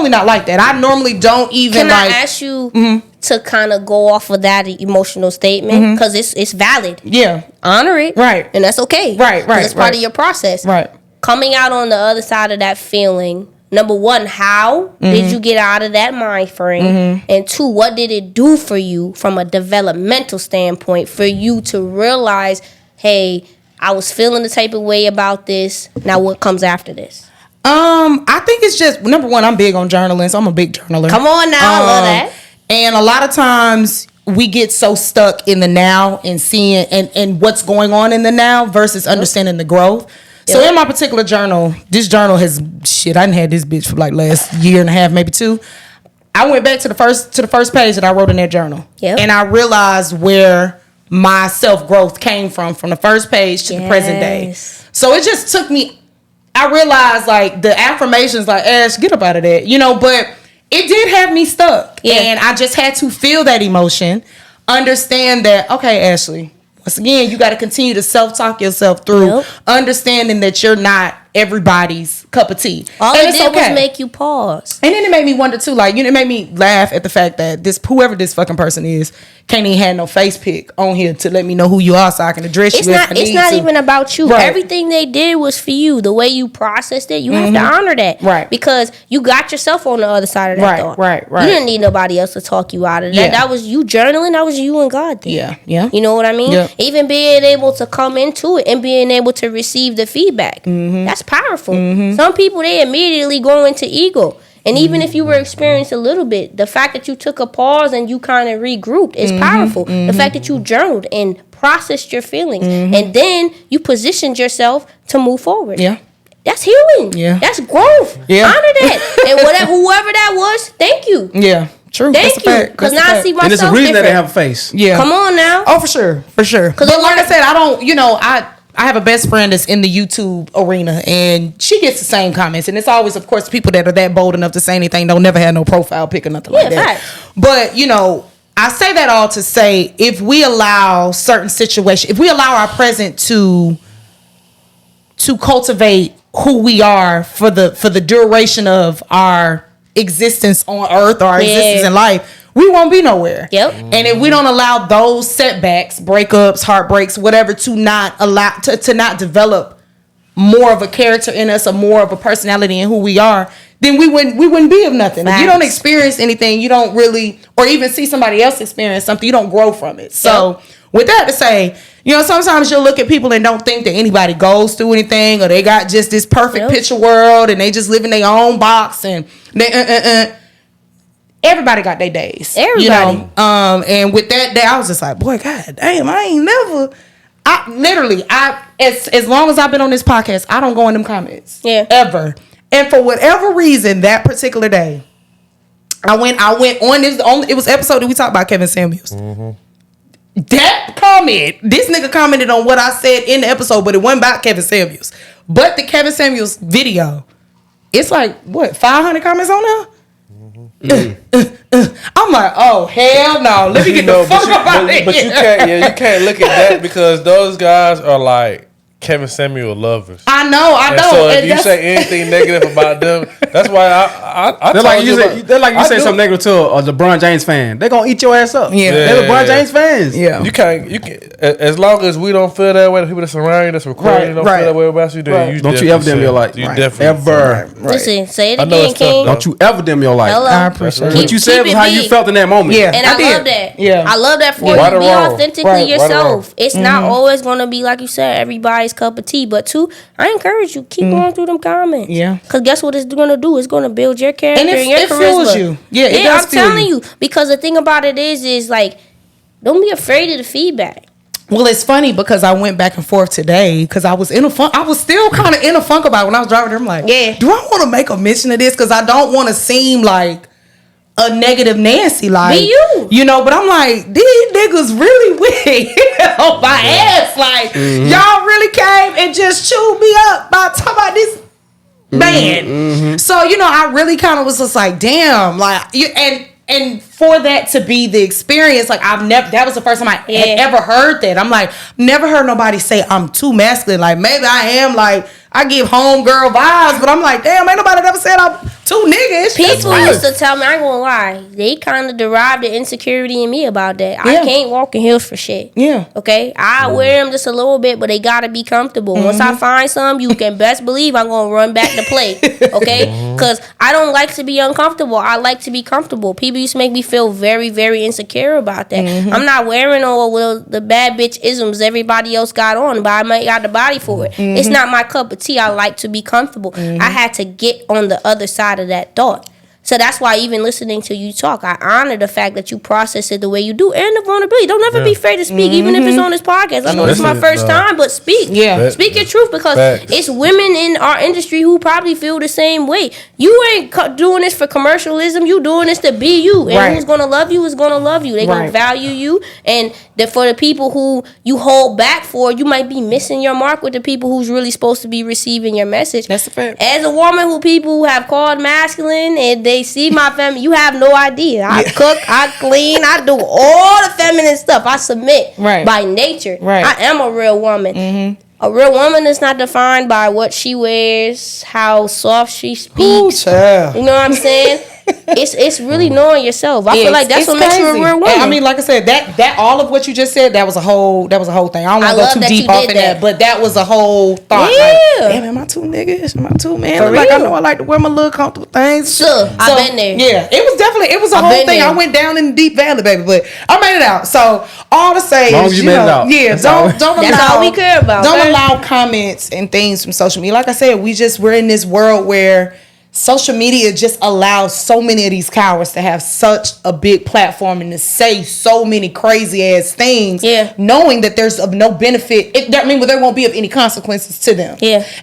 not like that. I normally don't even. Can I ask you to kind of go off of that emotional statement, because it's valid? Yeah, honor it, right, and that's okay, right. That's part of your process, right. Coming out on the other side of that feeling. Number one, how did you get out of that mind frame? And two, what did it do for you from a developmental standpoint for you to realize, hey, I was feeling the type of way about this. Now what comes after this? I think it's just, number one, I'm big on journaling, so I'm a big journaler. Come on now, I love that. And a lot of times we get so stuck in the now and seeing and what's going on in the now versus understanding the growth. So in my particular journal, this journal has I done had this bitch for like last year and a half, maybe 2. I went back to the first page that I wrote in that journal. And I realized where my self-growth came from the first page to the present day. So it just took me, I realized like the affirmations like, Ash, get up out of that, you know, but it did have me stuck. And I just had to feel that emotion, understand that, okay, Ashley, once again, you got to continue to self-talk yourself through understanding that you're not everybody's cup of tea. All it did was make you pause. And then it made me wonder too, like, you know, it made me laugh at the fact that whoever this fucking person is can't even have no face pic on here to let me know who you are so I can address you. It's not even about you. Right. Everything they did was for you. The way you processed it, you have to honor that. Right. Because you got yourself on the other side of that thought. Right. You didn't need nobody else to talk you out of that. Yeah. That was you journaling. That was you and God there. Yeah. You know what I mean? Yeah. Even being able to come into it and being able to receive the feedback. That's powerful. Some people, they immediately go into ego. And even if you were experienced a little bit, the fact that you took a pause and you kind of regrouped is powerful. The fact that you journaled and processed your feelings and then you positioned yourself to move forward. Yeah. That's healing. Yeah. That's growth. Yeah. Honor that. And whoever that was, thank you. Yeah. True. Thank you. Because now I see myself. And there's a reason that they have a face. Yeah. Come on now. Oh, for sure. But like I said, I don't, you know, I have a best friend that's in the YouTube arena, and she gets the same comments. And it's always, of course, people that are that bold enough to say anything don't never have no profile pic or nothing like that. Fact. But, you know, I say that all to say, if we allow certain situations, if we allow our present to cultivate who we are for the duration of our existence on earth or our existence in life, we won't be nowhere. Yep. And if we don't allow those setbacks, breakups, heartbreaks, whatever, to not allow to not develop more of a character in us or more of a personality in who we are, then we wouldn't be of nothing. Facts. If you don't experience anything, you don't really, or even see somebody else experience something, you don't grow from it. So with that to say, you know, sometimes you'll look at people and don't think that anybody goes through anything, or they got just this perfect picture world and they just live in their own box and they everybody got their days. Everybody. You know? And with that day, I was just like, boy, god damn, I ain't never. As long as I've been on this podcast, I don't go in them comments. Yeah. Ever. And for whatever reason, that particular day, I went on this. It was episode that we talked about Kevin Samuels. That comment, this nigga commented on what I said in the episode, but it wasn't about Kevin Samuels. But the Kevin Samuels video, it's like, what, 500 comments on there? I'm like, oh hell no! Let me get the fuck up out of here. But you can't look at that because those guys are like Kevin Samuel lovers. I know. So if you say anything negative about them, that's why I they're like you say something negative to a LeBron James fan. They're gonna eat your ass up. Yeah, they're LeBron James fans. Yeah, you can't. As long as we don't feel that way, the people that surround you, that's recording, don't feel that way about you. Then you don't you ever dim your light. You definitely ever. Listen, say it again, King. Don't you ever dim your light. Hello. I appreciate what you said was how you felt in that moment. Yeah, and I love that. Yeah, I love that for you. Be authentically yourself. It's not always gonna be like you said, everybody's cup of tea, but two, I encourage you, keep going through them comments. Yeah. Because guess what it's going to do? It's going to build your character and your charisma. Fuels you. Yeah, it does. I'm telling you. Because the thing about it is like, don't be afraid of the feedback. Well, it's funny because I went back and forth today because I was in a funk. I was still kind of in a funk about it when I was driving there. I'm like, do I want to make a mention of this? Because I don't want to seem like a negative Nancy, like you know. But I'm like, these niggas really went on my ass. Like y'all really came and just chewed me up by talking about this man. So you know, I really kind of was just like, damn, like and for that to be the experience, like that was the first time I had ever heard that. I'm like, never heard nobody say I'm too masculine. Like maybe I am, like I give homegirl vibes, but I'm like, damn, ain't nobody ever said I'm too niggish. People used to tell me, I ain't gonna lie, they kind of derived the insecurity in me about that. I can't walk in heels for shit. Okay? I wear them just a little bit, but they gotta be comfortable. Once I find some, you can best believe I'm gonna run back to play. Okay? Because I don't like to be uncomfortable. I like to be comfortable. People used to make me feel very, very insecure about that. I'm not wearing all the bad bitch isms everybody else got on, but I might got the body for it. It's not my cup of tea. I like to be comfortable. I had to get on the other side of that thought. So that's why even listening to you talk, I honor the fact that you process it the way you do and the vulnerability. Don't ever be afraid to speak, even if it's on this podcast. I know this is my first time, but speak. Speak your truth because it's women in our industry who probably feel the same way. You ain't doing this for commercialism. You doing this to be you. And who's going to love you is going to love you. They're going to value you. And for the people who you hold back for, you might be missing your mark with the people who's really supposed to be receiving your message. That's a fact. As a woman who people have called masculine and they see my family, you have no idea. I cook, I clean, I do all the feminine stuff. I submit by nature. I am a real woman. A real woman is not defined by what she wears, how soft she speaks. You know what I'm saying? It's really knowing yourself. I feel like that's what makes you a real woman. And I mean, like I said, that all of what you just said, that was a whole thing. I don't want to go too deep off in that, but that was a whole thought. Like, damn, am I too niggish? Am I too man? Like I know I like to wear my little comfortable things. Sure, I've been there. Yeah, it was a whole thing. I went down in the deep valley, baby, but I made it out. So all to say is, you know, that's all we care about. Don't allow comments and things from social media. Like I said, we're in this world where social media just allows so many of these cowards to have such a big platform and to say so many crazy ass things, knowing that there's of no benefit. There won't be of any consequences to them.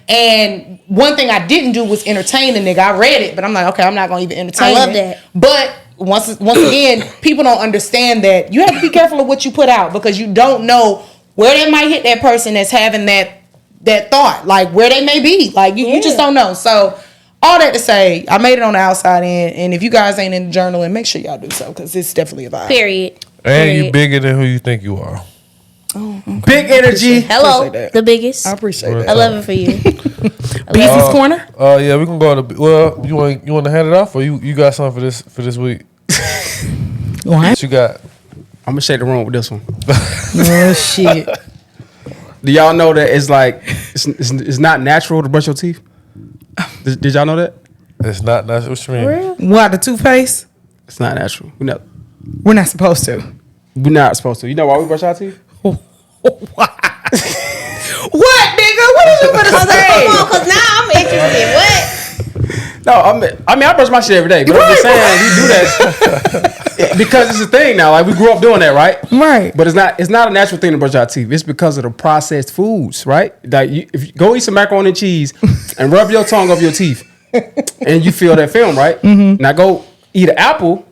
And one thing I didn't do was entertain the nigga. I read it, but I'm like, okay, I'm not gonna even entertain. I love that. But once again, people don't understand that you have to be careful of what you put out because you don't know where they might hit that person that's having that thought, like where they may be. Like you just don't know. So all that to say, I made it on the outside end, and if you guys ain't in the journaling, make sure y'all do so because it's definitely a vibe. Period. And you bigger than who you think you are. Oh, okay. Big energy. Hello, the biggest. I appreciate that. I love it for you. Beezy's corner. Yeah, we can go to. Well, you want to hand it off, or you got something for this week? What you got? I'm gonna shake the room with this one. Oh shit! Do y'all know that it's like it's not natural to brush your teeth? Did y'all know that? It's not natural. What you mean? What, the toothpaste? It's not natural. We're not supposed to. We're not supposed to. You know why we brush our teeth? What, nigga? What is you gonna say? Come on, cause now I'm interested. What? No, I mean I brush my shit every day, but I'm just saying we do that because it's a thing now. Like we grew up doing that, right? Right. But it's not a natural thing to brush our teeth. It's because of the processed foods, right? Like if you go eat some macaroni and cheese and rub your tongue over your teeth, and you feel that film, right? Now go eat an apple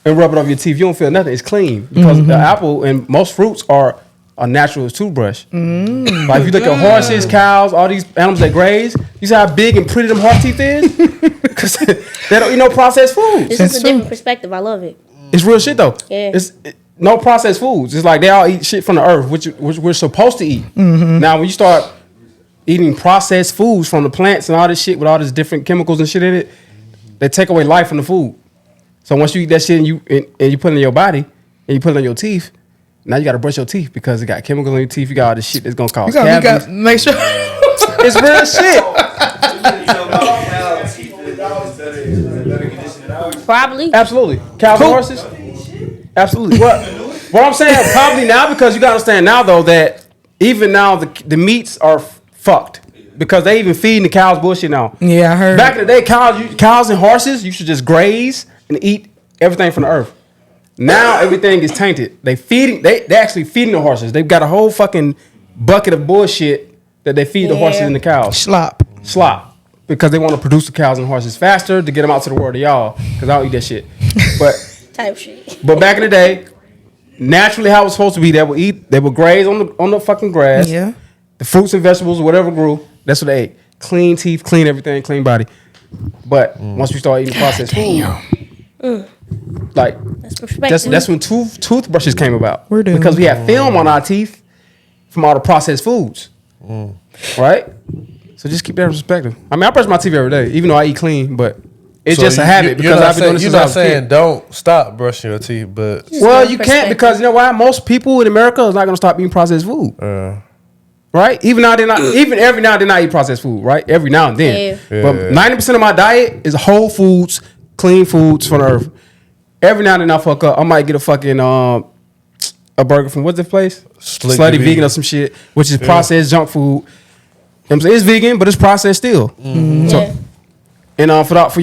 and rub it over your teeth. You don't feel nothing. It's clean because the apple and most fruits are a natural toothbrush. Like if you look at horses, cows, all these animals that graze, you see how big and pretty them horse teeth is? Because they don't eat no processed foods. This is a different perspective. I love it. It's real shit though. Yeah. No processed foods. It's like they all eat shit from the earth, which we're supposed to eat. Now when you start eating processed foods from the plants and all this shit with all these different chemicals and shit in it, they take away life from the food. So once you eat that shit and you put it in your body and you put it on your teeth, now you got to brush your teeth because it got chemicals on your teeth. You got all this shit that's gonna cause cavities. You got to make sure it's real shit. Probably. Absolutely. Cows and horses. Absolutely. What I'm saying probably now because you got to understand now though that even now the meats are fucked because they even feeding the cows bullshit now. Yeah, I heard. Back in the day, cows and horses, you should just graze and eat everything from the earth. Now everything is tainted. They actually feeding the horses. They've got a whole fucking bucket of bullshit that they feed the horses and the cows. Slop. Because they want to produce the cows and horses faster to get them out to the world of y'all. Because I don't eat that shit. But type shit. But back in the day, naturally how it was supposed to be, they would graze on the fucking grass. Yeah. The fruits and vegetables, whatever grew, that's what they ate. Clean teeth, clean everything, clean body. But once we start eating processed food, like that's when toothbrushes came about. Because we had film on our teeth from all the processed foods. Right? So just keep that in perspective. I mean, I brush my teeth every day, even though I eat clean, but it's just a habit because I've been doing this since I was a kid. You're not saying don't stop brushing your teeth, but well, you can't because you know why? Most people in America is not going to stop eating processed food. Right? Even every now and then I eat processed food, right? Every now and then. Yeah. But 90% of my diet is whole foods, clean foods from the earth. Every now and then I fuck up. I might get a fucking a burger from what's the place? Slutty Vegan or some shit, which is processed junk food. You know what I'm saying? It's vegan, but it's processed still. So, and for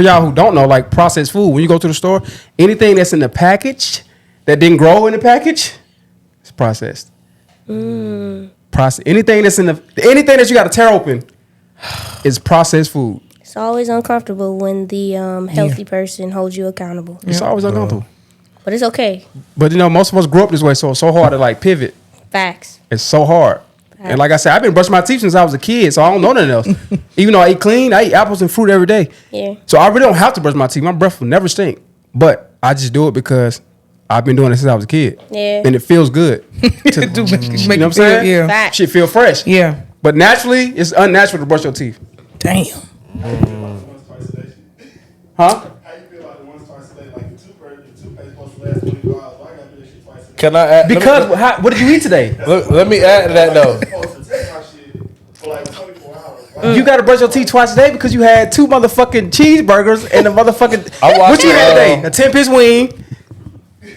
y'all who don't know, like processed food, when you go to the store, anything that's in the package that didn't grow in the package, it's processed. Anything that you got to tear open is processed food. It's always uncomfortable when the healthy person holds you accountable. It's always uncomfortable. But it's okay. But you know, most of us grew up this way, so it's so hard to like pivot. Facts. It's so hard. And like I said, I've been brushing my teeth since I was a kid, so I don't know nothing else. Even though I eat clean, I eat apples and fruit every day. Yeah. So I really don't have to brush my teeth. My breath will never stink. But I just do it because I've been doing it since I was a kid. Yeah. And it feels good. You know what I'm saying? Yeah. Facts. Shit feel fresh. Yeah. But naturally, it's unnatural to brush your teeth. Damn. Huh? Can I add? Because what did you eat today? Let me add to that though. You got to brush your teeth twice a day because you had 2 motherfucking cheeseburgers and a motherfucking. What you had today? A 10-piece wing.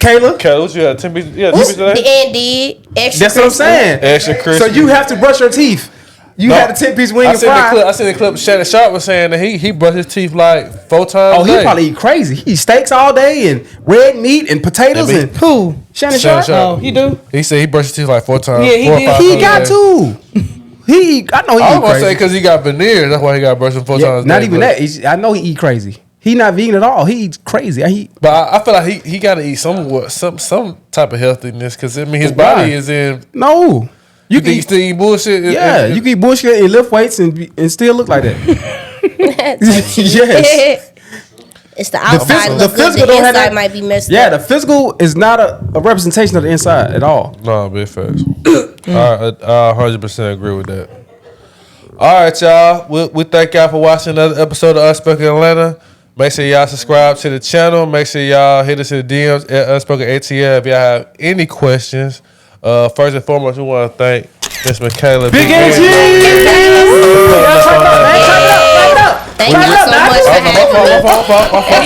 Kayla, what you had? 10-piece? Yeah, 10-piece today. And did extra. That's what I'm saying. Extra crispy. So you have to brush your teeth. You had a 10-piece wing and fries. I seen the clip. Shannon Sharp was saying that he brushed his teeth like 4 times. Oh, a he day. probably eat crazy. He eat steaks all day and red meat and potatoes and who? Shannon Sharp. Oh, he do. He said he brushed his teeth like 4 times. Yeah, he 4 or did. 5 He times got a day. to. I know he I eat was gonna say crazy. because he got veneers. That's why he got brushed 4 times. Not a day, even but- that. I know he eat crazy. He not vegan at all. He eats crazy. But I feel like he got to eat some type of healthiness because I mean his Why? body is in. No. You can still eat bullshit. Yeah, you can eat bullshit and lift weights and still look like that. Yes. It's the outside the look good. physical The don't have inside that. might be messed Yeah, up. the physical is not a representation of the inside at all. No, big facts. I 100% agree with that. All right, y'all. We thank y'all for watching another episode of Unspoken Atlanta. Make sure y'all subscribe to the channel. Make sure y'all hit us in the DMs at Unspoken ATL if y'all have any questions. First and foremost, we want to thank Miss Mikayla. Big Thank you so much for having me.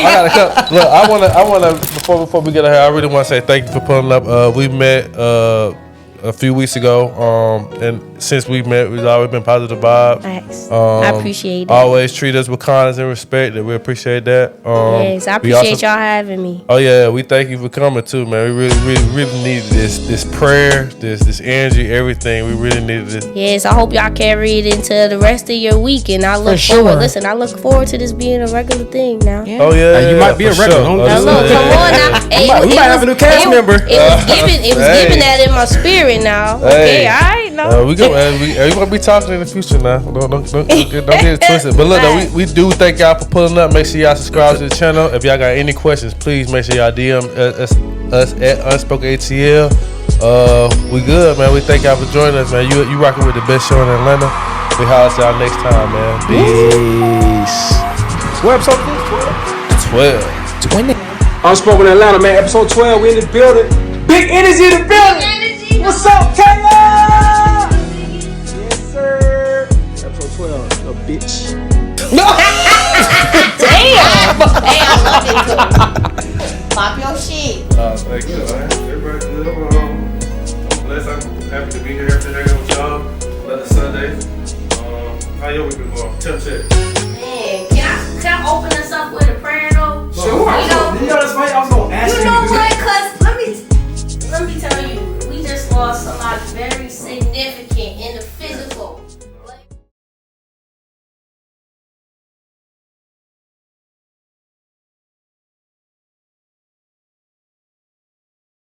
I gotta cut. Look, I wanna before we get out here, I really want to say thank you for pulling up. We met a few weeks ago, and since we met, we've always been positive vibes. Thanks. I appreciate that. Always treat us with kindness and respect. That we appreciate that. Yes, I appreciate y'all having me. Oh yeah, we thank you for coming too, man. We really needed this prayer, this energy, everything. We really needed this. Yes, I hope y'all carry it into the rest of your week, and I look forward. Listen, I look forward to this being a regular thing now. Yeah. Oh yeah, you might be a for regular. sure. Hello, come on now. Hey, we might have a new cast member. It was given that in my spirit now. Okay, all right, no. We gonna be talking in the future now. Don't get it twisted. But look, though, we do thank y'all for pulling up. Make sure y'all subscribe to the channel. If y'all got any questions, please make sure y'all DM us at Unspoken ATL. We good, man. We thank y'all for joining us, man. You rocking with the best show in Atlanta. We holler at y'all next time, man. Peace. What episode 12. Unspoken Atlanta, man. Episode 12. We in the building. Big energy in the building. What's up, Kayla? Yes, sir. Episode 12, a bitch. Damn. Hey, I love it. Pop your shit. Thank you, man. Everybody good. I'm blessed. I'm happy to be here today with y'all. Another Sunday. How your week been going? Tell me. Man, can I open this up with a prayer though? Sure. You know that's why I was gonna ask you. You know what? somebody very significant in the physical